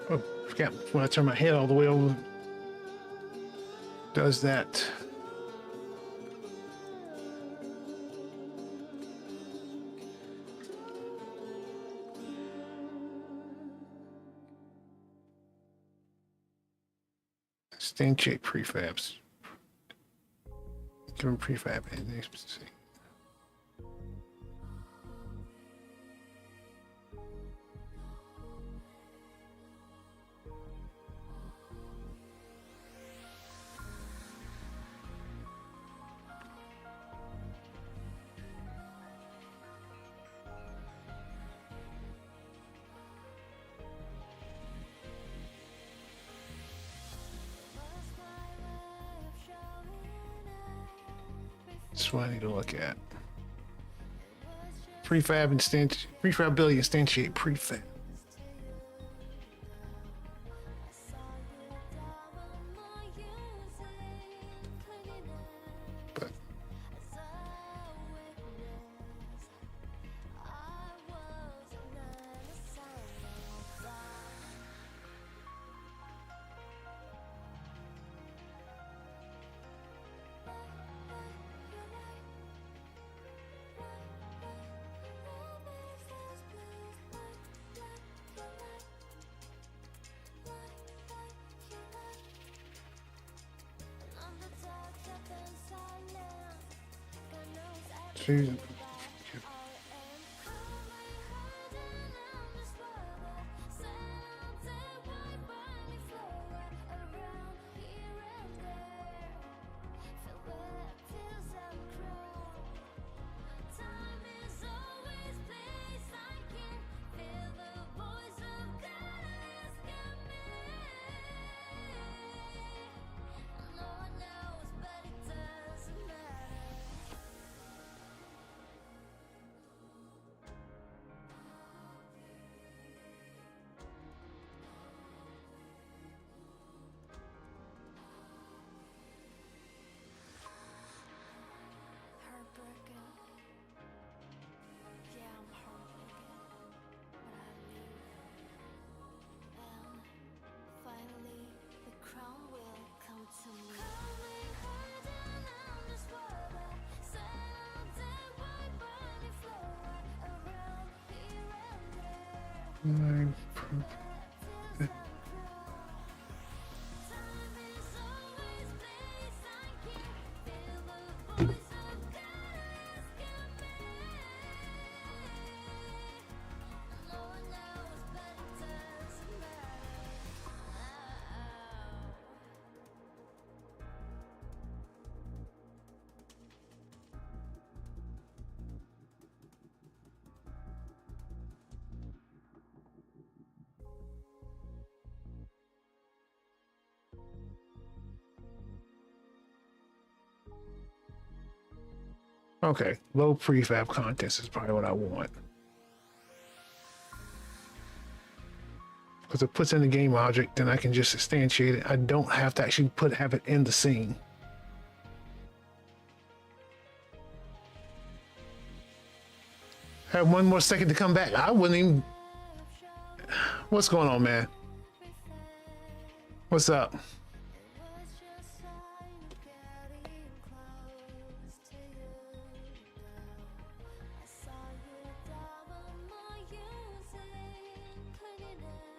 Oh, forgot when I turn my head all the way over. Does that. Instantiate prefabs. Give them prefab and see. That's what I need to look at. Prefab ability instantiate prefab. But see. Heartbroken. Yeah, I'm heartbroken. But I live. And finally, the crown will come to me. Okay, low prefab contents is probably what I want. Because it puts in the game object, then I can just instantiate it. I don't have to actually have it in the scene. Have one more second to come back. I wouldn't even. What's going on, man? What's up?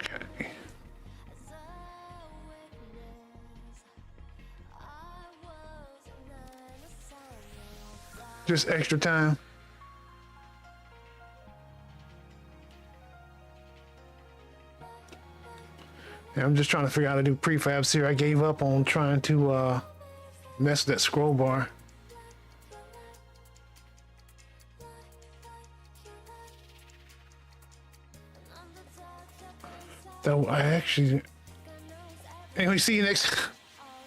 Okay. Just extra time. Yeah, I'm just trying to figure out how to do prefabs here. I gave up on trying to mess with that scroll bar. Though I actually. Anyway, see you next.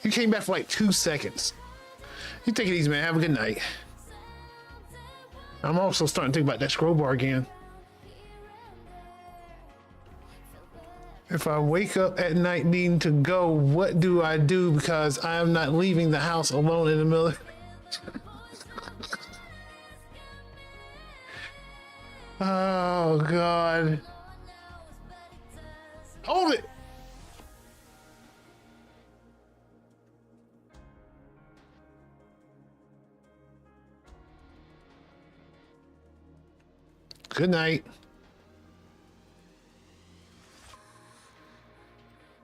You came back for like 2 seconds. You take it easy, man. Have a good night. I'm also starting to think about that scroll bar again. If I wake up at night needing to go, what do I do? Because I am not leaving the house alone in the middle of... Oh, God. Hold it! Good night.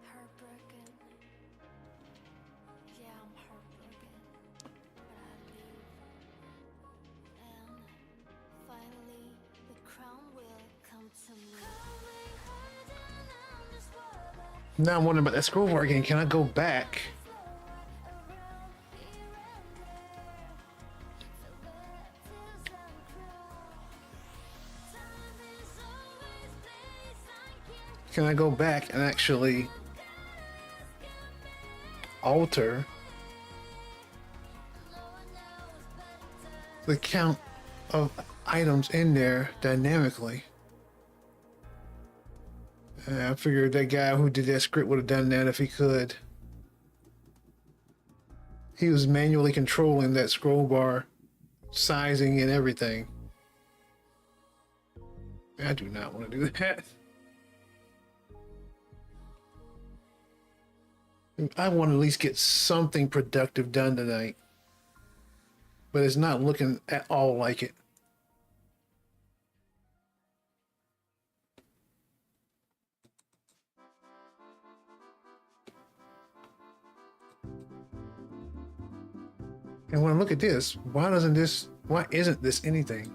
Heartbroken. Yeah, I'm heartbroken. But I live. And finally, the crown will come to me. Now I'm wondering about that scroll bar again. Can I go back? Can I go back and actually alter the count of items in there dynamically? I figured that guy who did that script would have done that if he could. He was manually controlling that scroll bar sizing and everything. I do not want to do that. I want to at least get something productive done tonight. But it's not looking at all like it. And when I look at this, why isn't this anything?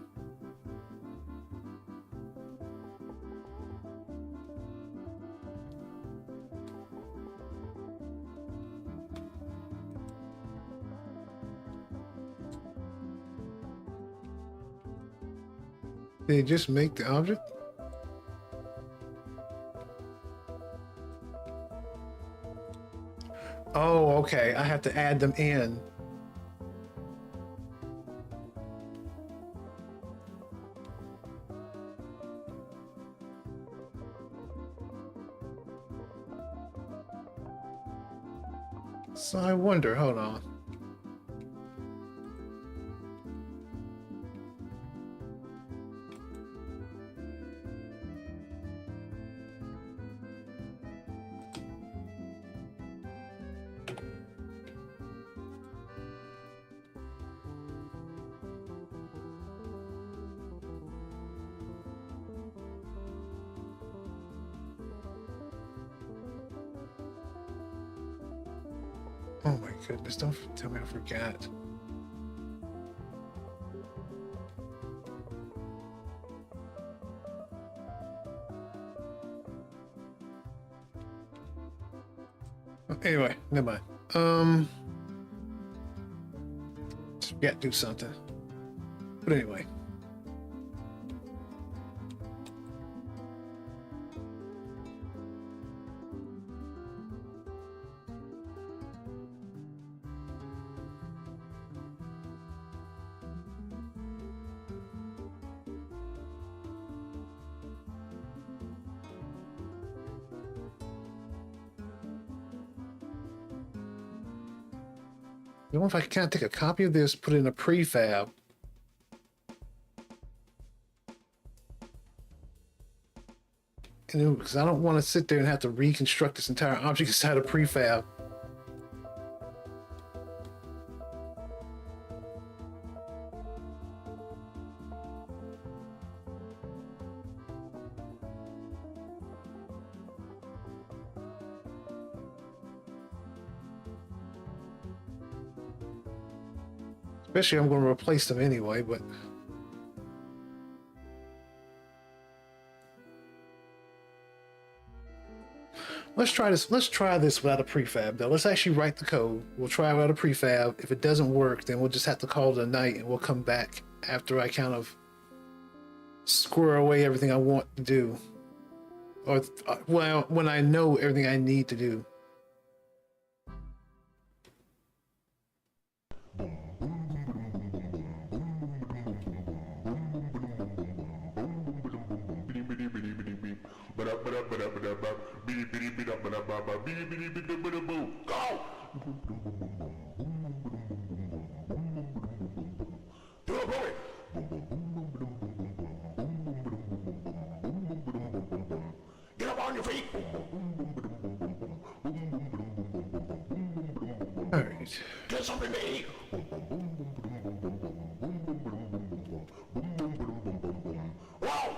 They just make the object? Oh, okay. I have to add them in. So I wonder, hold on. Oh my goodness, don't tell me I forgot. Anyway, never mind. Forgot to do something. But anyway. You know, if I can kind of take a copy of this, put it in a prefab. And because I don't want to sit there and have to reconstruct this entire object inside a prefab. Especially I'm going to replace them anyway, but let's try this. Let's try this without a prefab though. Let's actually write the code. We'll try without a prefab. If it doesn't work, then we'll just have to call it a night and we'll come back after I kind of square away everything I want to do. Or well, when I know everything I need to do. Get up on your feet. All right. Get something to eat. Wow.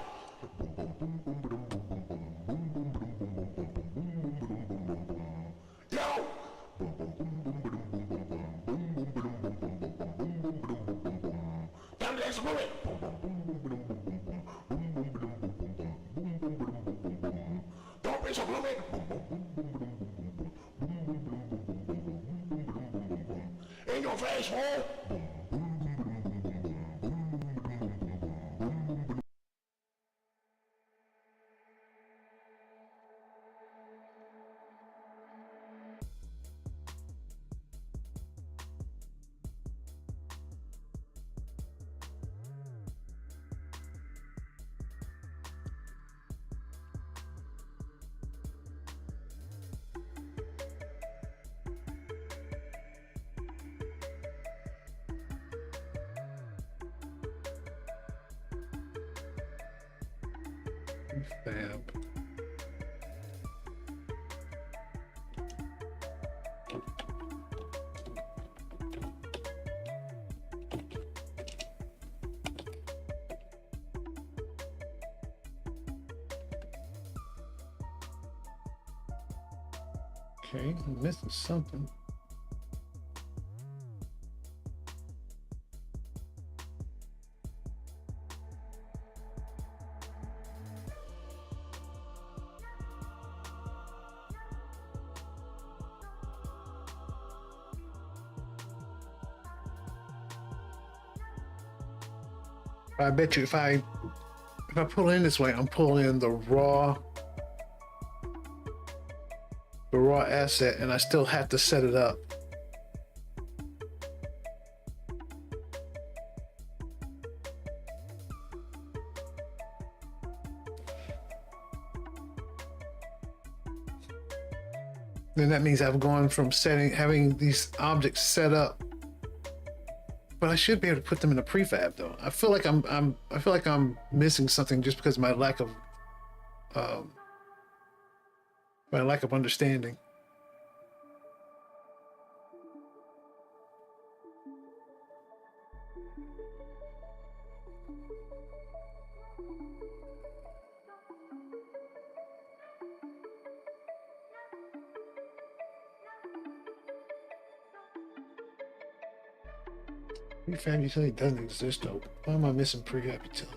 Yo. Time to explode it. Don't be so gloomy. In your face, fool. Prefab. Okay, I'm missing something. I bet you if I pull in this way, I'm pulling in the raw asset, and I still have to set it up. Then that means I've gone from having these objects set up. But I should be able to put them in a prefab though. I feel like I'm missing something just because of my lack of understanding. Prefab utility doesn't exist though. Why am I missing prefab utility?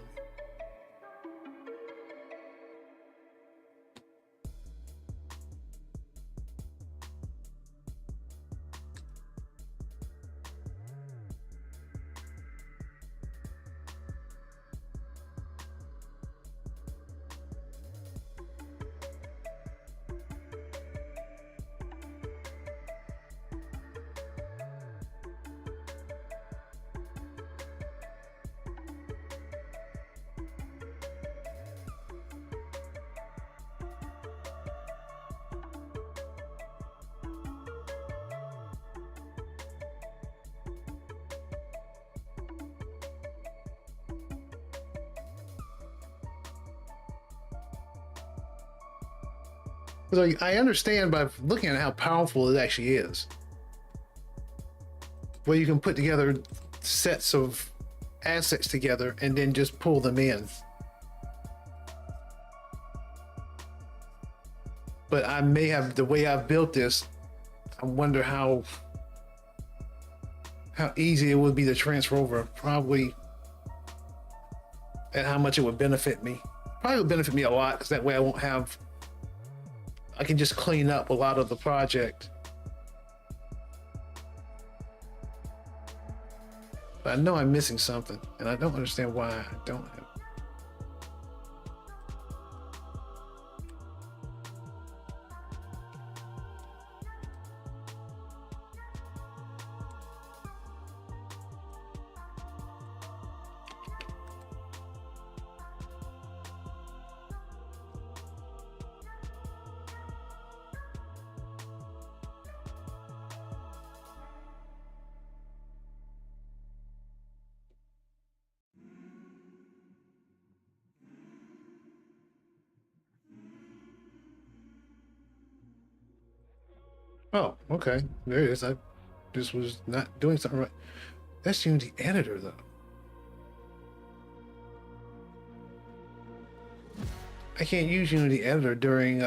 So I understand by looking at how powerful it actually is. Where you can put together sets of assets together and then just pull them in. But I may have, the way I've built this, I wonder how easy it would be to transfer over. Probably, and how much it would benefit me. Probably would benefit me a lot, because that way I can just clean up a lot of the project. But I know I'm missing something, and I don't understand why I don't have. Oh, okay. There it is. I just was not doing something right. That's Unity Editor, though. I can't use Unity Editor during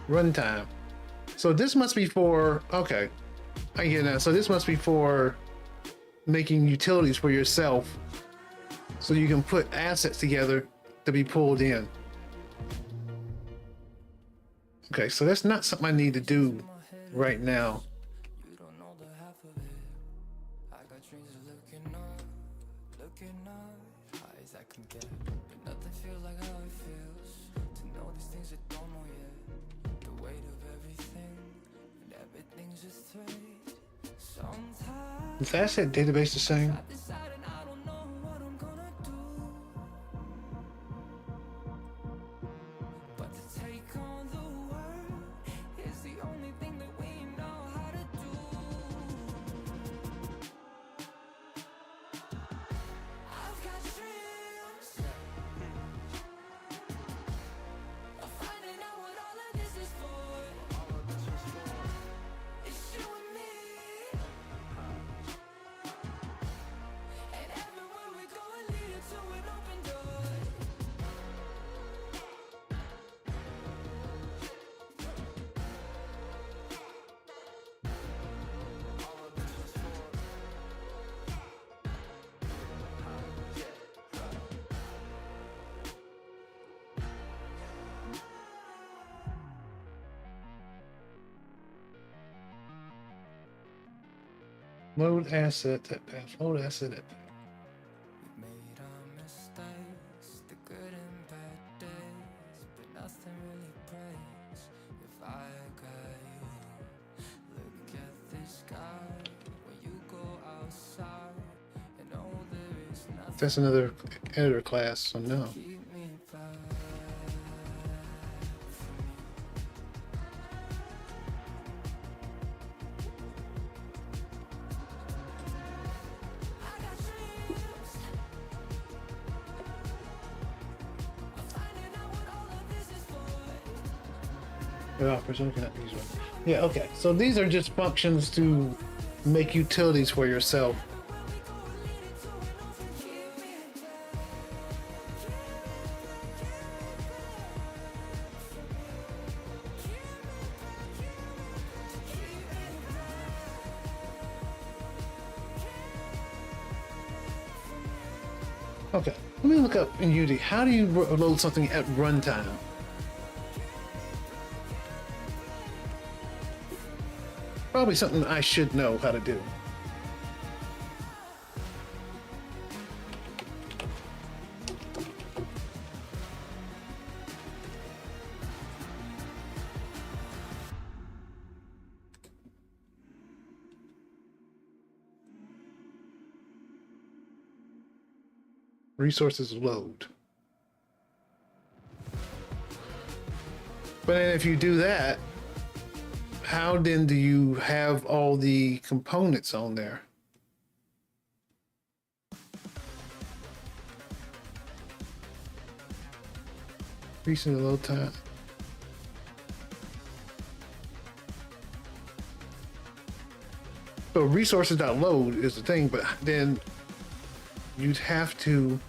runtime. So this must be for, okay, I get that. So this must be for making utilities for yourself, so you can put assets together to be pulled in. Okay, so that's not something I need to do right now. You don't know the half of it. I got dreams of looking up, high as I can get. But nothing feels like how it feels to know these things I don't know yet. The weight of everything, and everything's just fate. Sometimes Is asset database the same? I decide and I don't know what I'm gonna do. But to take on the world is the only thing that we know how to do. I've got dreams of finding out what all of this is for. It's you and me, and everywhere we go it leads to an open door. Load asset at path. Load asset at path. We made our mistakes, the good and bad days, but nothing really breaks if I got you. Look at the sky when you go outside, and know there is nothing That's another editor class, so no. to keep me back I got dreams of finding out what all of this is for. Yeah, presume cannot use one. Yeah, okay. So these are just functions to make utilities for yourself. Okay, let me look up in Unity. How do you load something at runtime? Probably something I should know how to do. Resources load. But then if you do that, how then do you have all the components on there? Increasing the load time. So resources.load is the thing, but then you'd have to.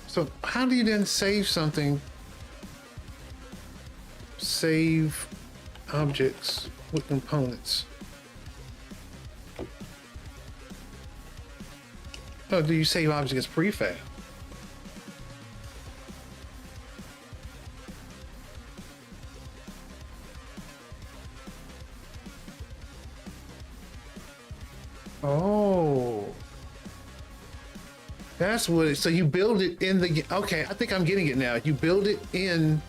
So how do you then save something? Save objects with components. Oh, do you save objects as prefab? Oh. That's what it, so you build it in the, okay, I think I'm getting it now. You build it in,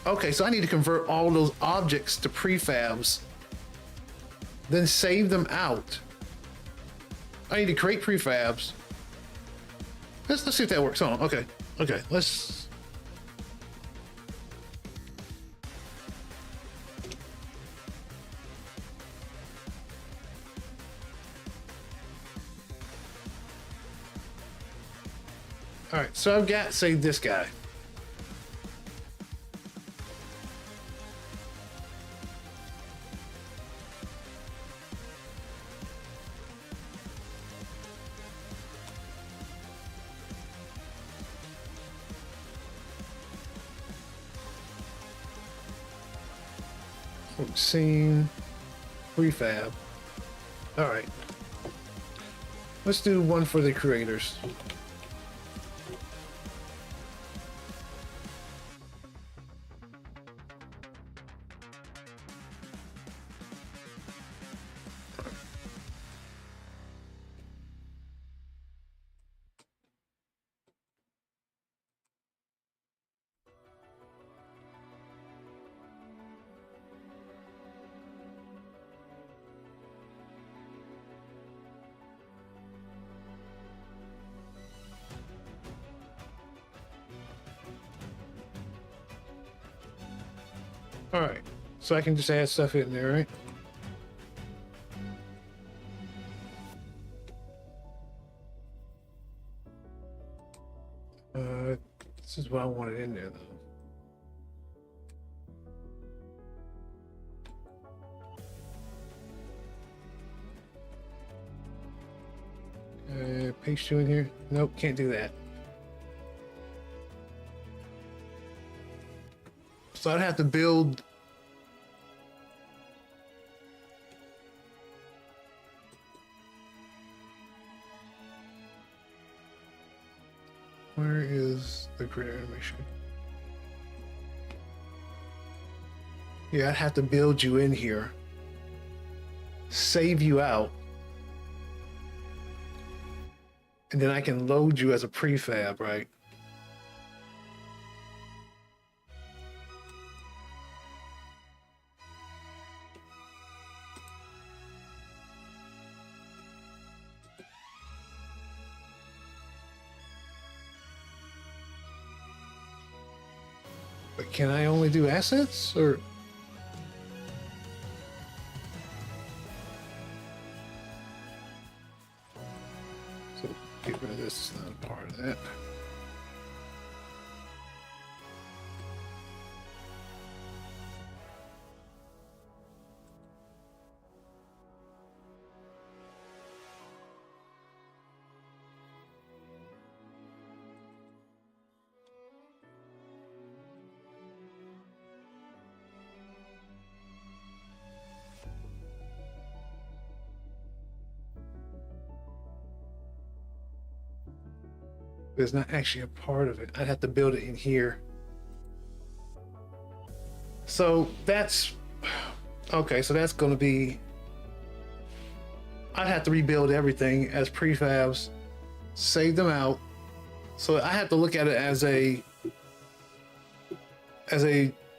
okay, so I need to convert all those objects to prefabs, then save them out. I need to create prefabs. Let's see if that works. Hold on. Okay, let's. All right, so I've got, say, this guy. Scene, prefab. All right. Let's do one for the creators. All right, so I can just add stuff in there, right? This is what I wanted in there, though. Paste you in here? Nope, can't do that. So I'd have to build. Where is the creator animation? Yeah, I'd have to build you in here, save you out, and then I can load you as a prefab, right? But can I only do assets, or? So get rid of this, it's not a part of that. But it's not actually a part of it. I'd have to build it in here. So that's okay. So that's going to be, I'd have to rebuild everything as prefabs, save them out. So I have to look at it as a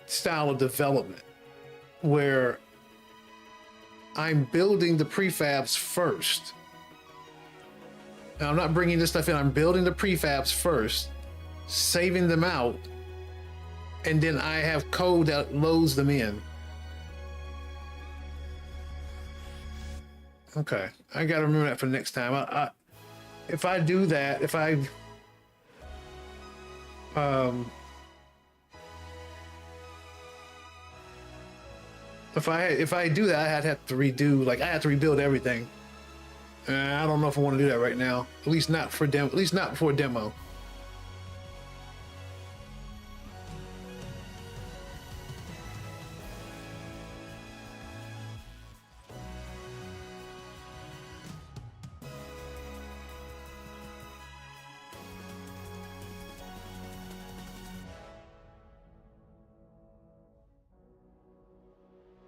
style of development where I'm building the prefabs first. Now, I'm not bringing this stuff in. I'm building the prefabs first, saving them out, and then I have code that loads them in. Okay, I gotta remember that for next time. If I do that, if I do that, I'd have to redo, like I have to rebuild everything. I don't know if I want to do that right now. At least not for demo. At least not before demo.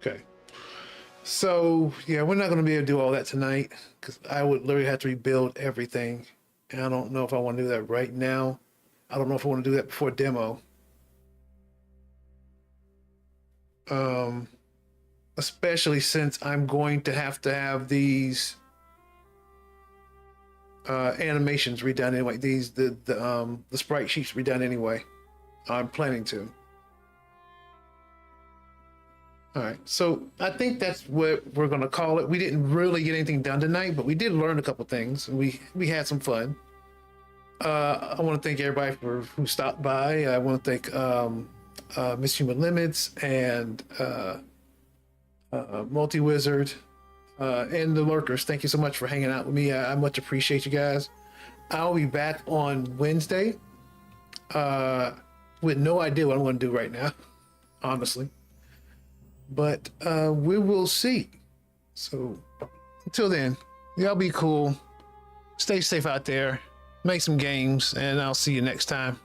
Okay. So yeah, we're not going to be able to do all that tonight because I would literally have to rebuild everything, and I don't know if I want to do that right now. I don't know if I want to do that before demo. Especially since I'm going to have these animations redone anyway. The sprite sheets redone anyway. I'm planning to. All right, so I think that's what we're gonna call it. We didn't really get anything done tonight, but we did learn a couple things. We had some fun. I want to thank everybody who stopped by. I want to thank Miss Human Limits and Multi Wizard and the lurkers. Thank you so much for hanging out with me. I much appreciate you guys. I'll be back on Wednesday with no idea what I'm going to do right now, honestly. But we will see. So until then, y'all be cool. Stay safe out there. Make some games, and I'll see you next time.